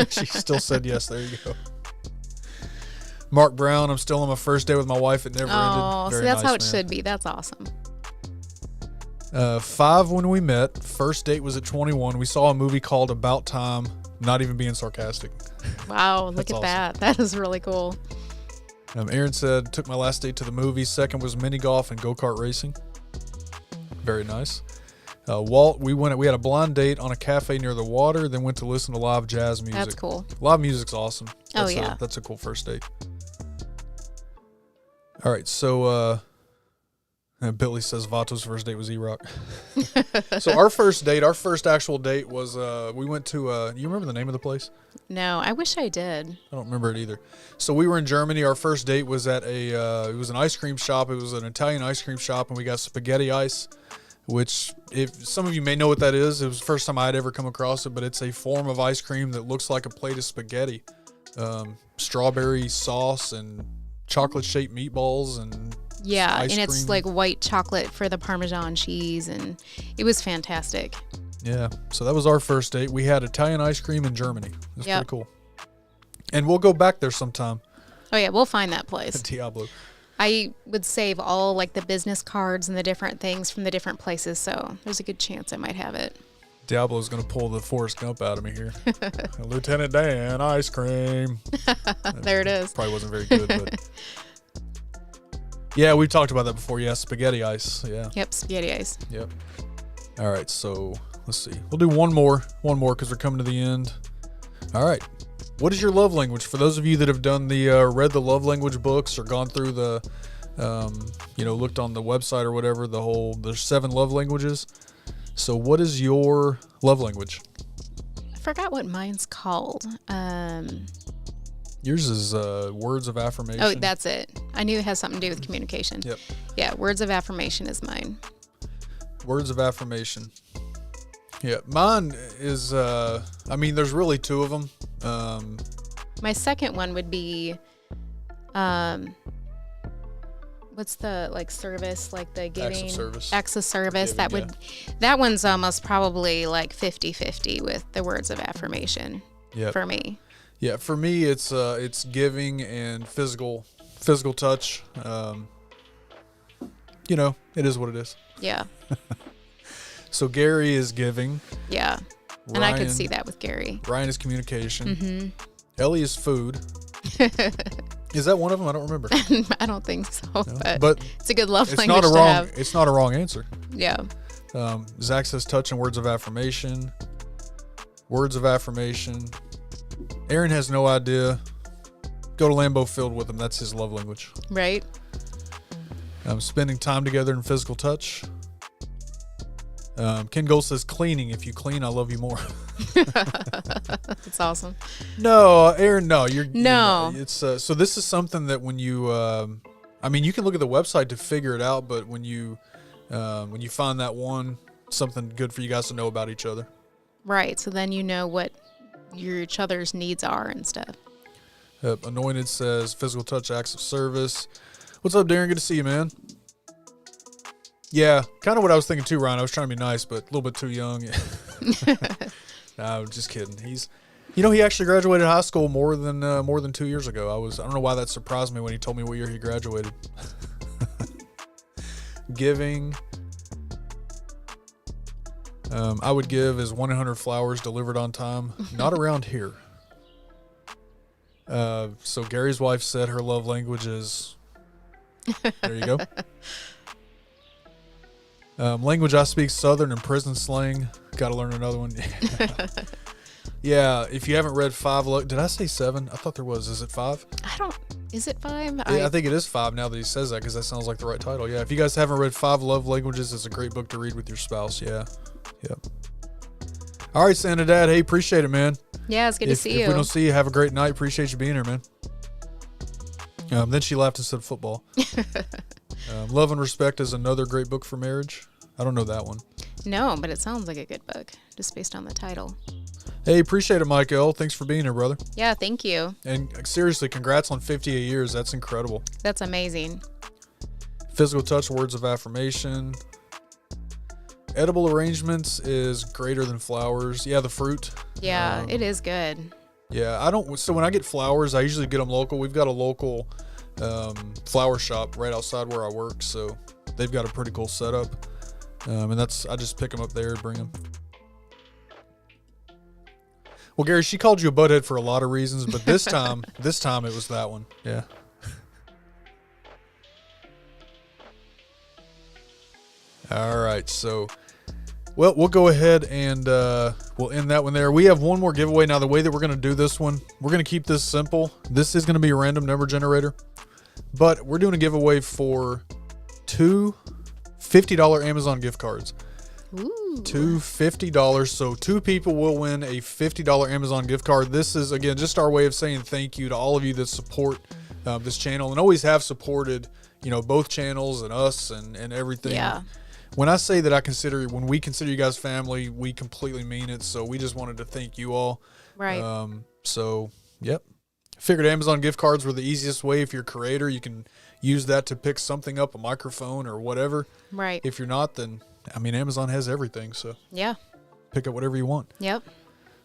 She still said yes. There you go. Mark Brown, I'm still on my first day with my wife. It never ended. Oh, so Very that's nice, how it man. should be. That's awesome. 5 when we met. First date was at 21. We saw a movie called About Time. Not even being sarcastic. Wow, look That's at awesome. that. That is really cool. Aaron said, took my last date to the movies. Second was mini golf and go-kart racing. Very nice. Walt, we had a blind date on a cafe near the water, then went to listen to live jazz music. That's cool. Live music's awesome. Oh, That's yeah. That's a cool first date. All right, so Billy says Vato's first date was E-Rock. So our first actual date was we went to, you remember the name of the place? No, I wish I did. I don't remember it either. So we were in Germany. Our first date was at it was an ice cream shop. It was an Italian ice cream shop, and we got spaghetti ice, which if some of you may know what that is. It was the first time I'd ever come across it, but it's a form of ice cream that looks like a plate of spaghetti. Strawberry sauce and chocolate-shaped meatballs and Yeah, ice and it's cream. like white chocolate for the Parmesan cheese, and it was fantastic. Yeah, so that was our first date. We had Italian ice cream in Germany. It was Yep. pretty cool. And we'll go back there sometime Oh yeah, we'll find that at place. Diablo. I would save all like the business cards and the different things from the different places, so there's a good chance I might have it. Diablo's going to pull the Forrest Gump out of me here. Lieutenant Dan, ice cream. There it is. Probably wasn't very good, but... Yeah, we talked about that before. Yeah, spaghetti ice. Yeah. Yep, spaghetti ice. Yep. All right, so let's see. We'll do one more because we're coming to the end. All right. What is your love language? For those of you that have done the read the love language books or gone through the, looked on the website or whatever, there's 7 love languages. So what is your love language? I forgot what mine's called. Yours is words of affirmation. Oh, that's it. I knew it has something to do with communication. Yep. Yeah, words of affirmation is mine. Words of affirmation. Yeah, mine is, there's really 2 of them. My second one would be, what's the like service, like the giving acts of service. Giving, That one's almost probably like 50-50 with the words of affirmation for me. Yeah, for me it's giving and physical touch. It is what it is. Yeah. So Gary is giving. Yeah. And I could see that with Gary. Ryan is communication. Mm-hmm. Ellie is food. Is that one of them? I don't remember. I don't think so, No. but it's a good love It's language not a to wrong. have. It's not a wrong answer. Yeah. Zach says touch and words of affirmation. Words of affirmation. Aaron has no idea. Go to Lambeau Field with him. That's his love language. Right. Spending time together in physical touch. Ken Gold says cleaning. If you clean, I love you more. That's awesome. No, Aaron. No, you're No. It's so this is something that when you, you can look at the website to figure it out, but when you find that one, something good for you guys to know about each other. Right. So then you know what each other's needs are and stuff. Anointed says physical touch, acts of service. What's up, Darren? Good to see you, man. Yeah, kind of what I was thinking too, Ryan. I was trying to be nice, but a little bit too young. No, just kidding. He actually graduated high school more than 2 years ago. I don't know why that surprised me when he told me what year he graduated. Giving. I would give is 100 flowers delivered on time. Not around here. So Gary's wife said her love language is. There you go. Language I speak Southern and prison slang. Got to learn another one. Yeah, if you haven't read 5, did I say 7? I thought there was. Is it 5? Is it 5? Yeah, I think it is 5 now that he says that because that sounds like the right title. Yeah, if you guys haven't read 5 Love Languages, it's a great book to read with your spouse. Yeah. Yep. All right, Santa Dad. Hey, appreciate it, man. Yeah, it's good to see you. If we don't see you, have a great night. Appreciate you being here, man. Then she laughed and said football. Love and Respect is another great book for marriage. I don't know that one. No, but it sounds like a good book just based on the title. Hey, appreciate it, Mike L. Thanks for being here, brother. Yeah, thank you. And seriously, congrats on 58 years. That's incredible. That's amazing. Physical touch, words of affirmation. Edible arrangements is greater than flowers. Yeah, the fruit. Yeah, it is good. Yeah, I don't. So when I get flowers, I usually get them local. We've got a local flower shop right outside where I work, so they've got a pretty cool setup. And I just pick them up there and bring them. Well, Gary, she called you a butthead for a lot of reasons, but this time it was that one. Yeah. All right, so, well, we'll go ahead and we'll end that one there. We have one more giveaway. Now, the way that we're going to do this one, we're going to keep this simple. This is going to be a random number generator, but we're doing a giveaway for two $50 Amazon gift cards. Ooh. Two $50. So 2 people will win a $50 Amazon gift card. This is, again, just our way of saying thank you to all of you that support this channel and always have supported, both channels and us and everything. Yeah. When I say that when we consider you guys family, we completely mean it. So we just wanted to thank you all. Right. So, yep. Figured Amazon gift cards were the easiest way. If you're a creator, you can use that to pick something up, a microphone or whatever. Right. If you're not, then, Amazon has everything. So yeah. Pick up whatever you want. Yep.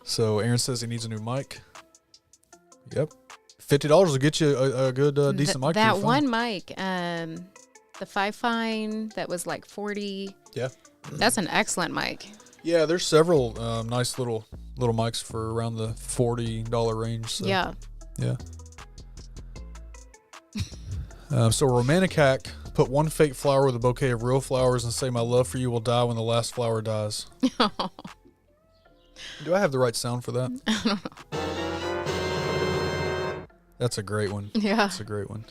So Aaron says he needs a new mic. Yep. $50 will get you a good, decent mic. That one mic, the 5 Fine, that was like 40. Yeah. That's an excellent mic. Yeah, there's several nice little mics for around the $40 range. So, yeah. Yeah. So romantic hack, put one fake flower with a bouquet of real flowers and say my love for you will die when the last flower dies. Do I have the right sound for that? I don't know. That's a great one. Yeah. That's a great one.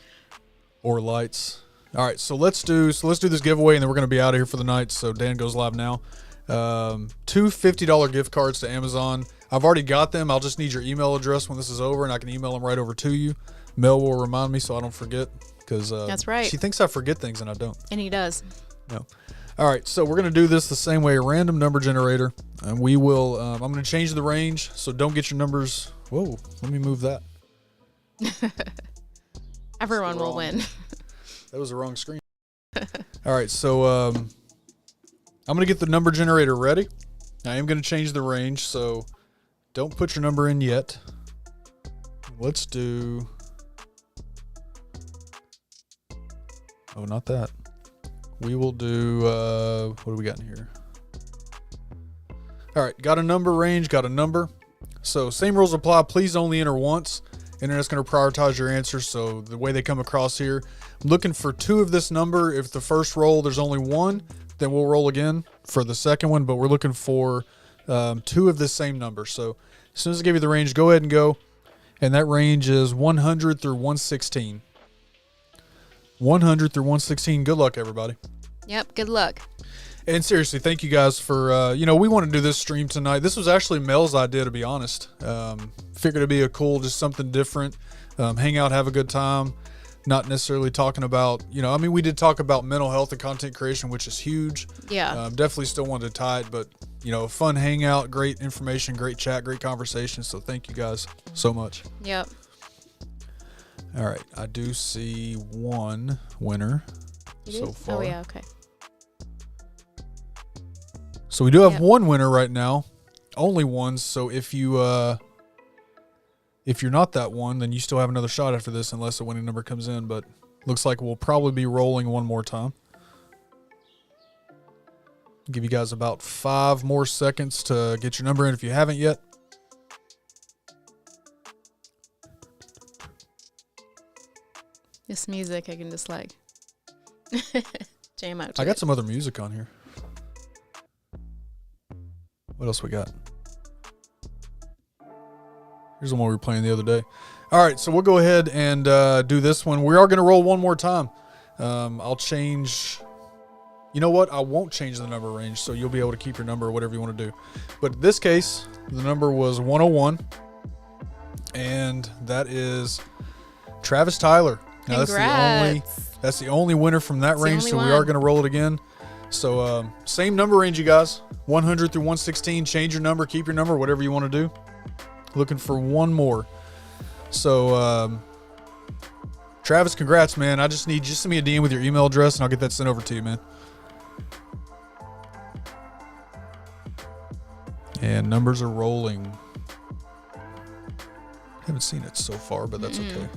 Or lights. All right, so let's do this giveaway, and then we're going to be out of here for the night. So Dan goes live now. 2 $50 gift cards to Amazon. I've already got them. I'll just need your email address when this is over, and I can email them right over to you. Mel will remind me so I don't forget, because that's right. She thinks I forget things, and I don't. And he does. No. All right, so we're going to do this the same way, a random number generator, and we will. I'm going to change the range, so don't get your numbers. Whoa, let me move that. Everyone will win. That was the wrong screen. All right, so I'm going to get the number generator ready. I am going to change the range, so don't put your number in yet. Let's do... Oh, not that. We will do... what do we got in here? All right, got a number range, got a number. So same rules apply. Please only enter once. Internet's going to prioritize your answers, so the way they come across here. I'm looking for 2 of this number. If the first roll there's only 1, then we'll roll again for the second one, but we're looking for 2 of this same number. So as soon as I give you the range, go ahead and go. And that range is 100 through 116. 100 through 116. Good luck, everybody. Yep, good luck. And seriously, thank you guys for, we want to do this stream tonight. This was actually Mel's idea, to be honest. Figured it'd be a cool, just something different. Hang out, have a good time. Not necessarily talking about, we did talk about mental health and content creation, which is huge. Yeah. Definitely still wanted to tie it, but, fun hangout, great information, great chat, great conversation. So thank you guys so much. Yep. All right. I do see one winner so far. Oh, yeah, okay. So we do have one winner right now, only one. So if you're not that one, then you still have another shot after this, unless a winning number comes in. But looks like we'll probably be rolling one more time. Give you guys about 5 more seconds to get your number in if you haven't yet. This music, I can just jam out to I got it. some other music on here. What else we got? Here's the one we were playing the other day. All right, so we'll go ahead and do this one. We are going to roll one more time. I'll change... You know what? I won't change the number range, so you'll be able to keep your number or whatever you want to do. But in this case, the number was 101. And that is Travis Tyler. Now, that's the only winner from that range, so we are going to roll it again. So same number range, you guys. 100 through 116. Change your number, keep your number, whatever you want to do. Looking for one more. So Travis, congrats, man. I just need, just send me a DM with your email address, and I'll get that sent over to you, man. And numbers are rolling. Haven't seen it so far, but that's okay.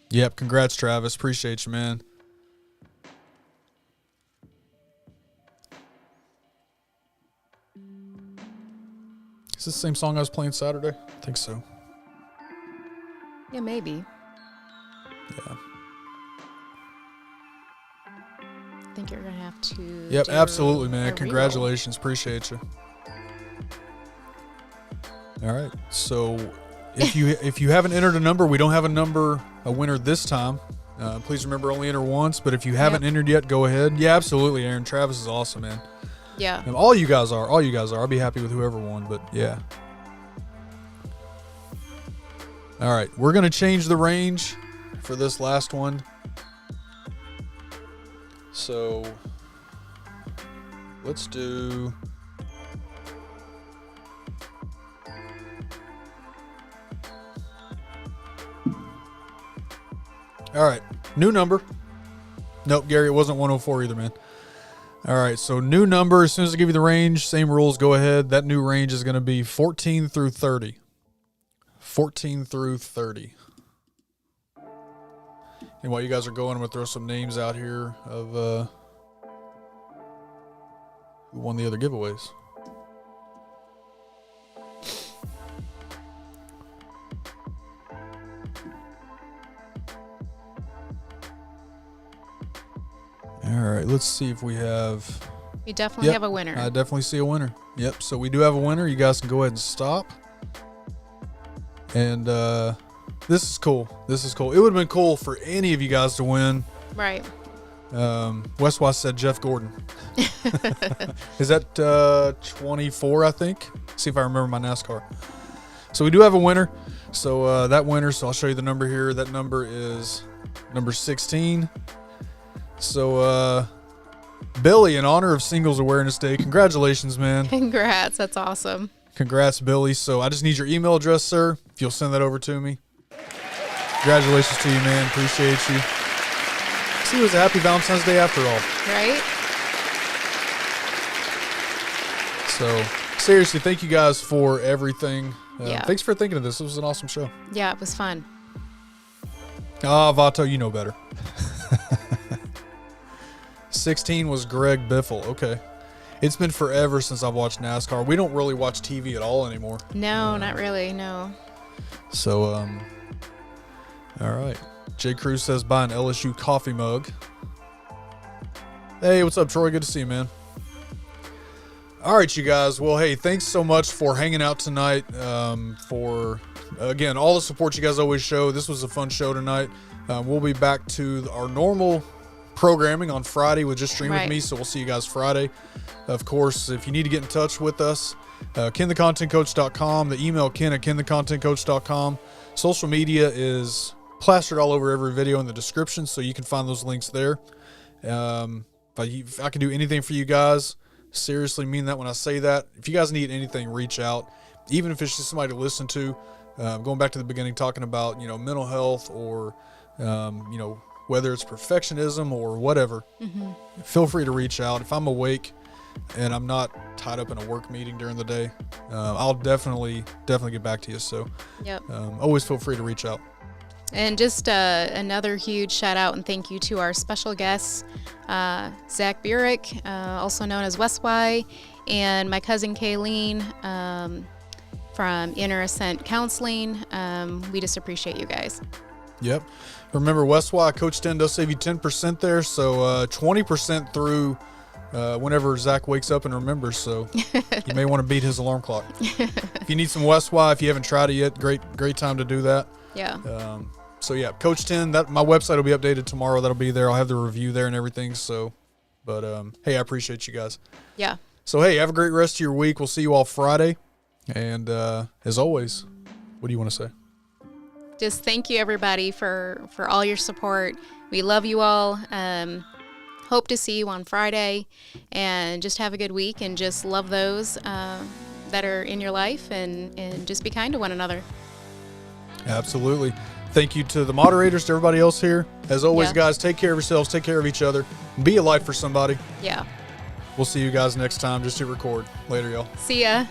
Yep, congrats, Travis. Appreciate you, man. Is this the same song I was playing Saturday? I think so. Yeah, maybe. Yeah. I think you're gonna have to. Yep, do absolutely, a man. reroll. Congratulations. Appreciate you. All right. So if you haven't entered a number, we don't have a winner this time. Please remember, only enter once. But if you haven't entered yet, go ahead. Yeah, absolutely, Aaron. Travis is awesome, man. Yeah. And all you guys are. I'll be happy with whoever won, but yeah. All right. We're going to change the range for this last one. So let's do... All right. New number. Nope, Gary, it wasn't 104 either, man. All right, so new number. As soon as I give you the range, same rules, go ahead. That new range is going to be 14 through 30. 14 through 30. And while you guys are going, I'm going to throw some names out here of who won the other giveaways. All right, let's see if we have... We definitely have a winner. I definitely see a winner. Yep, so we do have a winner. You guys can go ahead and stop. And this is cool. This is cool. It would have been cool for any of you guys to win. Right. Westwise said Jeff Gordon. Is that 24, I think? See if I remember my NASCAR. So we do have a winner. So that winner, so I'll show you the number here. That number is number 16. So, Billy, in honor of Singles Awareness Day, congratulations, man. Congrats. That's awesome. Congrats, Billy. So I just need your email address, sir, if you'll send that over to me. Congratulations to you, man. Appreciate you. See, it was a happy Valentine's Day after all. Right? So, seriously, thank you guys for everything. Yeah. Thanks for thinking of this. It was an awesome show. Yeah, it was fun. Ah, Vato, you know better. 16 was Greg Biffle. Okay. It's been forever since I've watched NASCAR. We don't really watch TV at all anymore. No, not really. No. So, all right. J. Cruz says buy an LSU coffee mug. Hey, what's up, Troy? Good to see you, man. All right, you guys. Well, hey, thanks so much for hanging out tonight. For, again, all the support you guys always show. This was a fun show tonight. We'll be back to our normal programming on Friday with Just Stream With Me, so we'll see you guys Friday. Of course, if you need to get in touch with us, KenTheContentCoach.com, the email Ken@KenTheContentCoach.com. Social media is plastered all over every video in the description, so you can find those links there. If I can do anything for you guys, seriously mean that when I say that. If you guys need anything, reach out, even if it's just somebody to listen to. Going back to the beginning, talking about, mental health or, whether it's perfectionism or whatever, feel free to reach out. If I'm awake and I'm not tied up in a work meeting during the day, I'll definitely get back to you. So always feel free to reach out. And just another huge shout out and thank you to our special guests, Zach Burek, also known as West Y, and my cousin Kayleen from Inner Ascent Counseling. We just appreciate you guys. Yep. Remember, West Y, Coach 10 does save you 10% there, so 20% through whenever Zach wakes up and remembers, so you may want to beat his alarm clock. If you need some West Y, if you haven't tried it yet, great time to do that. Yeah. So yeah, Coach 10, my website will be updated tomorrow. That'll be there. I'll have the review there and everything. So, but hey, I appreciate you guys. Yeah. So hey, have a great rest of your week. We'll see you all Friday. And as always, what do you want to say? Just thank you everybody for all your support. We love you all. Hope to see you on Friday, and just have a good week and just love those that that are in your life, and just be kind to one another. Absolutely. Thank you to the moderators, to everybody else here. As always, Yeah. guys, take care of yourselves, take care of each other, be a light for somebody. Yeah. We'll see you guys next time. Just to record. Later, y'all. See ya.